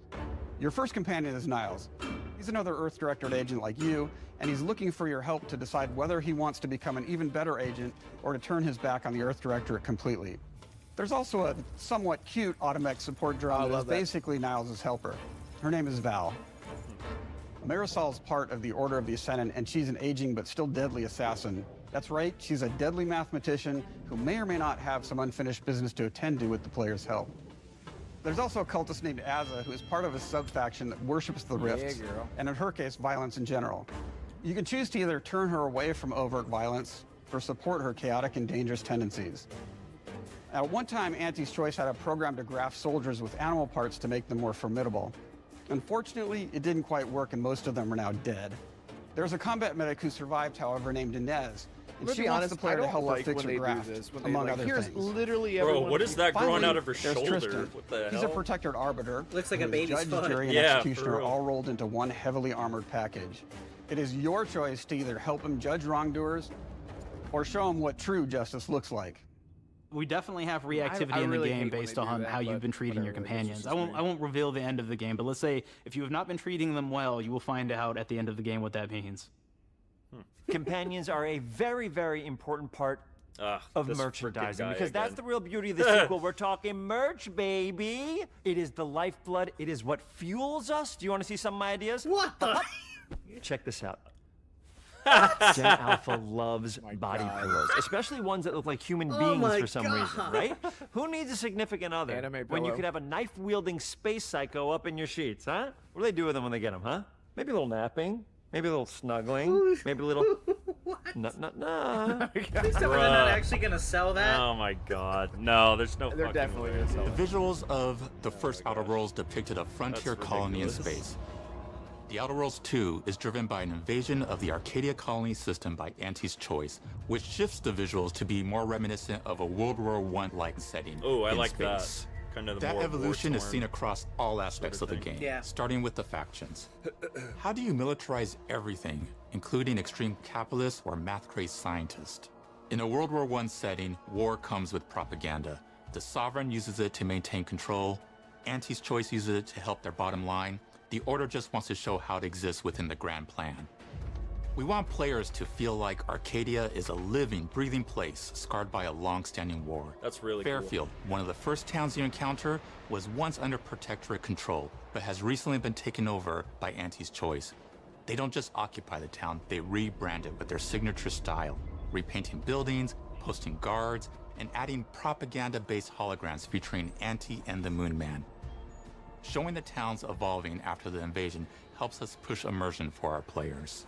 Your first companion is Niles. He's another Earth Directorate agent like you, and he's looking for your help to decide whether he wants to become an even better agent or to turn his back on the Earth Directorate completely. There's also a somewhat cute Automech support drone that is basically Niles' helper. Her name is Val. Marisol's part of the Order of the Ascendant, and she's an aging but still deadly assassin. That's right, she's a deadly mathematician who may or may not have some unfinished business to attend to with the player's help. There's also a cultist named Azza, who is part of a sub-faction that worships the rifts, and in her case, violence in general. You can choose to either turn her away from overt violence or support her chaotic and dangerous tendencies. At one time, Anti's Choice had a program to graft soldiers with animal parts to make them more formidable. Unfortunately, it didn't quite work, and most of them are now dead. There's a combat medic who survived, however, named Inez, and she wants the player to help her fix her graft, among other things. Literally Bro, what is that growing out of her there's shoulder? Tristan. What the He's hell? a Protectorate arbiter. Looks like a who is baby's judge, foot. jury, and Yeah, executioner for real. all rolled into one heavily armored package. It is your choice to either help him judge wrongdoers or show him what true justice looks like. We definitely have reactivity I in the really game hate when based they do on that, how you've but been treating your whatever, companions. I won't reveal the end of the game, but let's say if you have not been treating them well, you will find out at the end of the game what that means. Companions are a very, very important part of this merchandising frickin' guy because that's again. the real beauty of the sequel. We're talking merch, baby. It is the lifeblood. It is what fuels us. Do you want to see some of my ideas? What the? Check this out. Gen Alpha loves body pillows, especially ones that look like human beings for some reason, right? Who needs a significant other when you pillow. could have a knife-wielding space psycho up in your sheets, huh? What do they do with them when they get them, huh? Maybe a little napping, maybe a little snuggling, maybe a little... No. Please tell me they're not actually gonna sell that. Oh my god. No, there's no They're fucking definitely way. gonna sell The visuals of the first Outer Worlds depicted a frontier colony in space. The Outer Worlds 2 is driven by an invasion of the Arcadia colony system by Auntie's Choice, which shifts the visuals to be more reminiscent of a World War I-like setting. Oh, I in like space. that. Kind of the That more evolution is war-torn seen across all aspects sort of of the thing. game, starting with the factions. How do you militarize everything, including extreme capitalists or math-crazed scientists? In a World War I setting, war comes with propaganda. The Sovereign uses it to maintain control. Auntie's Choice uses it to help their bottom line. The Order just wants to show how it exists within the grand plan. We want players to feel like Arcadia is a living, breathing place scarred by a long-standing war. That's really cool. Fairfield, one of the first towns you encounter, was once under Protectorate control, but has recently been taken over by Auntie's Choice. They don't just occupy the town, they rebrand it with their signature style, repainting buildings, posting guards, and adding propaganda-based holograms featuring Auntie and the Moon Man. Showing the towns evolving after the invasion helps us push immersion for our players.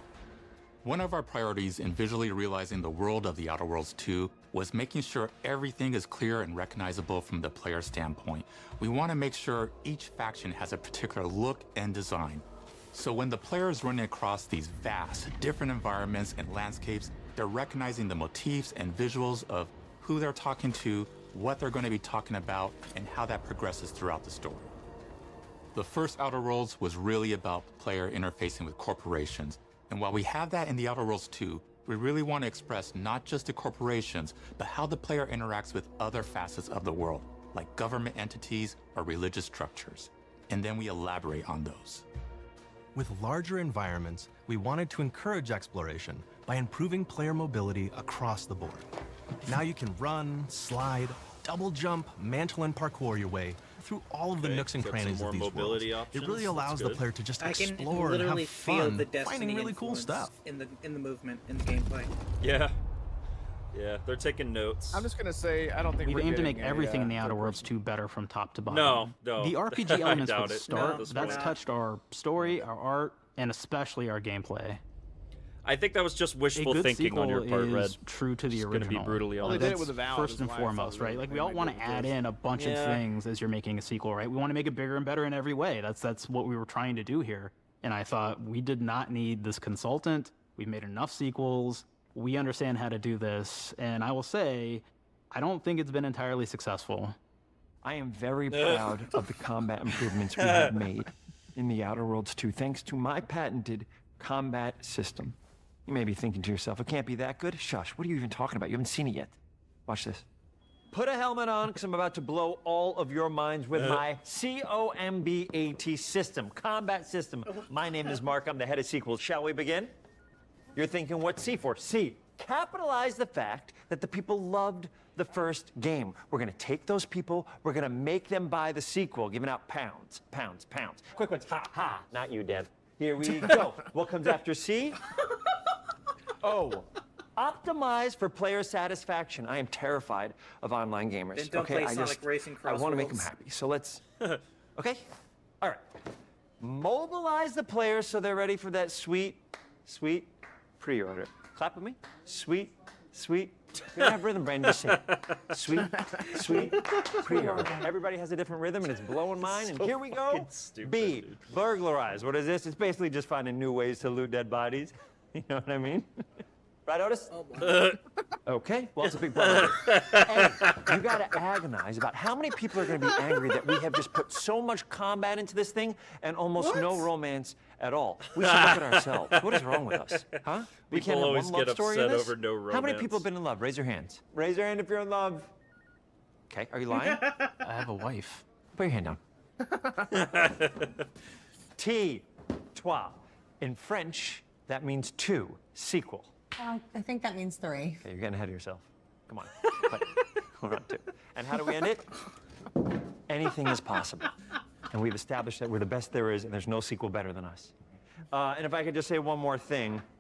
One of our priorities in visually realizing the world of the Outer Worlds 2 was making sure everything is clear and recognizable from the player standpoint. We want to make sure each faction has a particular look and design. So when the player is running across these vast, different environments and landscapes, they're recognizing the motifs and visuals of who they're talking to, what they're going to be talking about, and how that progresses throughout the story. The first Outer Worlds was really about the player interfacing with corporations. And while we have that in the Outer Worlds 2, we really want to express not just the corporations, but how the player interacts with other facets of the world, like government entities or religious structures. And then we elaborate on those. With larger environments, we wanted to encourage exploration by improving player mobility across the board. Now you can run, slide, double jump, mantle, and parkour your way through all of the nooks and got crannies some of more these worlds. mobility It options. really allows That's the good. player to just I can explore and literally have feel fun, the Destiny finding really cool influence stuff. in the movement, in the gameplay. Yeah. Yeah, they're taking notes. I'm just gonna say I don't think We've we're aimed to make getting a, everything in the third Outer Worlds person. 2 better from top to bottom. No. The RPG I elements doubt would it. start. No, That's no. touched our story, our art, and especially our gameplay. I think that was just A wishful good thinking on your sequel part, Red. is true to the Just original. gonna be brutally Well, they honest. did it That's with Avowed, first is and why I thought foremost, they right? Like might we all do want it to with add this. in a bunch of Yeah. things as you're making a sequel, right? We want to make it bigger and better in every way. That's what we were trying to do here. And I thought we did not need this consultant. We've made enough sequels. We understand how to do this. And I will say, I don't think it's been entirely successful. I am very proud of the combat improvements we have made in the Outer Worlds 2, thanks to my patented combat system. You may be thinking to yourself, it can't be that good? Shush, what are you even talking about? You haven't seen it yet. Watch this. Put a helmet on, because I'm about to blow all of your minds with my COMBAT system, combat system. My name is Mark, I'm the head of sequels. Shall we begin? You're thinking, what's C for? C, capitalize the fact that the people loved the first game. We're gonna take those people, we're gonna make them buy the sequel, giving out pounds, pounds, pounds. Quick ones, ha, ha, not you, Dev. Here we go. What comes after C? O, optimize for player satisfaction. I am terrified of online gamers. Then don't okay, play I Sonic just, Racing I want to make them Crossworlds. happy. So let's, okay? All right. Mobilize the players so they're ready for that sweet, sweet pre-order. Clap with me. Sweet, sweet. We don't have rhythm, Brandon. Just say it. Sweet, sweet pre-order. Everybody has a different rhythm, and it's blowing mine. And here we go. B, burglarize. What is this? It's basically just finding new ways to loot dead bodies. You know what I mean? Right, Otis? Okay, well, it's a big problem. A, you got to agonize about how many people are going to be angry that we have just put so much combat into this thing and almost no romance at all. We should look at ourselves. What is wrong with us? Huh? We People can't have always one love get story in upset this? over no How many romance. people have been in love? Raise your hands. Raise your hand if you're in love. Okay, are you lying? I have a wife. Put your hand down. T, trois. In French, that means two. Sequel. I think that means 3. Okay, you're getting ahead of yourself. Come on. We're on 2. And how do we end it? Anything is possible. And we've established that we're the best there is, and there's no sequel better than us. And if I could just say one more thing,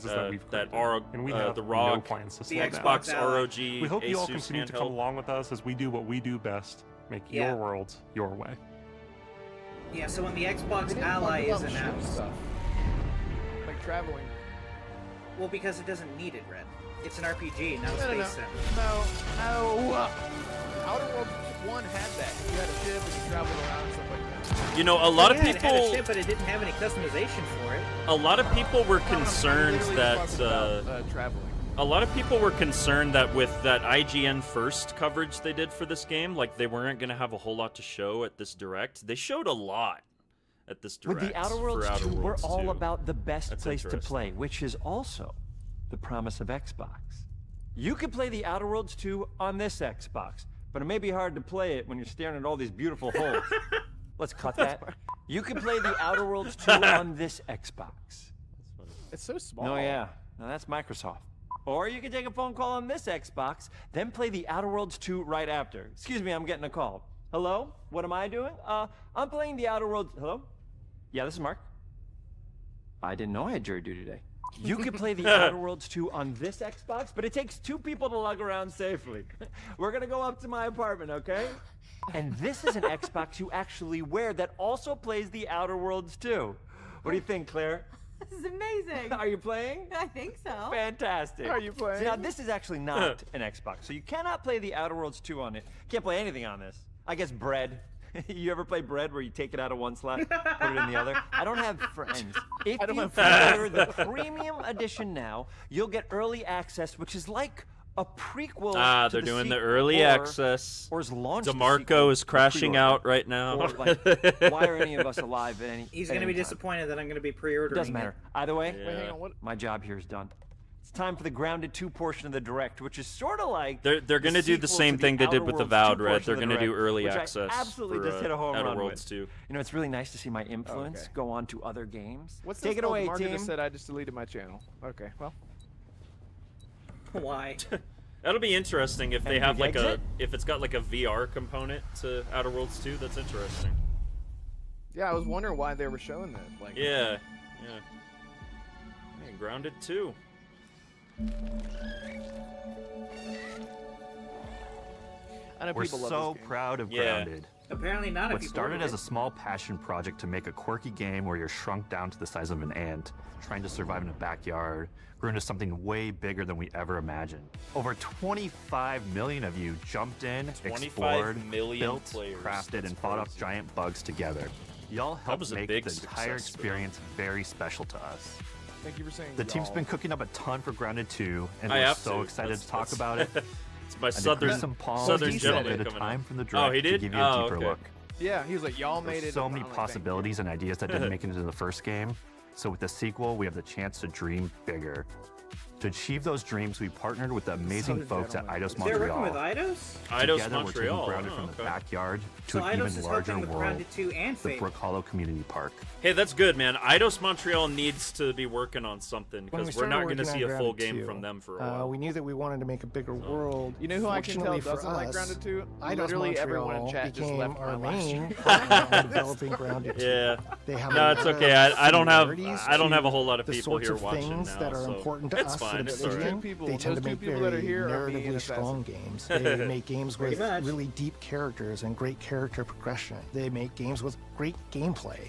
franchises that we've created, and we the have no ROG, plans to the slow Xbox down. ROG, We hope you all Asus continue to come handheld. along with us as we do what we do best: make your worlds your way. Yeah, so when the Xbox They didn't Ally talk about is an ship app. stuff. Like traveling. Well, because it doesn't need it, Red. It's an RPG, not a No, space sim. no. Outer Worlds 1 had that. You had a ship and you traveled around and stuff like that. You know, a lot of It had a people. ship, but it didn't have any customization for it. A lot of people were concerned Literally that. talking about, traveling. A lot of people were concerned that with that IGN first coverage they did for this game, like they weren't going to have a whole lot to show at this direct. They showed a lot at this direct. With the Outer Worlds for Outer 2, we're Worlds all 2. about the best That's place to interesting. play, which is also the promise of Xbox. You can play the Outer Worlds 2 on this Xbox, but it may be hard to play it when you're staring at all these beautiful holes. Let's cut that. You can play the Outer Worlds 2 on this Xbox. It's so small. Oh yeah, now that's Microsoft. Or you can take a phone call on this Xbox, then play the Outer Worlds 2 right after. Excuse me, I'm getting a call. Hello? What am I doing? I'm playing the Outer Worlds. Hello? Yeah, this is Mark. I didn't know I had jury duty today. You can play the Outer Worlds 2 on this Xbox, but it takes 2 people to lug around safely. We're gonna go up to my apartment, okay? And this is an Xbox you actually wear that also plays the Outer Worlds 2. What do you think, Claire? This is amazing. Are you playing? I think so. Fantastic. Are you playing? So now this is actually not an Xbox, so you cannot play the Outer Worlds 2 on it. Can't play anything on this. I guess Bread. You ever play Bread where you take it out of one slot, put it in the other? I don't have friends. If I don't you have friends. order the premium edition now, you'll get early access, which is like a prequel. Ah, to they're the doing the sequel, early or access. is launch the DeMarco sequel is crashing pre-order. out right now. Or, like, why are any of us alive at any He's at going to any be time? disappointed that I'm going to be pre-ordering Doesn't matter. Either way, Wait, hang on, what? my job here is done. It's time for the Grounded 2 portion of the Direct, which is sort of like They're going to do the sequel same to thing they Outer did with the Worlds 2 Vowed Red. portion They're of the going to do Direct, early which I access absolutely for just hit a home Outer run Worlds with. 2. You know, it's really nice to see my influence okay. go on to other games. What's Take this it called? away, Mark team. just said I just deleted my channel. Okay, well. Why? That'll be interesting if they And have big like exit? if it's got like a VR component to Outer Worlds 2. That's interesting. Yeah, I was wondering why they were showing that. Like, Yeah. Man, Grounded 2. I know We're people love so this game. proud of Yeah. Grounded. Apparently not. What if you started ordered as it. a small passion project to make a quirky game where you're shrunk down to the size of an ant, trying to survive in a backyard, grew into something way bigger than we ever imagined. Over 25 million of you jumped in, 25 explored, million built, players. crafted, That's and fought off crazy. giant bugs together. Y'all helped was a make big the entire success for them. experience very special to us. Thank you for saying The team's y'all. been cooking up a ton for Grounded 2, and I we're have so to. excited That's- to talk that's- about it. It's my And to southern Grissom Palm southern took a gentleman bit of coming time in. from the Oh, direct he to did? give you a Oh, deeper okay. look. Yeah, he was like, y'all made There's it. so and many I'm like, thank you. possibilities and ideas that didn't make it into the first game. So with the sequel, we have the chance to dream bigger. To achieve those dreams, we partnered with the amazing Southern folks at gentleman. Eidos They're working Montreal. with Eidos? Eidos Together, we're Montreal. taking Grounded Oh, from the okay. backyard to So an Eidos even is larger helping with world, Grounded 2 and the Fate. Brook Hollow Community Park. Hey, that's good, man. Eidos Montreal needs to be working on something When we because we're started not going to working see on a full Grounded game 2, from them for a while. we knew that we wanted to make a bigger world. You know who I can tell Fortunately for doesn't like us, Grounded 2? Eidos Literally everyone in Montreal chat just became left our my live main stream. partner on developing Grounded 2. Yeah. They have No, a it's lot okay. of I don't have similarities a whole lot of to people sorts here of watching things now, that are so important to it's us fine. for It's the all right. division. People- They those tend to two make people very that are here are me and narratively Assassin. strong games. They make games with Pretty much. really deep characters and great character progression. They make games with great gameplay.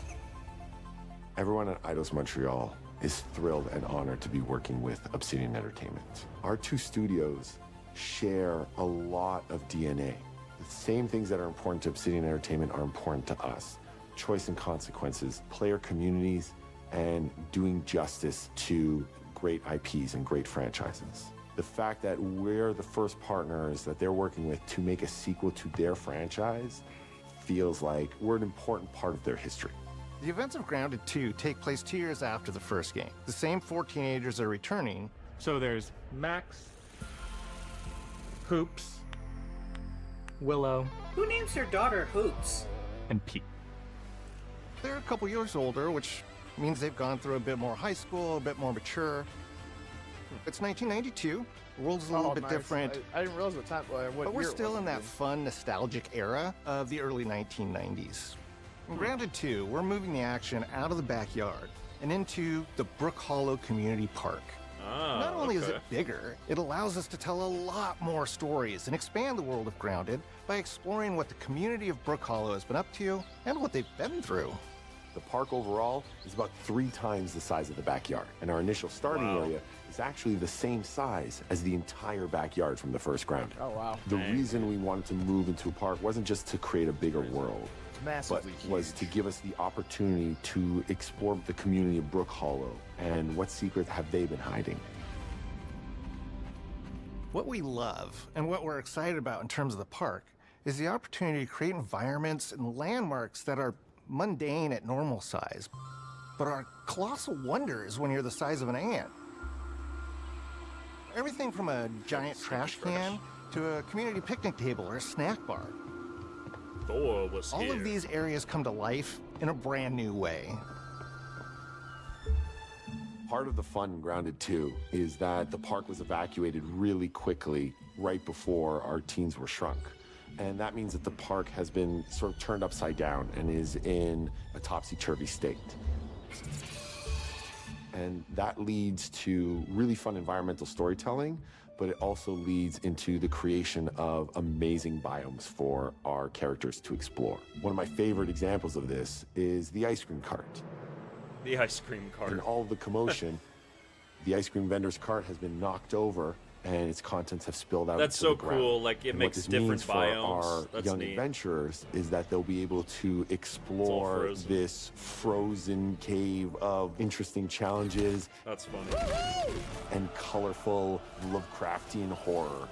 Everyone at Eidos Montreal is thrilled and honored to be working with Obsidian Entertainment. Our two studios share a lot of DNA. The same things that are important to Obsidian Entertainment are important to us. Choice and consequences, player communities, and doing justice to great IPs and great franchises. The fact that we're the first partners that they're working with to make a sequel to their franchise feels like we're an important part of their history. The events of Grounded 2 take place 2 years after the first game. The same 4 teenagers are returning. So there's Max, Hoops, Willow, Who names their daughter Hoops? And Pete. They're a couple years older, which means they've gone through a bit more high school, a bit more mature. It's 1992. The world's a little bit nice. different. I didn't realize the time. What But we're year it still was. in that fun, nostalgic era of the early 1990s. In Grounded 2, we're moving the action out of the backyard and into the Brook Hollow Community Park. Not only is it bigger, it allows us to tell a lot more stories and expand the world of Grounded by exploring what the community of Brook Hollow has been up to and what they've been through. The park overall is about 3 times the size of the backyard, and our initial starting area is actually the same size as the entire backyard from the first Grounded. Oh, wow. The reason we wanted to move into a park wasn't just to create a bigger world, but was to give us the opportunity to explore the community of Brook Hollow and what secrets have they been hiding. What we love and what we're excited about in terms of the park is the opportunity to create environments and landmarks that are mundane at normal size, but are colossal wonders when you're the size of an ant. Everything from a giant trash can to a community picnic table or a snack bar. Thor was All of these areas come to life in a brand new way. Part of the fun in Grounded 2 is that the park was evacuated really quickly right before our teens were shrunk. And that means that the park has been sort of turned upside down and is in a topsy-turvy state. And that leads to really fun environmental storytelling, but it also leads into the creation of amazing biomes for our characters to explore. One of my favorite examples of this is the ice cream cart. The ice cream cart. In all the commotion, the ice cream vendor's cart has been knocked over and its contents have spilled out. That's into so the ground. cool. Like, it And makes what this different means for biomes. our That's young neat. adventurers is that they'll be able to explore frozen. this frozen cave of interesting challenges. That's funny. And colorful Lovecraftian horror.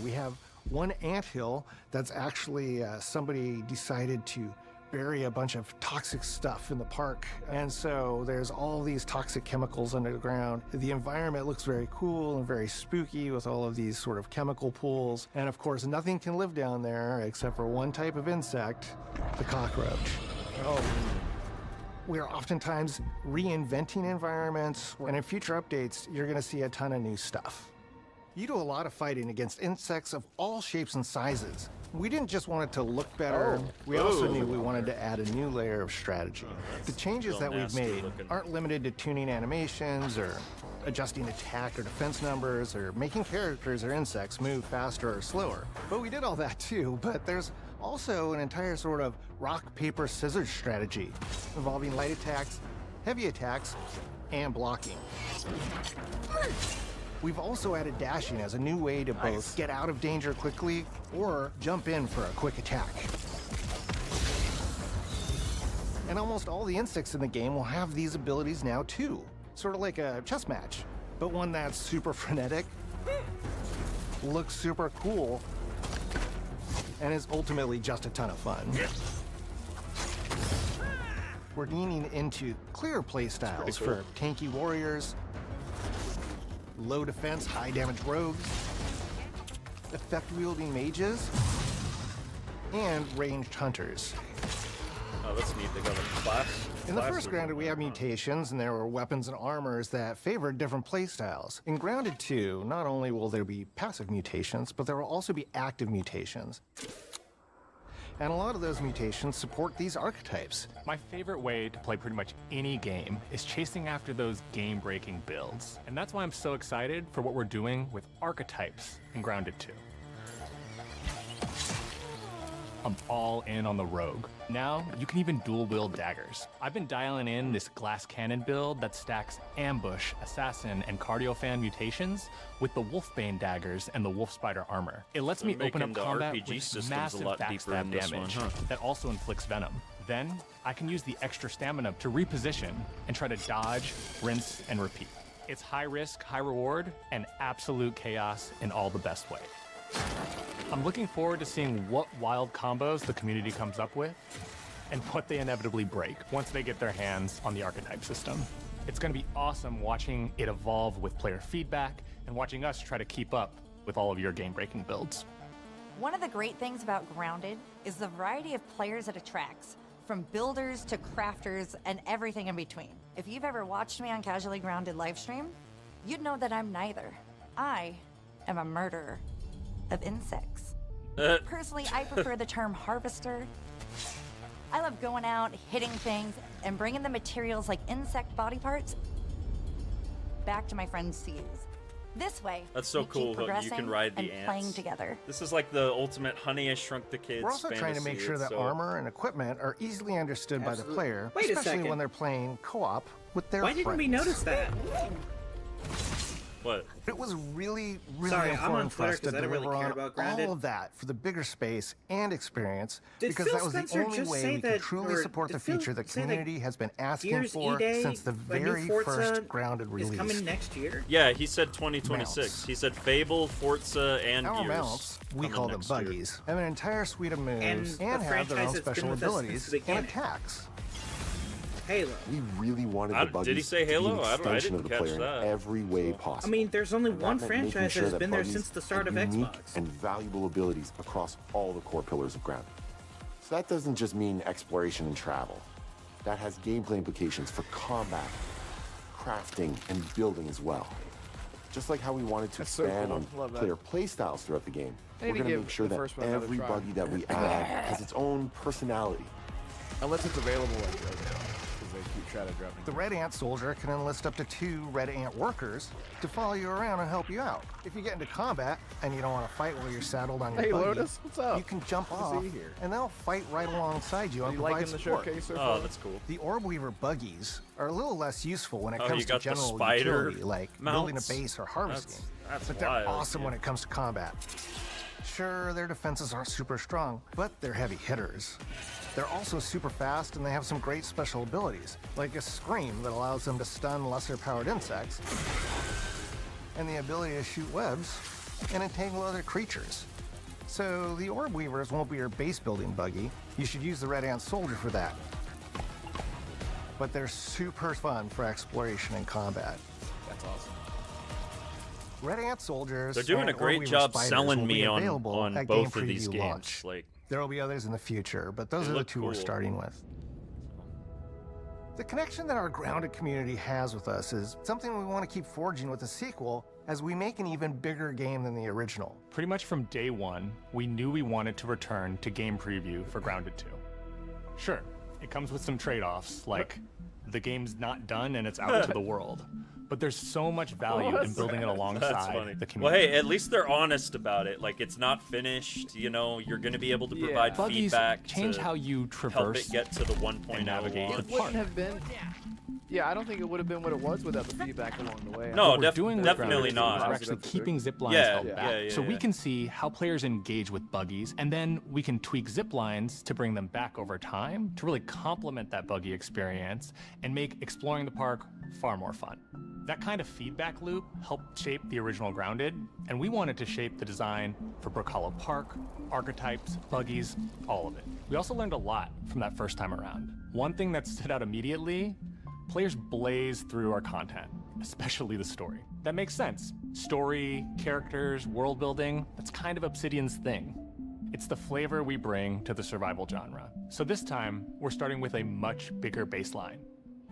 We have one anthill that's actually somebody decided to bury a bunch of toxic stuff in the park. And so there's all these toxic chemicals under the ground. The environment looks very cool and very spooky with all of these sort of chemical pools. And of course, nothing can live down there except for one type of insect, the cockroach. Oh. We are oftentimes reinventing environments, and in future updates, you're gonna see a ton of new stuff. You do a lot of fighting against insects of all shapes and sizes. We didn't just want it to look better, we also knew we wanted to add a new layer of strategy. The changes that we've made aren't limited to tuning animations or adjusting attack or defense numbers or making characters or insects move faster or slower. But we did all that too, but there's also an entire sort of rock, paper, scissors strategy involving light attacks, heavy attacks, and blocking. We've also added dashing as a new way to both get out of danger quickly or jump in for a quick attack. And almost all the insects in the game will have these abilities now too. Sort of like a chess match, but one that's super frenetic, looks super cool, and is ultimately just a ton of fun. We're leaning into clear play styles for tanky warriors, low defense, high damage rogues, effect-wielding mages, and ranged hunters. Oh, that's neat. They got a class. In the first Grounded, we have mutations, and there were weapons and armors that favored different playstyles. In Grounded 2, not only will there be passive mutations, but there will also be active mutations. And a lot of those mutations support these archetypes. My favorite way to play pretty much any game is chasing after those game-breaking builds. And that's why I'm so excited for what we're doing with archetypes in Grounded 2. I'm all in on the rogue. Now, you can even dual-wield daggers. I've been dialing in this glass cannon build that stacks ambush, assassin, and cardiofan mutations with the wolfbane daggers and the wolf spider armor. It lets me open up combat with massive backstab damage that also inflicts venom. Then, I can use the extra stamina to reposition and try to dodge, rinse, and repeat. It's high risk, high reward, and absolute chaos in all the best way. I'm looking forward to seeing what wild combos the community comes up with and what they inevitably break once they get their hands on the archetype system. It's going to be awesome watching it evolve with player feedback and watching us try to keep up with all of your game-breaking builds. One of the great things about Grounded is the variety of players it attracts, from builders to crafters and everything in between. If you've ever watched me on Casually Grounded livestream, you'd know that I'm neither. I am a murderer of insects. Personally, I prefer the term harvester, I love going out, hitting things, and bringing the materials like insect body parts back to my friends to use. This way, That's so we keep cool. You progressing can ride the and ants. playing together. This is like the ultimate Honey, I Shrunk the Kids. We're also trying to make fantasy. sure It's that so- armor and equipment are easily understood by the player, Wait a especially second. when they're playing co-op with their Why friends. didn't we notice that? What? It was really Sorry, I'm on important for us Twitter to 'cause I don't really deliver care on about Grounded. all of that for the bigger space and experience, Did because Phil that was Spencer the only just way say we could that- truly or support did the Phil feature the say that community has been asking Gears for E-Day, since the a new very Forza first Grounded is release. coming next year? Yeah, he said 2026. Mounts. He said Fable, Forza, and Our Gears. mounts, we coming call them next year. buggies, have an entire suite of moves And and the have their franchise own that's been special with us since abilities the and beginning. attacks. Halo. We really wanted I- the buggies did he say to be Halo? an I extension of didn't the catch player that. in every way I possible. mean, there's only And one that meant making franchise sure that has that been there buggies since the start of had unique Xbox. and valuable abilities across all the core pillars of Grounded. So that doesn't just mean exploration and travel. That has gameplay implications for combat, crafting, and building as well. Just like how we wanted to That's so expand cool. on Love that. player playstyles throughout the game, I need we're to going to give make sure the that first one another every try. buggy that we add has its own personality. Unless it's available like because they keep shadow dropping. The Red Ant Soldier can enlist up to 2 Red Ant workers to follow you around and help you out. If you get into combat and you don't want to fight while you're saddled on your Hey, buggy, Lotus, what's up? you can jump Good to off, see you here. and they'll fight right alongside you and You provide liking the support. showcase so Oh, far? that's cool. The Orb Weaver buggies are a little less useful when it Oh, comes you to got the general spider utility, like building a mounts? base or harvesting. That's but they're wild, awesome yeah. when it comes to combat. Sure, their defenses aren't super strong, but they're heavy hitters. They're also super fast, and they have some great special abilities, like a scream that allows them to stun lesser-powered insects, and the ability to shoot webs and entangle other creatures. So the Orb Weavers won't be your base-building buggy. You should use the Red Ant Soldier for that. But they're super fun for exploration and combat. That's awesome. Red Ant Soldiers. They're doing and a great Orb Weaver job Spiders selling will me be on available at both Game of these Preview games. launch. Like, There will be others in the future, but those They are the look 2 we're cool. starting with. The connection that our Grounded community has with us is something we want to keep forging with the sequel as we make an even bigger game than the original. Pretty much from day one, we knew we wanted to return to game preview for Grounded 2. Sure, it comes with some trade-offs, like the game's not done and it's out to the world. But there's so much value in building it That's alongside funny. the Well, community. hey, at least they're honest about it. Like, it's not finished. You know, you're going to be able to Yeah. provide Buggies feedback change to how you help traverse it get to the 1.0 and navigate launch. the It wouldn't have been. Yeah, I don't think it would have been what it was without the feedback along the way. No, What we're doing with definitely Grounded not. is We're actually keeping zip lines Yeah, held yeah, back, yeah, so we yeah. can see how players engage with buggies, and then we can tweak zip lines to bring them back over time to really complement that buggy experience and make exploring the park far more fun. That kind of feedback loop helped shape the original Grounded, and we wanted to shape the design for Brook Hollow Park, archetypes, buggies, all of it. We also learned a lot from that first time around. One thing that stood out immediately: players blaze through our content, especially the story. That makes sense. Story, characters, world building, that's kind of Obsidian's thing. It's the flavor we bring to the survival genre. So this time, we're starting with a much bigger baseline.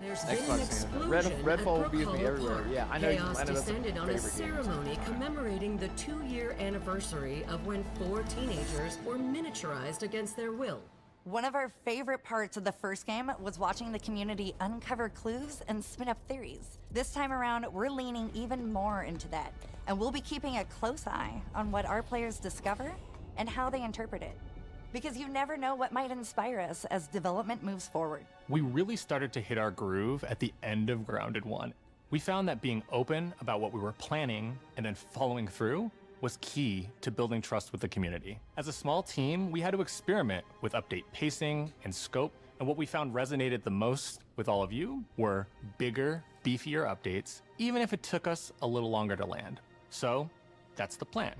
There's been an Xbox explosion Red, at Redfall Brook will be with me Hollow everywhere. Park. Yeah, I know. Chaos I know that's a descended on a favorite game. ceremony commemorating the 2-year anniversary of when 4 teenagers were miniaturized against their will. One of our favorite parts of the first game was watching the community uncover clues and spin up theories. This time around, we're leaning even more into that, and we'll be keeping a close eye on what our players discover and how they interpret it. Because you never know what might inspire us as development moves forward. We really started to hit our groove at the end of Grounded 1. We found that being open about what we were planning and then following through was key to building trust with the community. As a small team, we had to experiment with update pacing and scope, and what we found resonated the most with all of you were bigger, beefier updates, even if it took us a little longer to land. So that's the plan.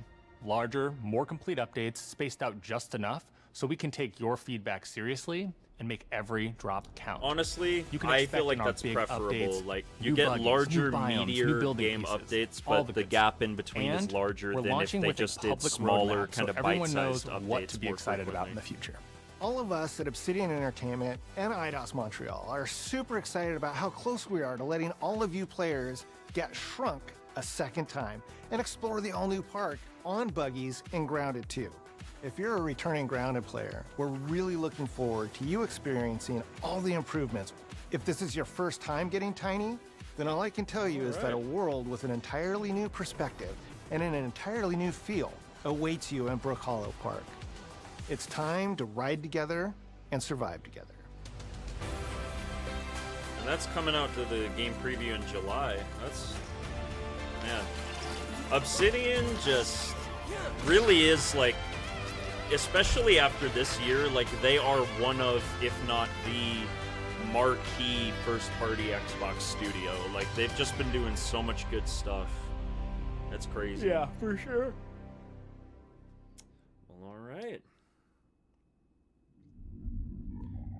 Larger, more complete updates spaced out just enough so we can take your feedback seriously and make every drop count. Honestly, You can I expect feel like in our that's big preferable. updates, Like, you new get buggies, larger, new biomes, new meatier building game pieces, updates, all but the the good gap stuff. in between And is larger we're than if launching they with a just did public smaller, roadmap, kind so of everyone knows bite-sized updates what to be more excited about in frequently. the future. All of us at Obsidian Entertainment and IDOS Montreal are super excited about how close we are to letting all of you players get shrunk a second time and explore the all-new park on buggies in Grounded 2. If you're a returning Grounded player, we're really looking forward to you experiencing all the improvements. If this is your first time getting Tiny, then all I can tell you is that a world with an entirely new perspective and an entirely new feel awaits you in Brook Hollow Park. It's time to ride together and survive together. And that's coming out to the game preview in July. That's, man, Obsidian just really is like, especially after this year, like they are one of, if not the marquee first-party Xbox studio. Like they've just been doing so much good stuff. That's crazy. Yeah, for sure. Well, all right.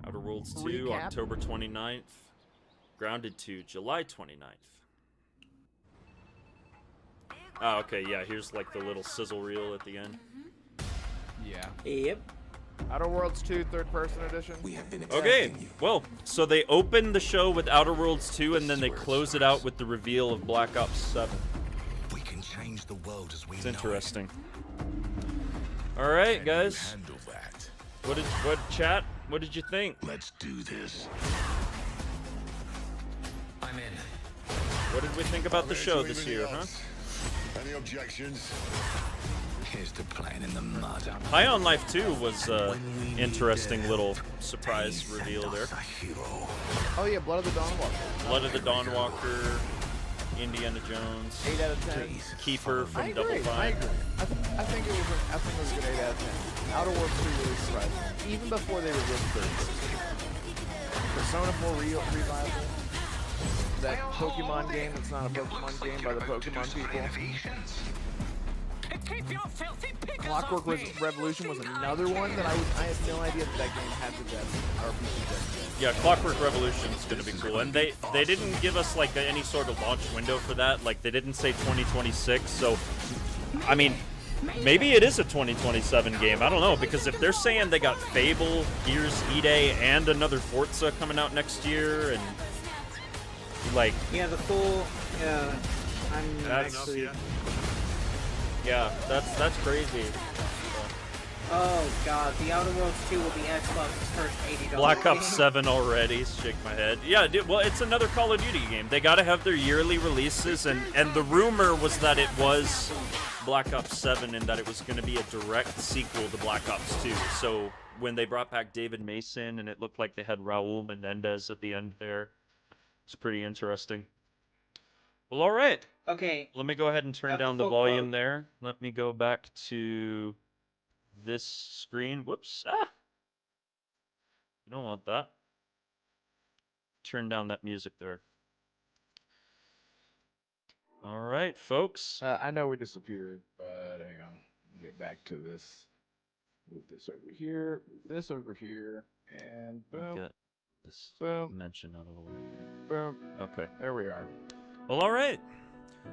Outer Worlds 2, Recap. October 29th. Grounded 2, July 29th. Oh, okay, yeah, here's like the little sizzle reel at the end. Yeah. Yep. Outer Worlds 2 third-person edition. Okay, well, so they open the show with Outer Worlds 2, and then they close it out with the reveal of Black Ops 7. We can change the world as we It's know interesting. All right, guys. What chat? What did you think? Let's do this. I'm in. What did we think about the show this year, huh? Any objections? Here's the plan in the mud. High on Life 2 was interesting little surprise reveal there. Oh yeah, Blood of the Dawnwalker. Blood of the Dawnwalker, Indiana Jones, 8 out of 10. Kiefer from I Double agree. Fine. I agree. I think it was a good 8 out of 10. Outer Worlds 2 really surprised me, even before they revealed the third person. Persona 4 Revival. That Pokemon game that's not a Pokemon game by the Pokemon people. Clockwork Revolution was another one that I had no idea that game had the RPG depth. Yeah, Clockwork Revolution is going to be cool, and they didn't give us like any sort of launch window for that. Like they didn't say 2026, so I mean, maybe it is a 2027 game. I don't know, because if they're saying they got Fable, Gears E-Day, and another Forza coming out next year, and like Yeah, the full. I'm That's- actually. yeah, that's crazy. Oh god, the Outer Worlds 2 will be Xbox's first $80 Black Ops game. 7 already. Shake my head. Yeah, dude, well, it's another Call of Duty game. They got to have their yearly releases, and the rumor was that it was Black Ops 7 and that it was going to be a direct sequel to Black Ops 2. So when they brought back David Mason and it looked like they had Raul Menendez at the end there, it's pretty interesting. Well, all right. Okay. Let me go ahead and turn down the volume there. Let me go back to this screen. Whoops. Ah! You don't want that. Turn down that music there. All right, folks. I know we disappeared, but hang on. Get back to this. Move this over here. Move this over here. And boom. Get this Boom. mention out of the way. Boom. Okay. There we are. Well, all right.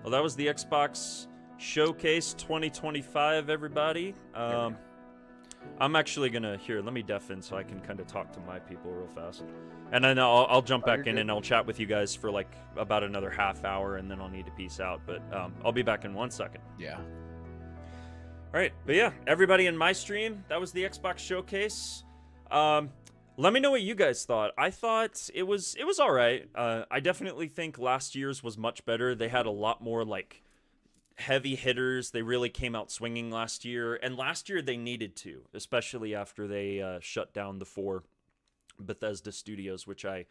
Well, that was the Xbox Showcase 2025, everybody. I'm actually gonna let me deafen so I can kind of talk to my people real fast, and then I'll jump back in and I'll chat with you guys for like about another half hour, and then I'll need to peace out. But I'll be back in 1 second. Yeah. All right, but yeah, everybody in my stream, that was the Xbox Showcase. Let me know what you guys thought. I thought it was all right. I definitely think last year's was much better. They had a lot more like heavy hitters. They really came out swinging last year, and last year they needed to, especially after they shut down the 4 Bethesda studios, which I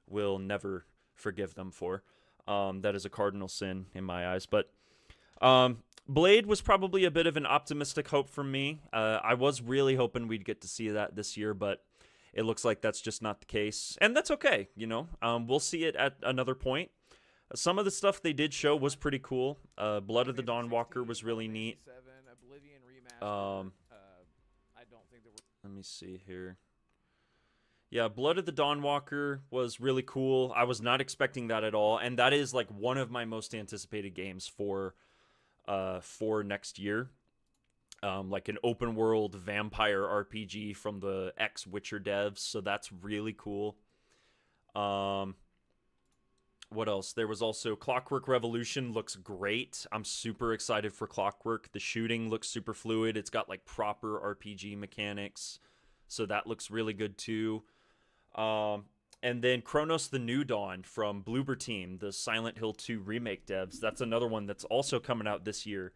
will never forgive them for. That is a cardinal sin in my eyes. But Blade was probably a bit of an optimistic hope from me. I was really hoping we'd get to see that this year, but it looks like that's just not the case, and that's okay. You know, we'll see it at another point. Some of the stuff they did show was pretty cool. Blood of the Dawnwalker was really neat. Let me see here. Yeah, Blood of the Dawnwalker was really cool. I was not expecting that at all, and that is like one of my most anticipated games for next year. Like an open world vampire RPG from the ex-Witcher devs, so that's really cool. What else? There was also Clockwork Revolution looks great. I'm super excited for Clockwork. The shooting looks super fluid. It's got like proper RPG mechanics. So that looks really good too. And then Chronos the New Dawn from Bloober Team, the Silent Hill 2 remake devs. That's another one that's also coming out this year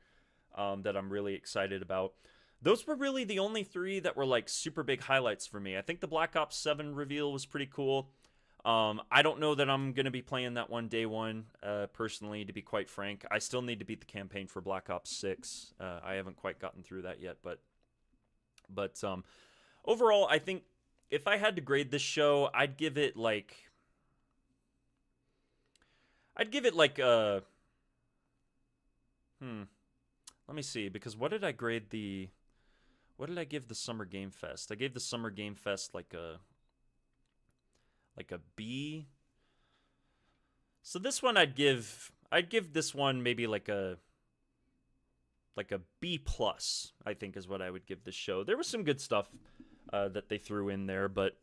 that I'm really excited about. Those were really the only 3 that were like super big highlights for me. I think the Black Ops 7 reveal was pretty cool. I don't know that I'm going to be playing that one day one, personally, to be quite frank. I still need to beat the campaign for Black Ops 6. I haven't quite gotten through that yet, but overall, I think if I had to grade this show, I'd give it like a, let me see, because what did I give the Summer Game Fest? I gave the Summer Game Fest like a B. So this one I'd give this one maybe like a B plus, I think is what I would give this show. There was some good stuff that they threw in there, but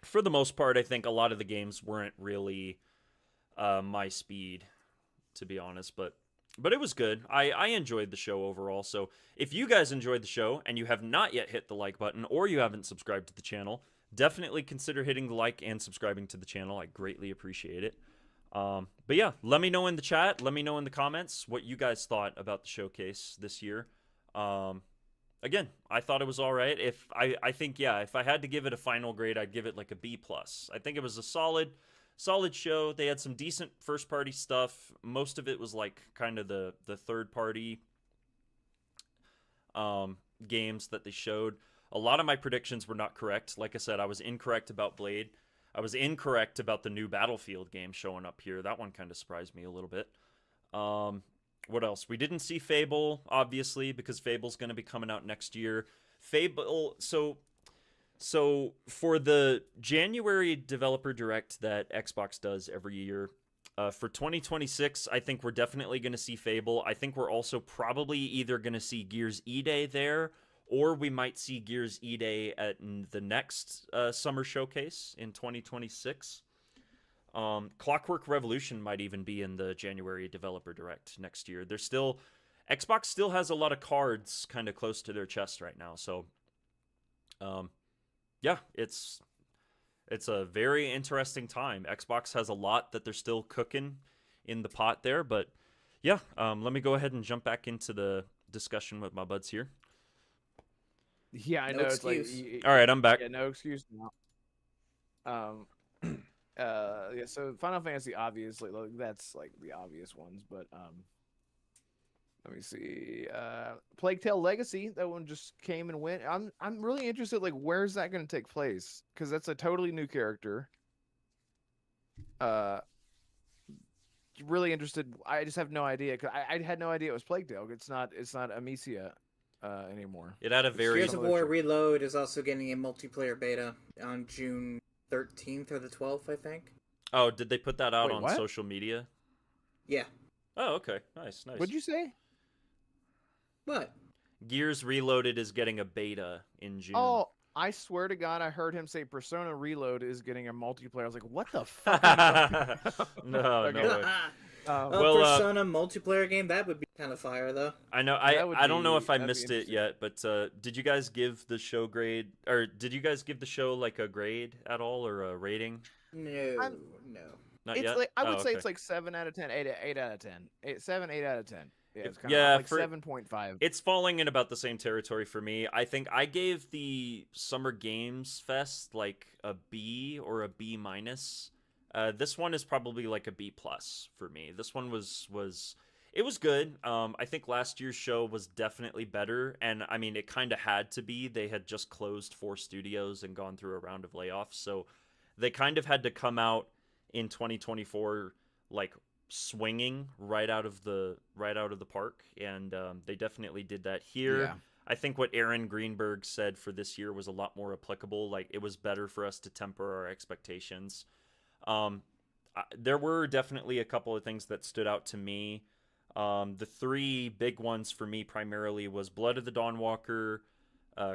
for the most part, I think a lot of the games weren't really my speed, to be honest, but it was good. I enjoyed the show overall. So if you guys enjoyed the show and you have not yet hit the like button, or you haven't subscribed to the channel, definitely consider hitting the like and subscribing to the channel. I greatly appreciate it. But yeah, let me know in the chat. Let me know in the comments what you guys thought about the showcase this year. Again, I thought it was all right. I think, yeah, if I had to give it a final grade, I'd give it like a B plus. I think it was a solid show. They had some decent first party stuff. Most of it was like kind of the third party games that they showed. A lot of my predictions were not correct. Like I said, I was incorrect about Blade. I was incorrect about the new Battlefield game showing up here. That one kind of surprised me a little bit. What else? We didn't see Fable, obviously, because Fable's going to be coming out next year. Fable, so for the January Developer Direct that Xbox does every year, for 2026, I think we're definitely going to see Fable. I think we're also probably either going to see Gears E-Day there, or we might see Gears E-Day at the next summer showcase in 2026. Clockwork Revolution might even be in the January Developer Direct next year. Xbox still has a lot of cards kind of close to their chest right now. So, yeah, it's a very interesting time. Xbox has a lot that they're still cooking in the pot there. But yeah, let me go ahead and jump back into the discussion with my buds here. Yeah, I know. It's like, all right, I'm back. Yeah, no excuse now. Yeah, so Final Fantasy, obviously, that's like the obvious ones, but let me see. Plague Tale Legacy, that one just came and went. I'm really interested, like, where's that going to take place? Because that's a totally new character. Really interested. I just have no idea. Cause I had no idea it was Plague Tale. It's not Amicia anymore. It had a very Gears of War Reload is also getting a multiplayer beta on June 13th or the 12th, I think. Oh, did they put that out Wait, on what? social media? Yeah. Oh, okay. Nice. What'd you say? What? Gears Reloaded is getting a beta in June. Oh, I swear to God, I heard him say Persona Reload is getting a multiplayer. I was like, what the fuck? Are you talking about? No Okay. way. Persona multiplayer game, that would be kind of fire, though. I know. I don't know if I missed it yet, but did you guys give the show grade, or did you guys give the show like a grade at all, or a rating? No. Not It's yet. like, I would say okay. it's like 7 out of 10, 8 out of 10, 8 out of 10. Yeah, it's kind Yeah, of like for- 7.5. It's falling in about the same territory for me. I think I gave the Summer Games Fest like a B or a B minus. This one is probably like a B plus for me. This one was it was good. I think last year's show was definitely better, and I mean it kind of had to be. They had just closed 4 studios and gone through a round of layoffs, so they kind of had to come out in 2024 like swinging right out of the park, and they definitely did that here. Yeah. I think what Aaron Greenberg said for this year was a lot more applicable. Like, it was better for us to temper our expectations. There were definitely a couple of things that stood out to me. The 3 big ones for me primarily was Blood of the Dawnwalker,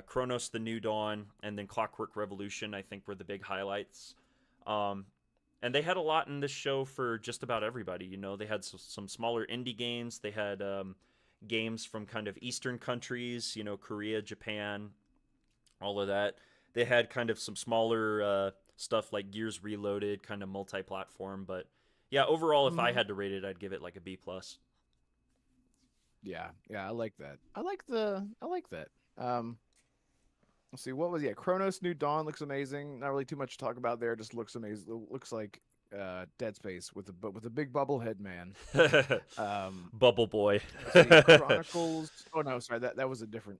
Chronos the New Dawn, and then Clockwork Revolution, I think, were the big highlights. And they had a lot in this show for just about everybody. You know, they had some smaller indie games. They had games from kind of Eastern countries, you know, Korea, Japan, all of that. They had kind of some smaller stuff like Gears Reloaded, kind of multi-platform. But yeah, overall, if I had to rate it, I'd give it like a B+. Yeah, I like that. I like that. Let's see, what was Chronos New Dawn looks amazing. Not really too much to talk about there. Just looks amazing. It looks like Dead Space with a big bubble head man. Bubble boy. Chronicles. Oh no, sorry, that was a different.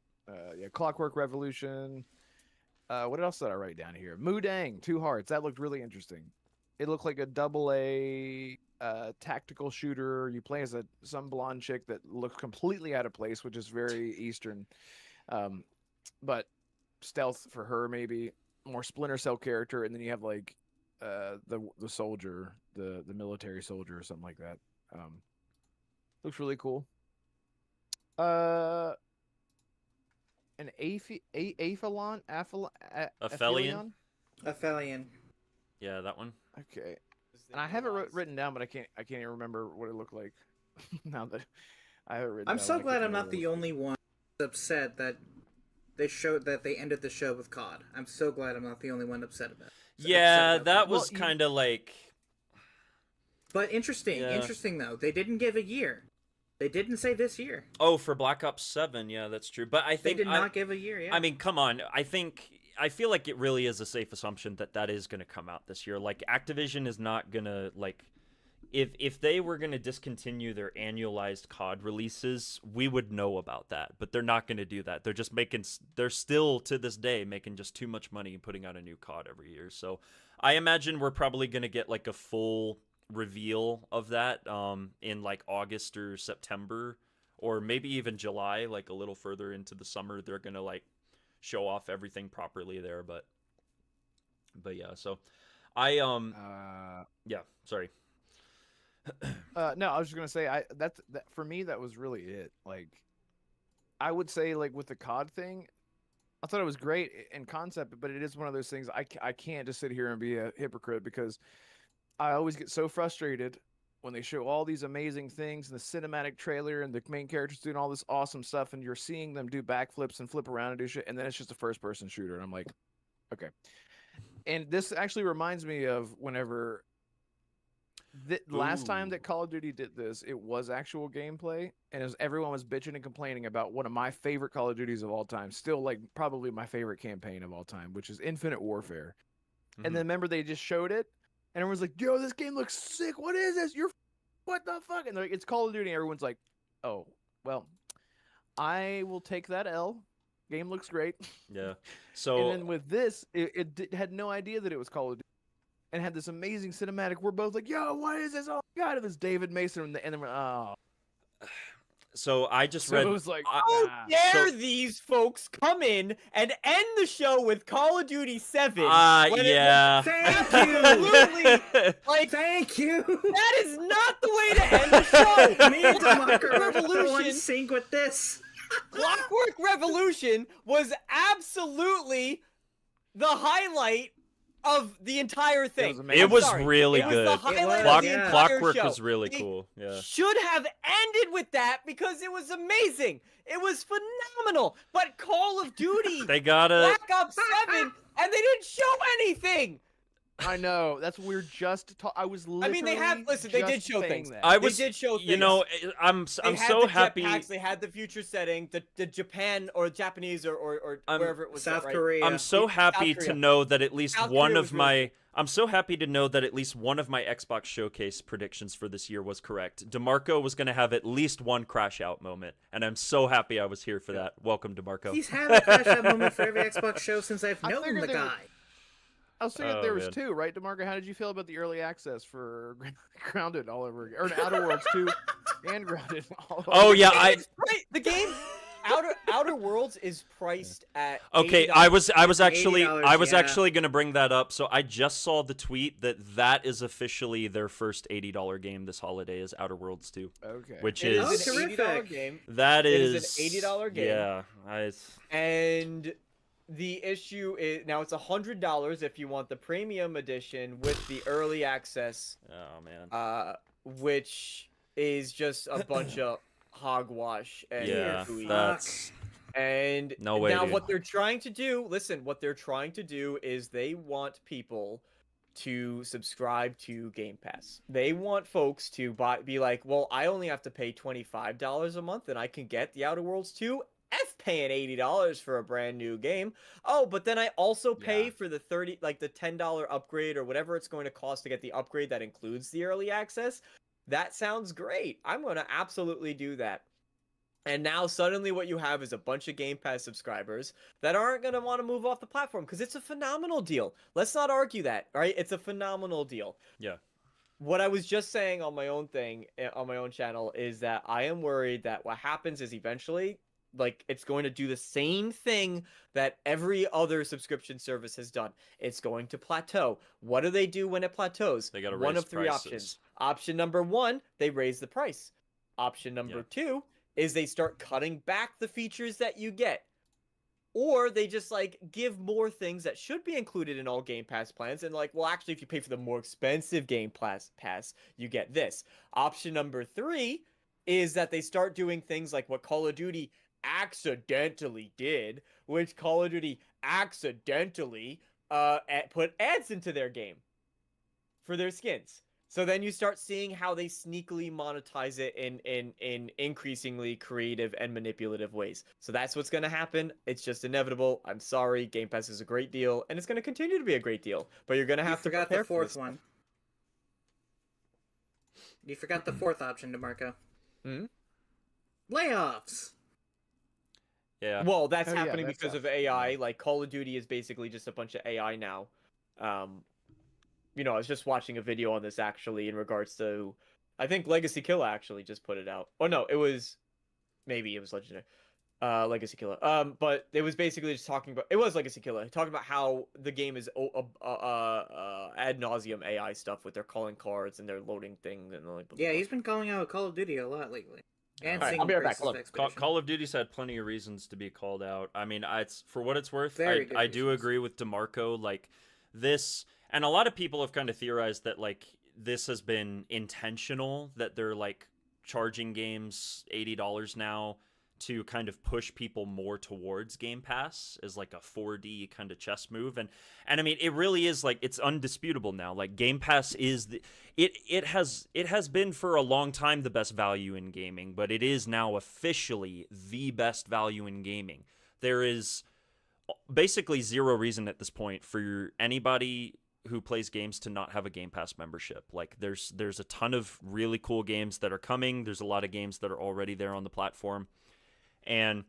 Clockwork Revolution. What else did I write down here? Mudang, Two Hearts. That looked really interesting. It looked like a AA tactical shooter. You play as some blonde chick that looks completely out of place, which is very Eastern. But stealth for her, maybe more Splinter Cell character, and then you have like the soldier, the military soldier or something like that. Looks really cool. An Aphelion? Aphelion. Yeah, that one. Okay. And I have it written down, but I can't even remember what it looked like. Now that I have it written down. I'm so glad I'm not the only one upset that they ended the show with COD. I'm so glad I'm not the only one upset about it. Yeah, that was kind of like... But interesting. Yeah. Interesting, though. They didn't give a year. They didn't say this year. Oh, for Black Ops 7, yeah, that's true. But I think... They did not give a year, yeah. I mean, come on. I feel like it really is a safe assumption that is going to come out this year. Like, Activision is not going to, like... If they were going to discontinue their annualized COD releases, we would know about that. But they're not going to do that. They're still, to this day, making just too much money and putting out a new COD every year. So I imagine we're probably going to get, like, a full reveal of that in, like, August or September. Or maybe even July, like, a little further into the summer. They're going to, like, show off everything properly there. But yeah, so I, yeah, sorry. No, I was just gonna say that for me that was really it. Like, I would say like with the COD thing, I thought it was great in concept, but it is one of those things I can't just sit here and be a hypocrite because I always get so frustrated when they show all these amazing things in the cinematic trailer and the main characters doing all this awesome stuff and you're seeing them do backflips and flip around and do shit, and then it's just a first-person shooter, and I'm like, okay. And this actually reminds me of whenever. Last time that Call of Duty did this, it was actual gameplay, and everyone was bitching and complaining about one of my favorite Call of Duties of all time, still like probably my favorite campaign of all time, which is Infinite Warfare. Mm-hmm. And then remember they just showed it, and everyone's like, "Yo, this game looks sick. What is this? What the fuck?" And they're like, "It's Call of Duty." And everyone's like, "Oh, well, I will take that L. Game looks great." Yeah. So and then with this, it had no idea that it was Call of Duty. And had this amazing cinematic. We're both like, "Yo, what is this? Oh my god!" It was David Mason, and then we're So I just read. It was like, how dare these folks come in and end the show with Call of Duty 7? Yeah. Thank you. Like, thank you. That is not the way to end the show. Me and Demarco are Revolution in sync with this. Clockwork Revolution was absolutely the highlight of the entire thing. It was really good. Was the highlight of the entire Clockwork show. was really cool. Yeah. Should have ended with that because it was amazing. It was phenomenal. But Call of Duty, they got it. Black Ops 7, and they didn't show anything. I know. That's what we're just. I was literally. I mean, they did show things. They did show things. You know, I'm so happy. They had the future setting, the Japan or Japanese or wherever it was. South right? Korea. I'm so happy to know that at least one of my. I'm so happy to know that at least one of my Xbox Showcase predictions for this year was correct. DeMarco was going to have at least one crash out moment, and I'm so happy I was here for that. Welcome, DeMarco. He's had a crash out moment for every Xbox show since I've known the guy. I was thinking there was two, right, DeMarco? How did you feel about the early access for Grounded all over again, or Outer Worlds 2 and Grounded all over? Oh yeah, the game Outer Worlds is priced at okay. $80. I was actually going to bring that up. So I just saw the tweet that is officially their first $80 game this holiday is Outer Worlds 2. Okay, which is an $80 game. That is an $80 game. Yeah, and the issue is now it's $100 if you want the premium edition with the early access. Oh man. Which is just a bunch of hogwash and Yeah, hooey. that's And no way. now Dude. what they're trying to do, listen, what they're trying to do is they want people to subscribe to Game Pass. They want folks to be like, well, I only have to pay $25 a month and I can get the Outer Worlds 2. F paying $80 for a brand new game. Oh, but then I also pay for the $10 upgrade or whatever it's going to cost to get the upgrade that includes the early access. That sounds great. I'm going to absolutely do that. And now suddenly what you have is a bunch of Game Pass subscribers that aren't going to want to move off the platform because it's a phenomenal deal. Let's not argue that, right? It's a phenomenal deal. Yeah. What I was just saying on my own thing, on my own channel, is that I am worried that what happens is eventually, like, it's going to do the same thing that every other subscription service has done. It's going to plateau. What do they do when it plateaus? They got to one raise of three prices. options. Option number one, they raise the price. Option number two is they start cutting back the features that you get. Or they just, like, give more things that should be included in all Game Pass plans. And, like, well, actually, if you pay for the more expensive Game Pass, you get this. Option number three is that they start doing things like what Call of Duty accidentally did, which Call of Duty accidentally put ads into their game for their skins. So then you start seeing how they sneakily monetize it in increasingly creative and manipulative ways. So that's what's going to happen. It's just inevitable. I'm sorry. Game Pass is a great deal, and it's going to continue to be a great deal. But you're going to have to prepare the fourth for this. one. You forgot the fourth option, DeMarco. Layoffs. Yeah. Well, that's Oh, yeah, happening that's because of AI. Like, Call of Duty is basically just a bunch of AI now. You know, I was just watching a video on this actually in regards to, I think Legacy Killer actually just put it out. Oh no, it was Legendary. Legacy Killer. But it was basically just talking about, it was Legacy Killer, talking about how the game is ad nauseum AI stuff with their calling cards and their loading things and like. Yeah, he's been calling out Call of Duty a lot lately. And Alright, singing I'll be right back. praises Hold of on. Expedition. Call of Duty's had plenty of reasons to be called out. I mean, it's for what it's worth. Very good I do agree with DeMarco. Like this, and a lot of people have kind of theorized that like this has been intentional. That they're like charging games $80 now to kind of push people more towards Game Pass as like a 4D kind of chess move. And I mean, it really is like, it's undisputable now. Like Game Pass is it has been for a long time the best value in gaming, but it is now officially the best value in gaming. There is basically zero reason at this point for anybody who plays games to not have a Game Pass membership. Like there's a ton of really cool games that are coming. There's a lot of games that are already there on the platform. And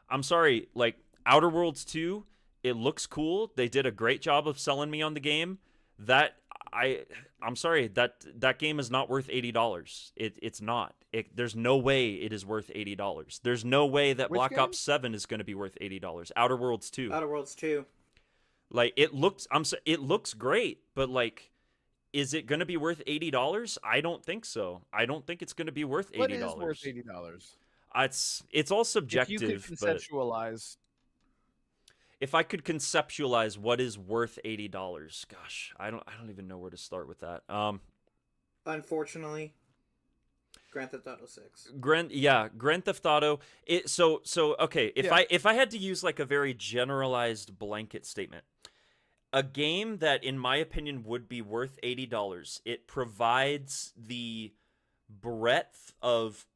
I'm sorry, like Outer Worlds 2, it looks cool. They did a great job of selling me on the game. I'm sorry, that game is not worth $80. It's not. There's no way it is worth $80. There's no way that Black Ops 7 is going to be worth $80. Outer Worlds 2. Outer Worlds 2. Like it looks great, but like is it going to be worth $80? I don't think so. I don't think it's going to be worth $80. What is worth $80? It's all subjective. If you could conceptualize. If I could conceptualize what is worth $80, gosh, I don't even know where to start with that. Unfortunately, Grand Theft Auto 6. Grand Theft Auto. Okay, if I had to use like a very generalized blanket statement, a game that in my opinion would be worth $80, it provides the breadth of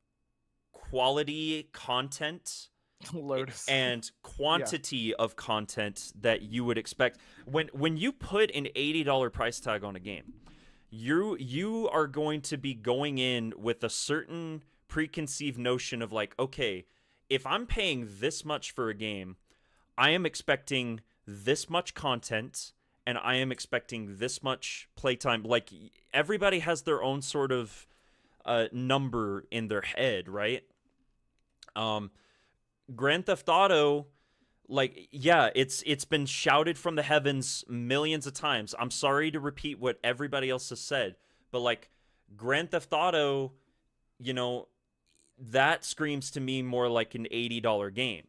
quality content Lotus. and quantity of content that you would expect when you put an $80 price tag on a game. You are going to be going in with a certain preconceived notion of like, okay, if I'm paying this much for a game, I am expecting this much content and I am expecting this much playtime. Like everybody has their own sort of number in their head, right? Grand Theft Auto, like, yeah, it's been shouted from the heavens millions of times. I'm sorry to repeat what everybody else has said, but like Grand Theft Auto, you know, that screams to me more like an $80 game.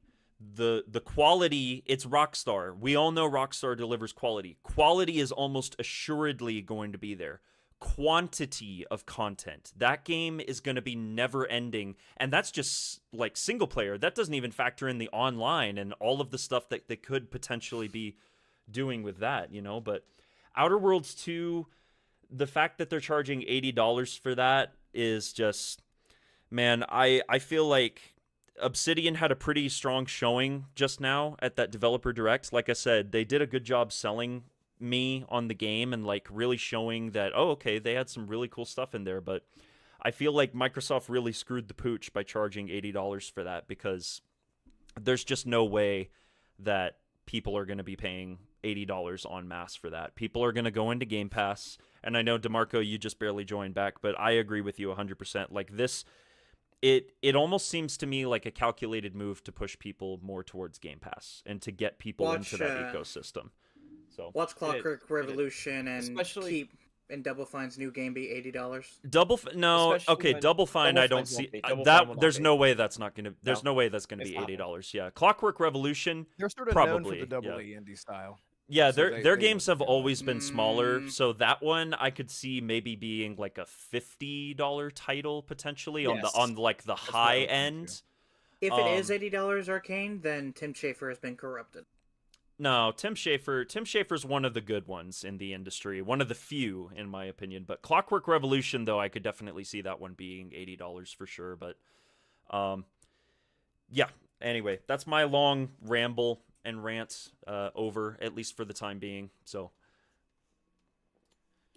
the quality, it's Rockstar. We all know Rockstar delivers quality. Quality is almost assuredly going to be there. Quantity of content. That game is going to be never ending, and that's just like single player. That doesn't even factor in the online and all of the stuff that they could potentially be doing with that, you know. But Outer Worlds 2, the fact that they're charging $80 for that is just, man, I feel like Obsidian had a pretty strong showing just now at that developer direct. Like I said, they did a good job selling me on the game and like really showing that, oh, okay, they had some really cool stuff in there. But I feel like Microsoft really screwed the pooch by charging $80 for that, because there's just no way that people are going to be paying $80 en masse for that. People are going to go into Game Pass, and I know DeMarco, you just barely joined back, but I agree with you 100%. Like this, it almost seems to me like a calculated move to push people more towards Game Pass and to get people into that ecosystem. So watch Clockwork Revolution and keep and Double Fine's new game be $80. Double Fine. I don't see that. There's no way that's not gonna. There's no way that's gonna be $80. Yeah, Clockwork Revolution. They're sort of probably known for the double indie style. Yeah, their games have always been smaller, so that one I could see maybe being like a $50 title potentially on the high end. If it is $80 Arcane, then Tim Schafer has been corrupted. No, Tim Schafer's one of the good ones in the industry, one of the few in my opinion. But Clockwork Revolution, though, I could definitely see that one being $80 for sure. But yeah. Anyway, that's my long ramble and rant over, at least for the time being. So.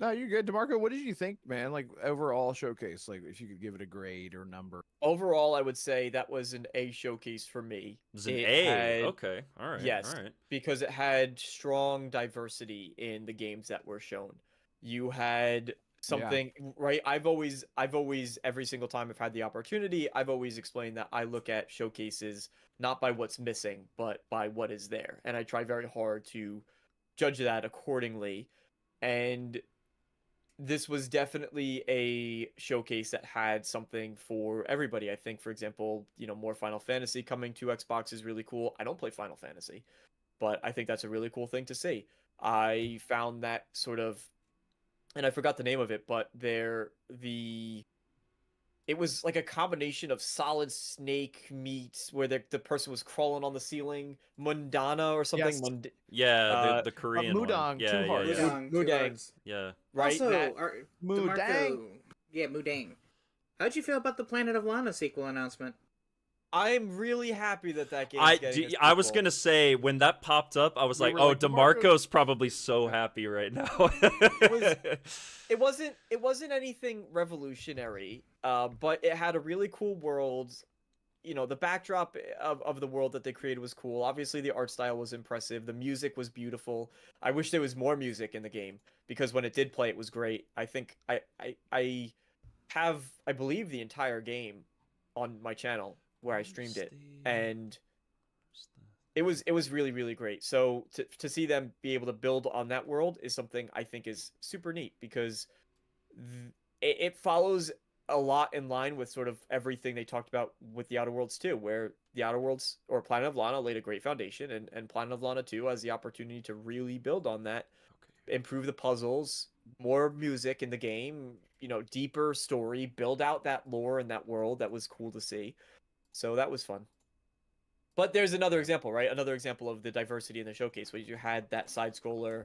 No, you're good. DeMarco, what did you think, man? Like, overall showcase, like, if you could give it a grade or number. Overall, I would say that was an A showcase for me. It was an A? Okay. All right. Yes. All right. Because it had strong diversity in the games that were shown. You had something, right? I've always, every single time I've had the opportunity, I've always explained that I look at showcases not by what's missing, but by what is there. And I try very hard to judge that accordingly. And this was definitely a showcase that had something for everybody. I think, for example, more Final Fantasy coming to Xbox is really cool. I don't play Final Fantasy, but I think that's a really cool thing to see. I found that sort of, and I forgot the name of it, but it was like a combination of Solid Snake meat where the person was crawling on the ceiling, Mundana or something. Yes. The Korean Mudang, one. Yeah, Mudang. Yeah. Right? Also, Mudang. Yeah, Mudang. How'd you feel about the Planet of Lana sequel announcement? I'm really happy that game. I was gonna say when that popped up, I was like, "Oh, DeMarco's probably so happy right now." It wasn't anything revolutionary, but it had a really cool world. The backdrop of the world that they created was cool. Obviously, the art style was impressive. The music was beautiful. I wish there was more music in the game because when it did play, it was great. I think I believe the entire game on my channel where I streamed it, and it was really, really great. So to see them be able to build on that world is something I think is super neat, because it follows a lot in line with sort of everything they talked about with the Outer Worlds 2, where the Outer Worlds or Planet of Lana laid a great foundation, and Planet of Lana 2 has the opportunity to really build on that, improve the puzzles, more music in the game, deeper story, build out that lore and that world. That was cool to see. So that was fun. But there's another example, right? Another example of the diversity in the showcase, where you had that side scroller,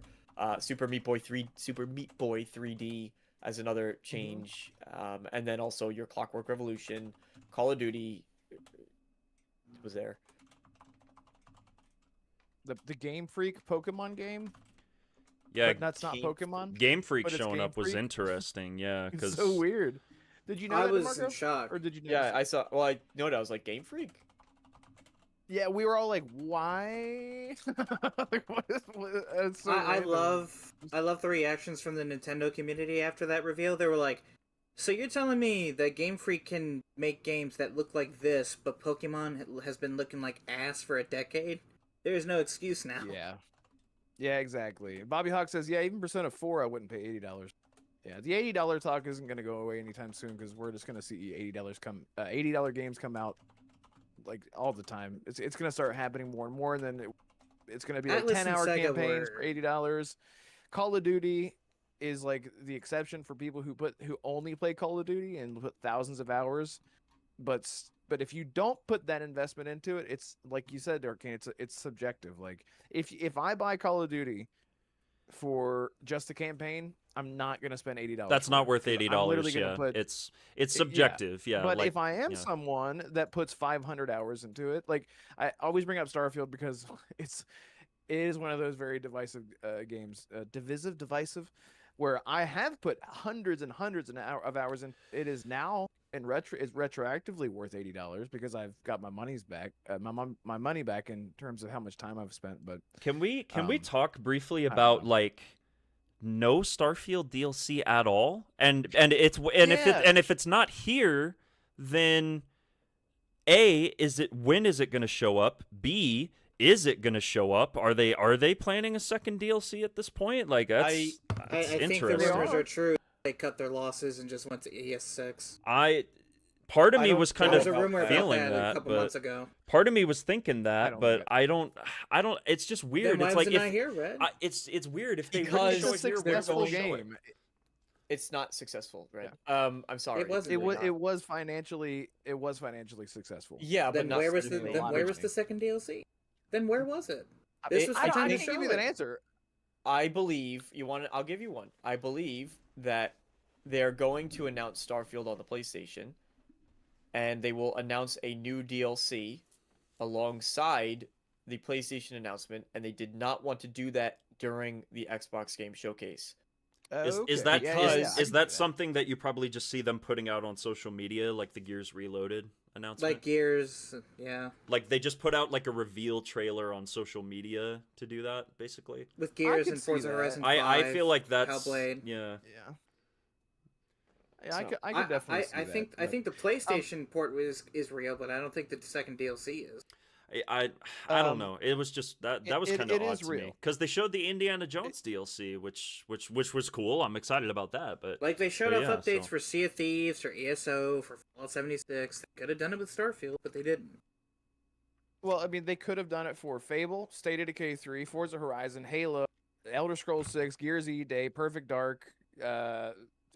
Super Meat Boy 3D as another change, and then also your Clockwork Revolution, Call of Duty was there. The Game Freak Pokemon game. Yeah, but that's not Pokemon. Game Freak showing up was interesting. Yeah, because so weird. Did you know I that, was DeMarco? in shock. Or did you know? Yeah, I saw. Well, I know that. I was like, Game Freak? Yeah, we were all like, why? Like, what is, so I love the reactions from the Nintendo community after that reveal. They were like, so you're telling me that Game Freak can make games that look like this, but Pokemon has been looking like ass for a decade? There is no excuse now. Yeah, exactly. Bobby Hawk says, yeah, even Persona 4, I wouldn't pay $80. Yeah, the $80 talk isn't going to go away anytime soon, because we're just going to see $80 games come out like all the time. It's gonna start happening more and more, and then it's gonna be like Atlas and 10-hour Sega campaigns were- for $80. Call of Duty is like the exception for people who only play Call of Duty and put thousands of hours. But if you don't put that investment into it, it's like you said, Arcane, it's subjective. Like if I buy Call of Duty for just the campaign, I'm not gonna spend $80. That's not worth I'm $80. literally gonna Yeah, put- it's subjective. Yeah, but like, if I am yeah. someone that puts 500 hours into it, like I always bring up Starfield because it is one of those very divisive games, divisive, where I have put hundreds and hundreds of hours in. It is now is retroactively worth $80 because I've got my money's back, my money back in terms of how much time I've spent. But Can we talk briefly about like no Starfield DLC at all? And if it's not here, then A, when is it going to show up? B, is it going to show up? Are they planning a second DLC at this point? Like that's I think the interesting. rumors are true. They cut their losses and just went to ES6. Part of me was kind of There was a rumor about feeling that that, a couple but months ago. part of me was thinking that, but I don't. It's just weird. Then It's why like was it not here, Red? it's weird if they Because really show it here. Where it's a will successful show it? game. It's not successful, right? I'm sorry. It was financially successful. Yeah, but Then not where was the significantly. then where was the second DLC? Then where was it? This was the I time to can't show give you it. that answer. I believe you want. I'll give you one. I believe that they're going to announce Starfield on the PlayStation, and they will announce a new DLC alongside the PlayStation announcement, and they did not want to do that during the Xbox Game Showcase. Is that something that you probably just see them putting out on social media, like the Gears Reloaded announcement? Like Gears, yeah. Like they just put out like a reveal trailer on social media to do that, basically. With Gears and Forza Horizon 5, I feel like that's Hellblade. Yeah. Yeah, I could definitely see that. I think the PlayStation port is real, but I don't think the second DLC is. I don't know. It was just that was kind of odd to me because they showed the Indiana Jones DLC, which was cool. I'm excited about that. But Like they showed off yeah, updates for Sea of Thieves, for ESO, for Fallout 76. They could have done it with Starfield, but they didn't. Well, I mean, they could have done it for Fable, State of Decay 3, Forza Horizon, Halo, Elder Scrolls 6, Gears E-Day, Perfect Dark,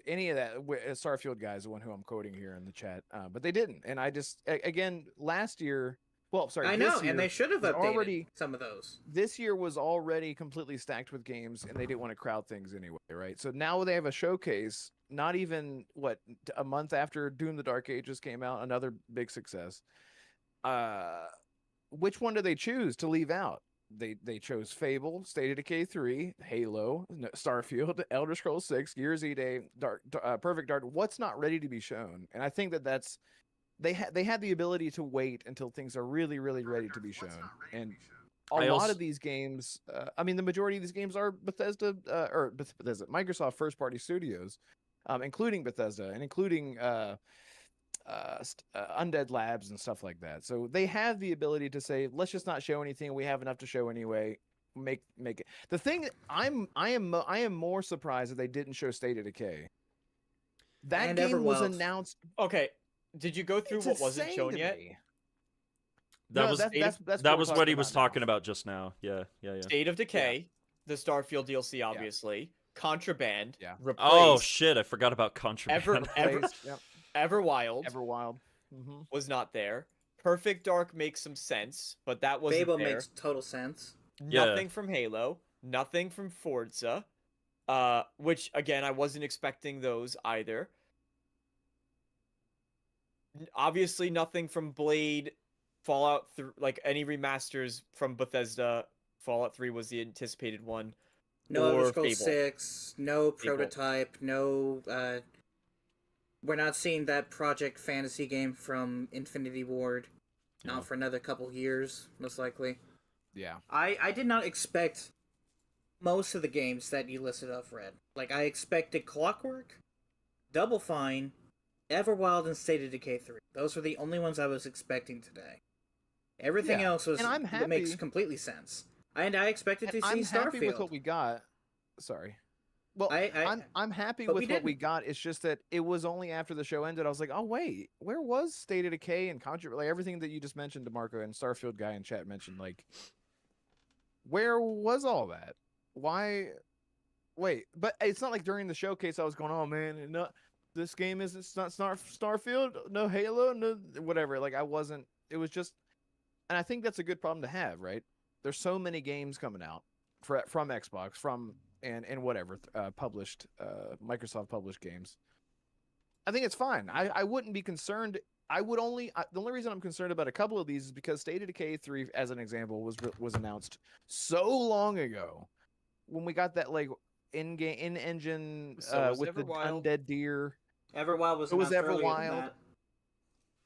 any of that. Starfield guy is the one who I'm quoting here in the chat, but they didn't. And I just, again, last year, well, sorry, I this know, year and they should have was updated some of those. This year was already completely stacked with games, and they didn't want to crowd things anyway, right? So now they have a showcase. Not even a month after Doom: The Dark Ages came out, another big success. Which one do they choose to leave out? They chose Fable, State of Decay 3, Halo, Starfield, Elder Scrolls 6, Gears E-Day, Perfect Dark. What's not ready to be shown? And I think that's they had the ability to wait until things are really, really ready to be shown. And a lot of these games, I mean, the majority of these games are Bethesda, Microsoft first-party studios, including Bethesda and including Undead Labs and stuff like that. So they have the ability to say, let's just not show anything. We have enough to show anyway. Make it. The thing I am more surprised that they didn't show State of Decay. That And game was Everwild. announced. Okay, did you go through It's what wasn't insane shown to yet? me. That No, was that's that we're was what talking he was about now. talking about just now. Yeah. State of Decay, the Starfield DLC, obviously. Contraband. Yeah. Replaced. Oh shit! I forgot about Contraband. Everwild. Everwild was not there. Perfect Dark makes some sense, but that wasn't Fable there. makes total sense. Nothing from Halo. Nothing from Forza. Which again, I wasn't expecting those either. Obviously, nothing from Blade, Fallout, like any remasters from Bethesda. Fallout 3 was the anticipated one. No or Elder Scrolls Fable. 6, no Fable. prototype, no. We're not seeing that Project Fantasy game from Infinity Ward. Not for another couple years, most likely. Yeah. I did not expect most of the games that you listed off, Red. Like, I expected Clockwork, Double Fine, Everwild, and State of Decay 3. Those were the only ones I was expecting today. Everything Yeah, else was and I'm it makes happy- completely sense. And I expected to see I'm Starfield. happy with what we got. Sorry. Well, I'm happy but with we what we didn't. got. It's just that it was only after the show ended I was like, oh wait, where was State of Decay and Contra? Like everything that you just mentioned, DeMarco and Starfield guy in chat mentioned, like, where was all that? Why? Wait, but it's not like during the showcase I was going, oh man, no, this game isn't it's not Starfield, no Halo, no whatever. Like I wasn't. It was just, and I think that's a good problem to have, right? There's so many games coming out from Xbox, and whatever published Microsoft published games. I think it's fine. I wouldn't be concerned. The only reason I'm concerned about a couple of these is because State of Decay 3, as an example, was announced so long ago when we got that like in-engine with the undead deer. Everwild was announced earlier than that.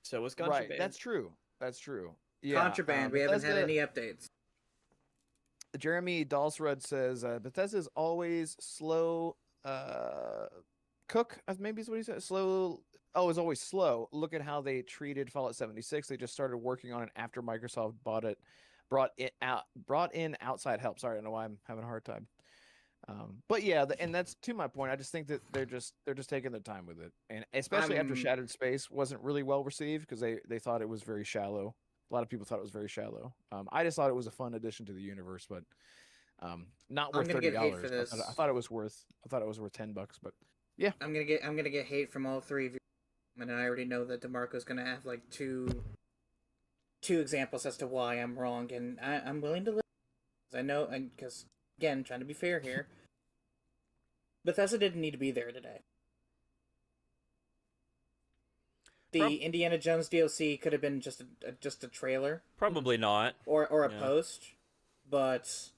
So was Contraband. Right, that's true. That's true. Yeah, Contraband. We haven't had any updates. Jeremy Dalsrud says Bethesda's always slow cook. Maybe is what he said. Slow. Oh, it's always slow. Look at how they treated Fallout 76. They just started working on it after Microsoft brought in outside help. Sorry, I don't know why I'm having a hard time. But yeah, and that's to my point. I just think that they're just taking their time with it, and especially after Shattered Space wasn't really well received because they thought it was very shallow. A lot of people thought it was very shallow. I just thought it was a fun addition to the universe, but not worth $30. I thought it was worth $10, but yeah. I'm gonna get hate from all three of you, and I already know that DeMarco's gonna have like two examples as to why I'm wrong, and I'm willing to listen. I know, and because again, trying to be fair here, Bethesda didn't need to be there today. The Indiana Jones DLC could have been just a trailer. Probably not. Or a post. But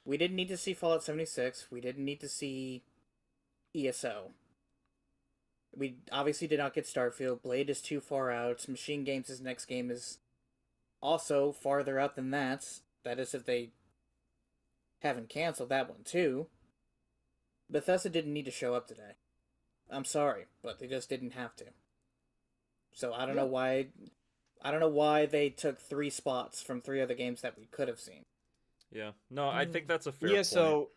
we didn't need to see Fallout 76. We didn't need to see ESO. We obviously did not get Starfield. Blade is too far out. Machine Games' next game is also farther out than that. That is if they haven't canceled that one too. Bethesda didn't need to show up today. I'm sorry, but they just didn't have to. So I don't know why. I don't know why they took 3 spots from 3 other games that we could have seen. Yeah, no, I think that's a fair yeah, point. So.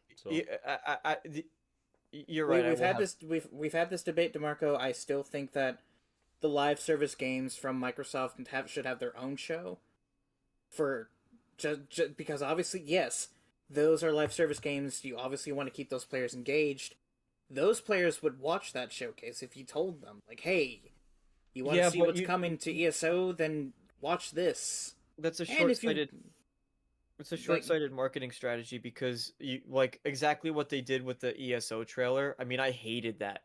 You're right. We've had this debate, DeMarco. I still think that the live service games from Microsoft should have their own show. Because obviously, yes, those are live service games. You obviously want to keep those players engaged. Those players would watch that showcase if you told them, like, hey, you want to see what's coming to ESO, then watch this. That's a short-sighted marketing strategy because exactly what they did with the ESO trailer. I mean, I hated that.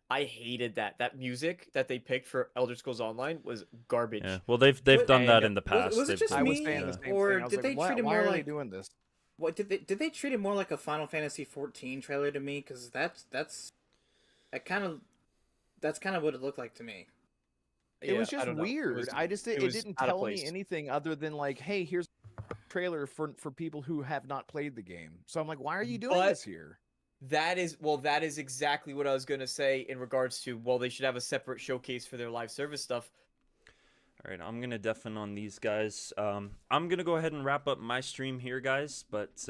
That music that they picked for Elder Scrolls Online was garbage. Yeah. Well, they've done that in the past. Was it just me, or did they treat it more like? Why are they doing this? What did they treat it more like a Final Fantasy 14 trailer to me? Because that's kind of what it looked like to me. It was just weird. It didn't tell me anything other than like, hey, here's a trailer for people who have not played the game. So I'm like, why are you doing this here? That is exactly what I was going to say in regards to, they should have a separate showcase for their live service stuff. All right, I'm going to deafen on these guys. I'm going to go ahead and wrap up my stream here, guys, but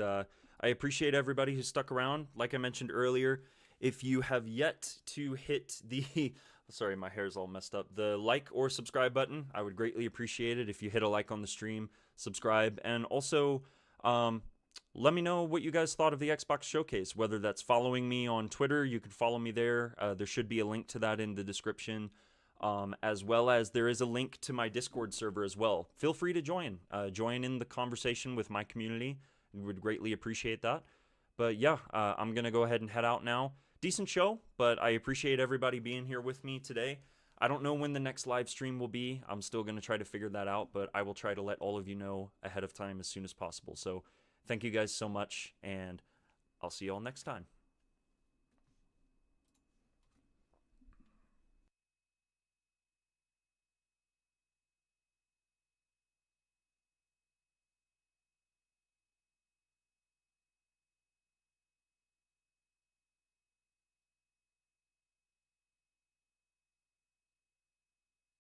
I appreciate everybody who stuck around. Like I mentioned earlier, if you have yet to hit the... Sorry, my hair's all messed up. The like or subscribe button, I would greatly appreciate it if you hit a like on the stream, subscribe, and also let me know what you guys thought of the Xbox Showcase, whether that's following me on Twitter. You can follow me there. There should be a link to that in the description, as well as there is a link to my Discord server as well. Feel free to join in the conversation with my community. We would greatly appreciate that. But yeah, I'm going to go ahead and head out now. Decent show, but I appreciate everybody being here with me today. I don't know when the next live stream will be. I'm still going to try to figure that out, but I will try to let all of you know ahead of time as soon as possible. So thank you guys so much, and I'll see you all next time.